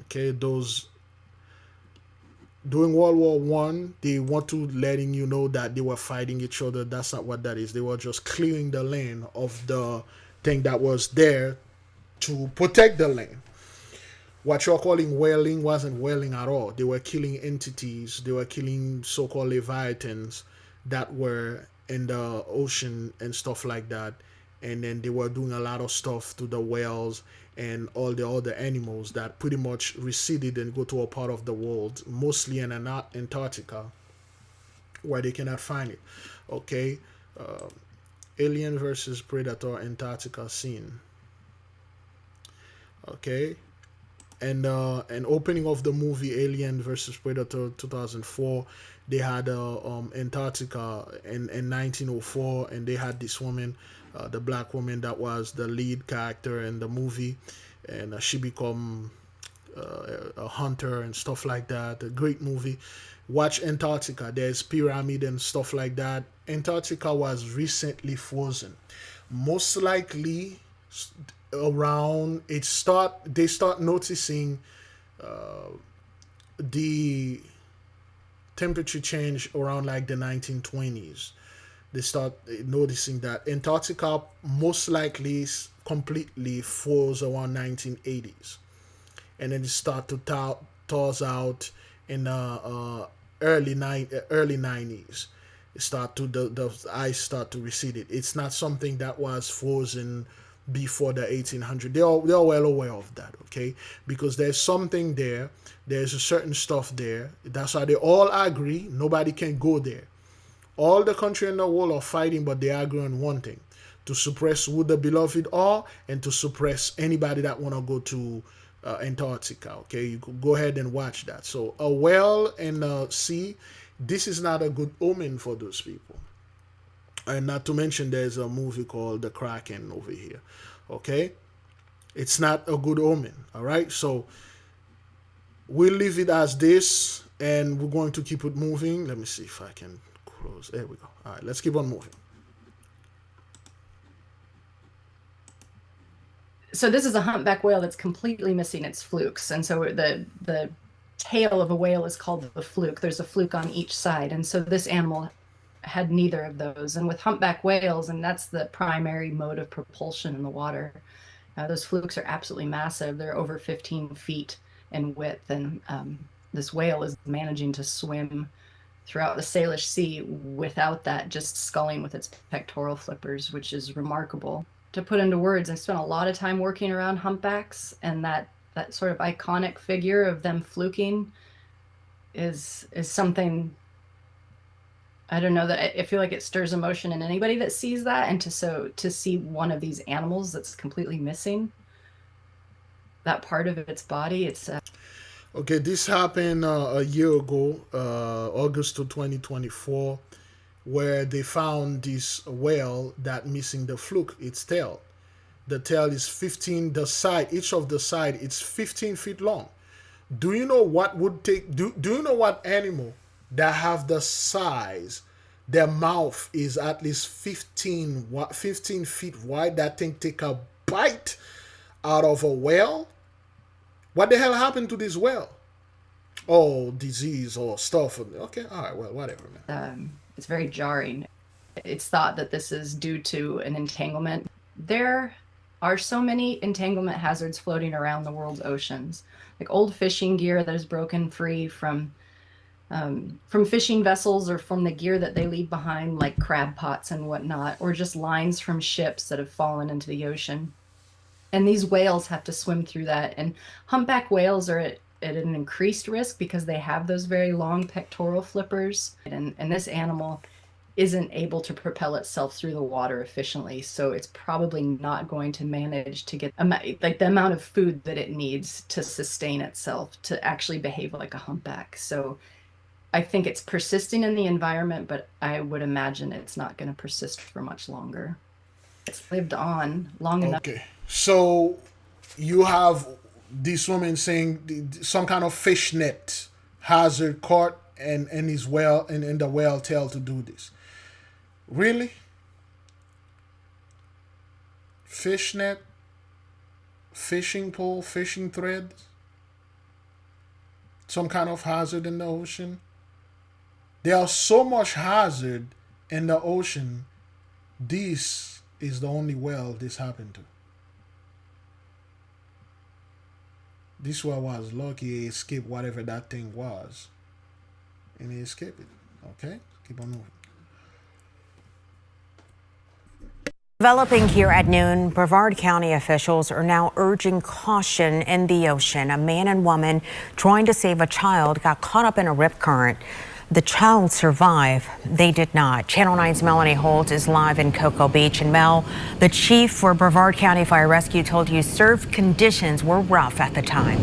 Okay, those during World War I, they want to letting you know that they were fighting each other. That's not what that is. They were just clearing the land of the thing that was there to protect the land. What you're calling whaling wasn't whaling at all. They were killing entities. They were killing so-called leviathans that were in the ocean and stuff like that. And then they were doing a lot of stuff to the whales and all the other animals that pretty much receded and go to a part of the world, mostly in Antarctica, where they cannot find it. Okay, Alien versus Predator Antarctica scene. Okay, and opening of the movie Alien versus Predator 2004, they had Antarctica in 1904, and they had this woman, the black woman that was the lead character in the movie, and she become a hunter and stuff like that. A great movie. Watch Antarctica. There's pyramid and stuff like that. Antarctica was recently frozen. Most likely around they start noticing the temperature change around like the 1920s. They start noticing that Antarctica most likely completely froze around 1980s, and then it start to thaws out in early 90s. It start to the ice start to recede. It's not something that was frozen before the 1800s. They're well aware of that, okay? Because there's something there. There's a certain stuff there. That's why they all agree. Nobody can go there. All the country in the world are fighting, but they agree on one thing: to suppress who the beloved are, and to suppress anybody that want to go to Antarctica. Okay, you could go ahead and watch that. So a whale in the sea, this is not a good omen for those people. And not to mention, there's a movie called The Kraken over here. Okay, it's not a good omen. All right, so we'll leave it as this, and we're going to keep it moving. Let me see if I can close. There we go. All right, let's keep on moving.
So this is a humpback whale that's completely missing its flukes, and so the tail of a whale is called the fluke. There's a fluke on each side, and so this animal had neither of those. And with humpback whales, and that's the primary mode of propulsion in the water, those flukes are absolutely massive. They're over 15 feet in width, and this whale is managing to swim throughout the Salish Sea without that, just sculling with its pectoral flippers, which is remarkable. To put into words, I spent a lot of time working around humpbacks, and that sort of iconic figure of them fluking is something, I don't know, that I feel like it stirs emotion in anybody that sees that, and to see one of these animals that's completely missing that part of its body, it's
Okay, this happened a year ago, August of 2024, where they found this whale that missing the fluke, its tail. The tail is 15, the side, each of the side, it's 15 feet long. Do you know what would take? Do you know what animal that have the size? Their mouth is at least 15 feet wide. That thing take a bite out of a whale. What the hell happened to this whale? Oh, disease or stuff. Okay, all right, well, whatever, man.
It's very jarring. It's thought that this is due to an entanglement. There are so many entanglement hazards floating around the world's oceans, like old fishing gear that is broken free from fishing vessels or from the gear that they leave behind, like crab pots and whatnot, or just lines from ships that have fallen into the ocean. And these whales have to swim through that. And humpback whales are at an increased risk because they have those very long pectoral flippers. And this animal isn't able to propel itself through the water efficiently. So it's probably not going to manage to get like the amount of food that it needs to sustain itself to actually behave like a humpback. So I think it's persisting in the environment, but I would imagine it's not going to persist for much longer. It's lived on long enough.
Okay, so you have this woman saying some kind of fishnet hazard caught and his whale and the whale tail to do this. Really? Fishnet, fishing pole, fishing thread, some kind of hazard in the ocean. There are so much hazard in the ocean. This is the only whale this happened to. This whale was lucky he escaped whatever that thing was. And he escaped it. Okay? Keep on moving.
Developing here at noon, Brevard County officials are now urging caution in the ocean. A man and woman trying to save a child got caught up in a rip current. The child survived. They did not. Channel 9's Melanie Holt is live in Cocoa Beach. And Mel, the chief for Brevard County Fire Rescue told you surf conditions were rough at the time.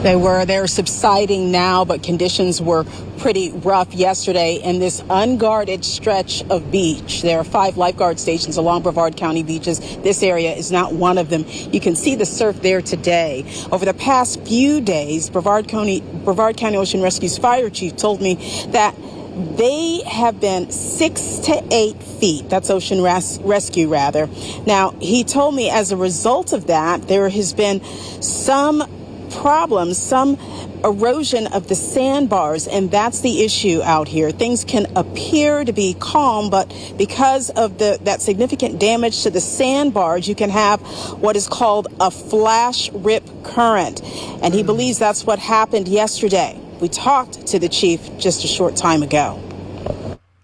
They're subsiding now, but conditions were pretty rough yesterday in this unguarded stretch of beach. There are 5 lifeguard stations along Brevard County beaches. This area is not one of them. You can see the surf there today. Over the past few days, Brevard County Ocean Rescue's fire chief told me that they have been 6 to 8 feet. That's Ocean Rescue, rather. Now, he told me as a result of that, there has been some problems, some erosion of the sandbars, and that's the issue out here. Things can appear to be calm, but because of that significant damage to the sandbars, you can have what is called a flash rip current. And he believes that's what happened yesterday. We talked to the chief just a short time ago.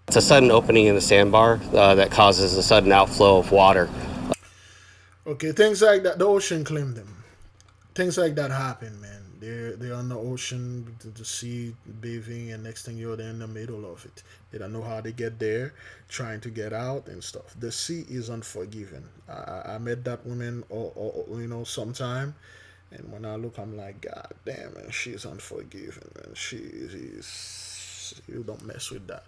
It's a sudden opening in the sandbar that causes a sudden outflow of water.
Okay, things like that, the ocean claimed them. Things like that happen, man. They're on the ocean, the sea, bathing, and next thing they're in the middle of it. They don't know how they get there, trying to get out and stuff. The sea is unforgiving. I met that woman, sometime, and when I look, I'm like, God damn, man, she's unforgiving, man. You don't mess with that.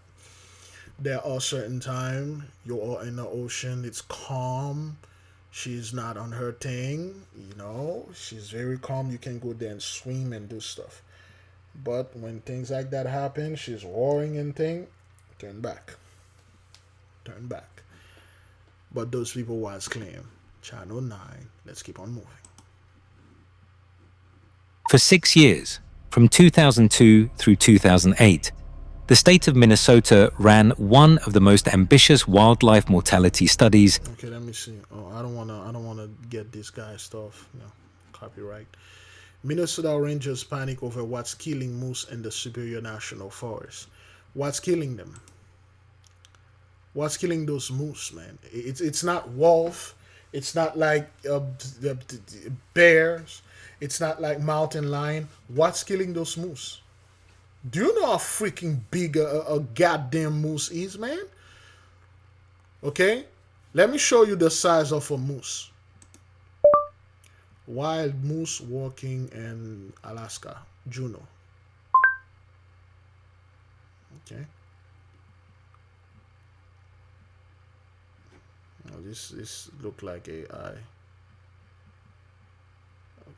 There are certain times you're in the ocean, it's calm. She's not on her thing, she's very calm. You can go there and swim and do stuff. But when things like that happen, she's roaring and thing, turn back. But those people was claim. Channel 9, let's keep on moving.
For 6 years, from 2002 through 2008, the state of Minnesota ran one of the most ambitious wildlife mortality studies.
Okay, let me see. Oh, I don't wanna get this guy's stuff. No, copyright. Minnesota Rangers panic over what's killing moose in the Superior National Forest. What's killing them? What's killing those moose, man? It's not wolf. It's not like the bears. It's not like mountain lion. What's killing those moose? Do you know how freaking big a goddamn moose is, man? Okay? Let me show you the size of a moose. Wild moose walking in Alaska. Juneau. Okay. Now this look like AI.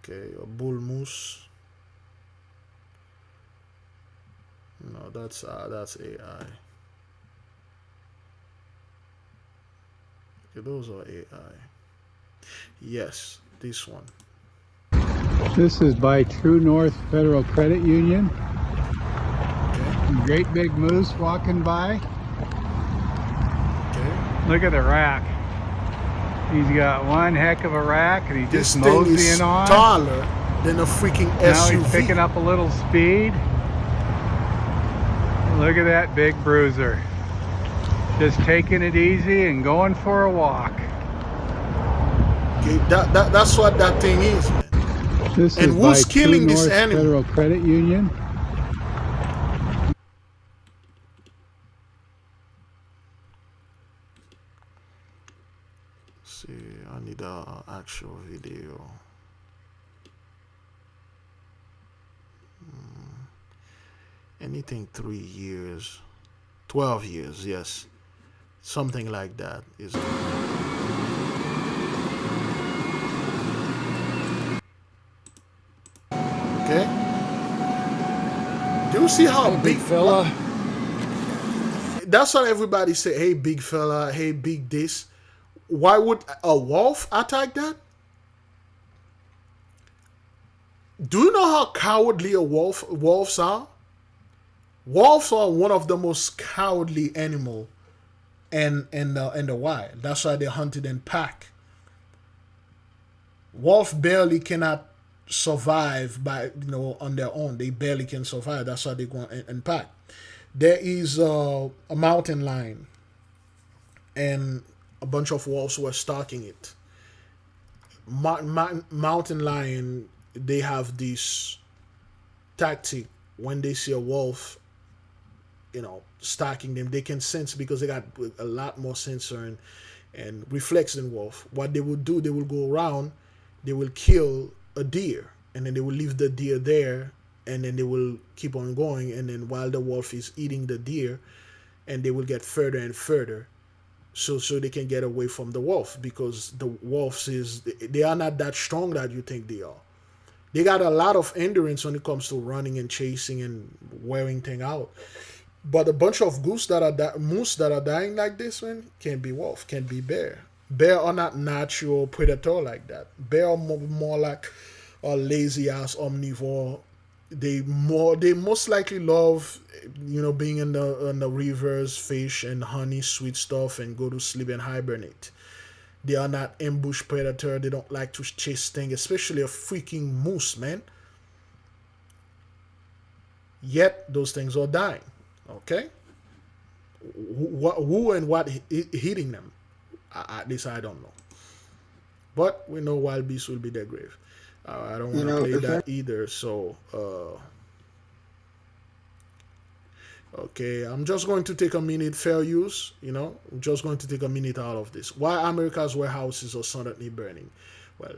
Okay, a bull moose. No, that's AI. Okay, those are AI. Yes, this one.
This is by True North Federal Credit Union. Great big moose walking by.
Okay.
Look at the rack. He's got one heck of a rack, and he's
This
just
thing is
moseying on.
taller than a freaking SUV.
Now he's picking up a little speed. Look at that big bruiser. Just taking it easy and going for a walk.
Okay, that's what that thing is, man.
This
and
is
who's
by
killing
True
this
North
animal?
Federal Credit Union.
See, I need a actual video. Anything 3 years, 12 years, yes, something like that is. Okay. Do you see how big fella? That's what everybody say. Hey, big fella. Hey, big this. Why would a wolf attack that? Do you know how cowardly wolves are? Wolves are one of the most cowardly animal in the wild. That's why they're hunted in pack. Wolf barely cannot survive by on their own. They barely can survive. That's why they go in pack. There is a mountain lion, and a bunch of wolves were stalking it. Mountain lion, they have this tactic when they see a wolf, stalking them. They can sense because they got a lot more sensor and reflex than wolf. What they will do, they will go around, they will kill a deer, and then they will leave the deer there, and then they will keep on going, and then while the wolf is eating the deer, and they will get further and further, so they can get away from the wolf, because the wolves they are not that strong that you think they are. They got a lot of endurance when it comes to running and chasing and wearing things out. But a bunch of moose that are dying like this, man, can't be wolf, can't be bear. Bear are not natural predator like that. Bear are more like a lazy ass omnivore. They most likely love, being in the rivers, fish and honey, sweet stuff, and go to sleep and hibernate. They are not ambush predator. They don't like to chase things, especially a freaking moose, man. Yet those things are dying. Okay, who and what hitting them? At least I don't know. But we know wild beasts will be their grave. I don't want to play that either. So, okay, I'm just going to take a minute. Fair use, I'm just going to take a minute out of this. Why America's warehouses are suddenly burning? Well,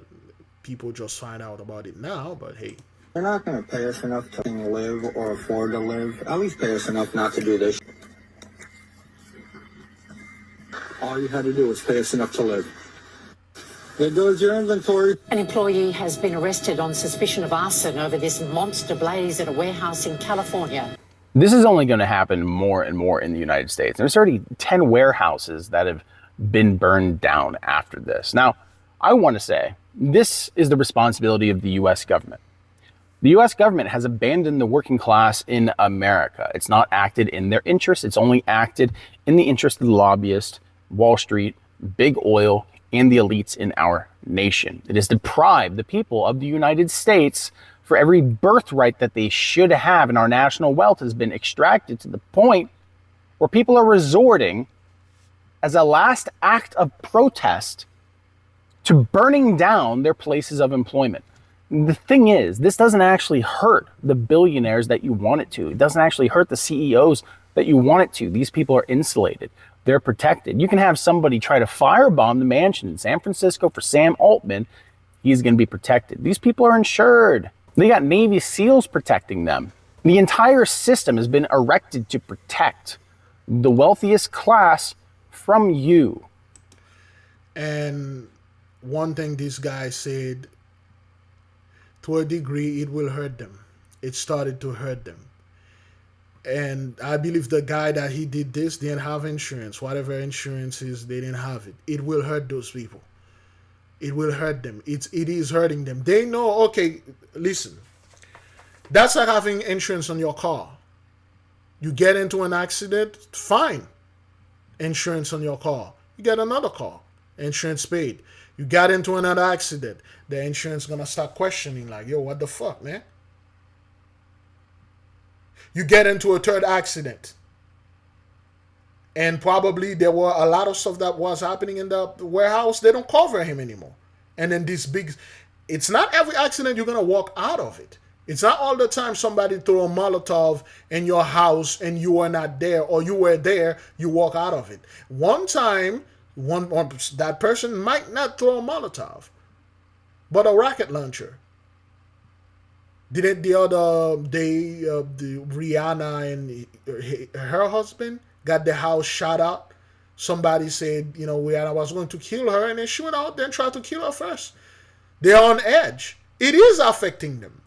people just find out about it now, but hey.
They're not going to pay us enough to live or afford to live. At least pay us enough not to do this. All you had to do was pay us enough to live. There goes your inventory.
An employee has been arrested on suspicion of arson over this monster blaze at a warehouse in California.
This is only going to happen more and more in the United States. There's already 10 warehouses that have been burned down after this. Now, I want to say this is the responsibility of the U.S. government. The U.S. government has abandoned the working class in America. It's not acted in their interest. It's only acted in the interest of the lobbyists, Wall Street, big oil, and the elites in our nation. It has deprived the people of the United States for every birthright that they should have, and our national wealth has been extracted to the point where people are resorting, as a last act of protest, to burning down their places of employment. The thing is, this doesn't actually hurt the billionaires that you want it to. It doesn't actually hurt the CEOs that you want it to. These people are insulated. They're protected. You can have somebody try to firebomb the mansion in San Francisco for Sam Altman. He's going to be protected. These people are insured. They got Navy SEALs protecting them. The entire system has been erected to protect the wealthiest class from you.
And one thing this guy said, to a degree, it will hurt them. It started to hurt them. And I believe the guy that he did this didn't have insurance. Whatever insurance is, they didn't have it. It will hurt those people. It will hurt them. It is hurting them. They know, okay, listen. That's like having insurance on your car. You get into an accident, fine. Insurance on your car. You get another car. Insurance paid. You got into another accident. The insurance gonna start questioning like, yo, what the fuck, man? You get into a third accident. And probably there were a lot of stuff that was happening in the warehouse. They don't cover him anymore. And then this big... It's not every accident you're going to walk out of it. It's not all the time somebody throw a Molotov in your house and you were not there, or you were there, you walk out of it. One time, that person might not throw a Molotov, but a rocket launcher. Didn't the other day, the Rihanna and her husband got the house shot out? Somebody said, you know, Rihanna was going to kill her, and then she went out there and tried to kill her first. They're on edge. It is affecting them.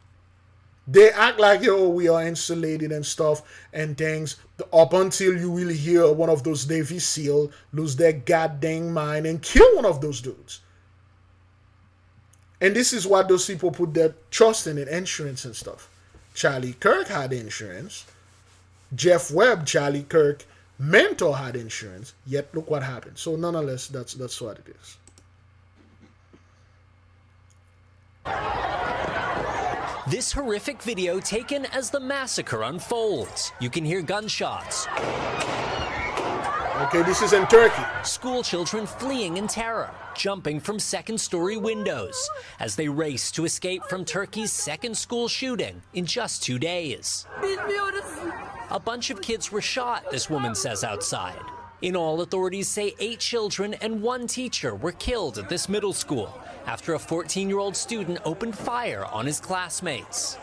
They act like, yo, we are insulated and stuff and things, up until you will hear one of those Navy SEAL lose their goddamn mind and kill one of those dudes. And this is what those people put their trust in insurance and stuff. Charlie Kirk had insurance. Jeff Webb, Charlie Kirk, mentor, had insurance. Yet look what happened. So nonetheless, that's what it is.
This horrific video taken as the massacre unfolds. You can hear gunshots.
Okay, this is in Turkey.
School children fleeing in terror, jumping from second-story windows as they race to escape from Turkey's second school shooting in just 2 days. A bunch of kids were shot, this woman says outside. In all, authorities say 8 children and 1 teacher were killed at this middle school after a 14-year-old student opened fire on his classmates.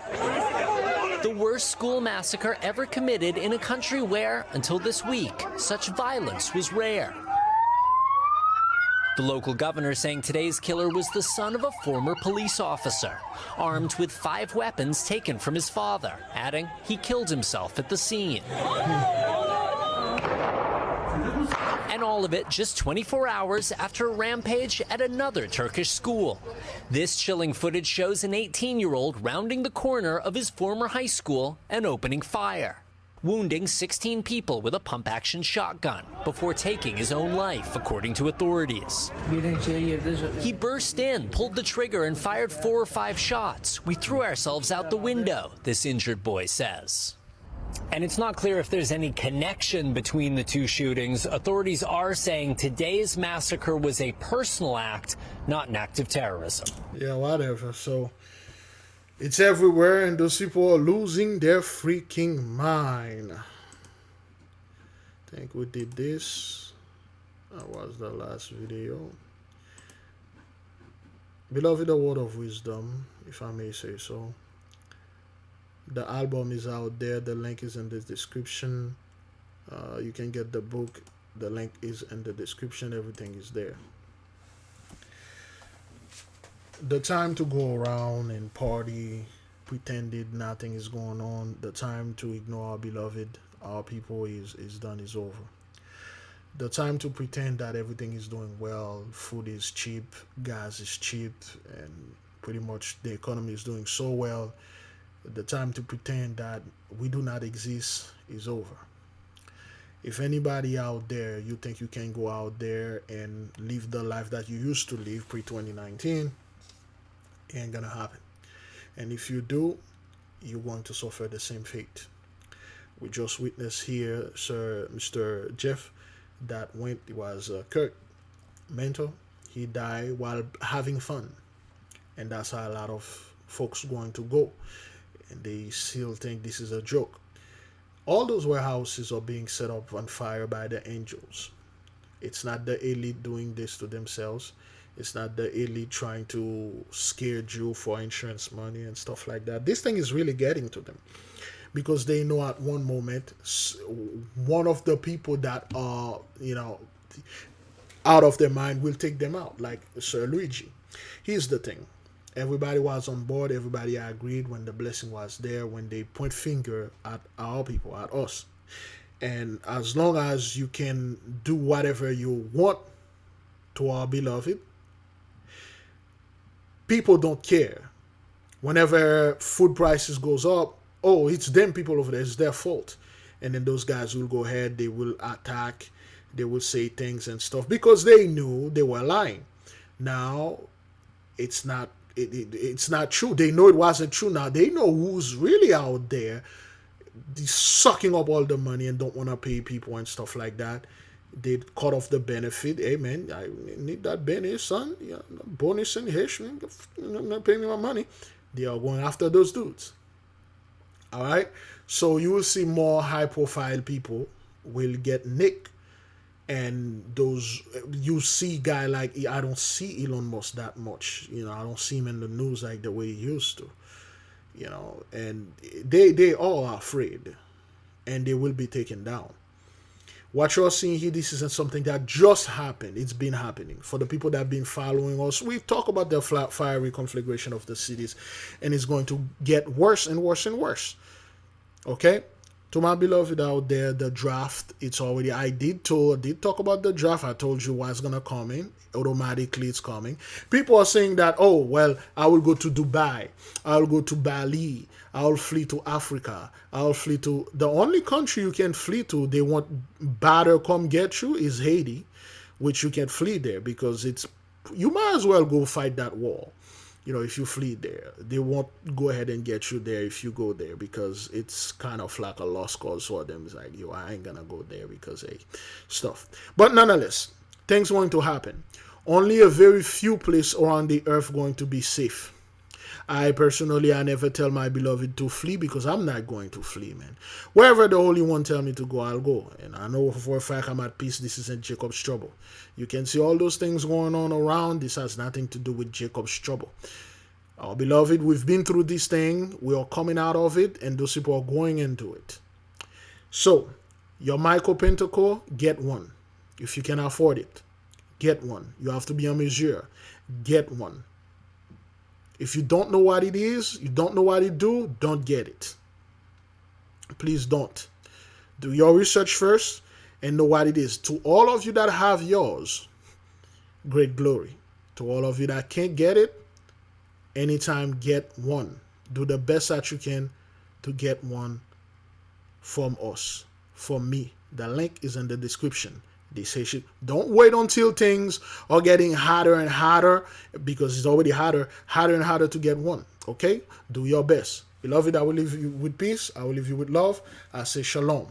The worst school massacre ever committed in a country where, until this week, such violence was rare. The local governor saying today's killer was the son of a former police officer, armed with 5 weapons taken from his father, adding he killed himself at the scene. And all of it just 24 hours after a rampage at another Turkish school. This chilling footage shows an 18-year-old rounding the corner of his former high school and opening fire, wounding 16 people with a pump-action shotgun before taking his own life, according to authorities. He burst in, pulled the trigger, and fired 4 or 5 shots. We threw ourselves out the window, this injured boy says. And it's not clear if there's any connection between the 2 shootings. Authorities are saying today's massacre was a personal act, not an act of terrorism.
Yeah, whatever. So it's everywhere, and those people are losing their freaking mind. I think we did this. That was the last video. Beloved, a word of wisdom, if I may say so. The album is out there. The link is in the description. You can get the book. The link is in the description. Everything is there. The time to go around and party, pretended nothing is going on. The time to ignore our beloved, our people is done, is over. The time to pretend that everything is doing well, food is cheap, gas is cheap, and pretty much the economy is doing so well. The time to pretend that we do not exist is over. If anybody out there, you think you can go out there and live the life that you used to live pre-2019, it ain't gonna happen. And if you do, you're going to suffer the same fate. We just witnessed here, Mr. Jeff, that was Kirk, mentor. He died while having fun. And that's how a lot of folks going to go. And they still think this is a joke. All those warehouses are being set up on fire by the angels. It's not the elite doing this to themselves. It's not the elite trying to scare you for insurance money and stuff like that. This thing is really getting to them, because they know at one moment one of the people that are, out of their mind will take them out, like Sir Luigi. Here's the thing. Everybody was on board. Everybody agreed when the blessing was there, when they point finger at our people, at us. And as long as you can do whatever you want to our beloved, people don't care. Whenever food prices goes up, oh, it's them people over there, it's their fault. And then those guys will go ahead, they will attack, they will say things and stuff because they knew they were lying. Now it's not it's not true. They know it wasn't true. Now they know who's really out there sucking up all the money and don't want to pay people and stuff like that. They cut off the benefit. Hey man, I need that bonus, son. Yeah, bonus and hish, man. Not paying me my money. They are going after those dudes. All right. So you will see more high-profile people will get nicked, and those you see guy like I don't see Elon Musk that much. You know, I don't see him in the news like the way he used to. You know, and they all are afraid, and they will be taken down. What you're seeing here, this isn't something that just happened. It's been happening. For the people that have been following us, we've talked about the fire reconfiguration of the cities, and it's going to get worse and worse and worse. Okay? To my beloved out there, the draft, it's already, I did talk about the draft. I told you what's going to come in. Automatically, it's coming. People are saying that, oh, well, I will go to Dubai. I'll go to Bali. I'll flee to Africa. I'll flee to... The only country you can flee to, they want batter come get you, is Haiti, which you can flee there because it's... You might as well go fight that war. You know, if you flee there, they won't go ahead and get you there if you go there because it's kind of like a lost cause for them. It's like, yo, I ain't gonna go there because, hey, stuff. But nonetheless, things going to happen. Only a very few places around the earth going to be safe. I personally, I never tell my beloved to flee because I'm not going to flee, man. Wherever the Holy One tell me to go, I'll go. And I know for a fact I'm at peace. This isn't Jacob's trouble. You can see all those things going on around. This has nothing to do with Jacob's trouble. Our beloved, we've been through this thing. We are coming out of it, and those people are going into it. So, your micro pentacle, get one. If you can afford it, get one. You have to be a mesure. Get one. If you don't know what it is, you don't know what it do, don't get it. Please don't. Do your research first and know what it is. To all of you that have yours, great glory. To all of you that can't get it, anytime get one. Do the best that you can to get one from us, from me. The link is in the description. They say shit. Don't wait until things are getting hotter and hotter because it's already hotter and hotter to get one. Okay? Do your best. Beloved, I will leave you with peace. I will leave you with love. I say shalom.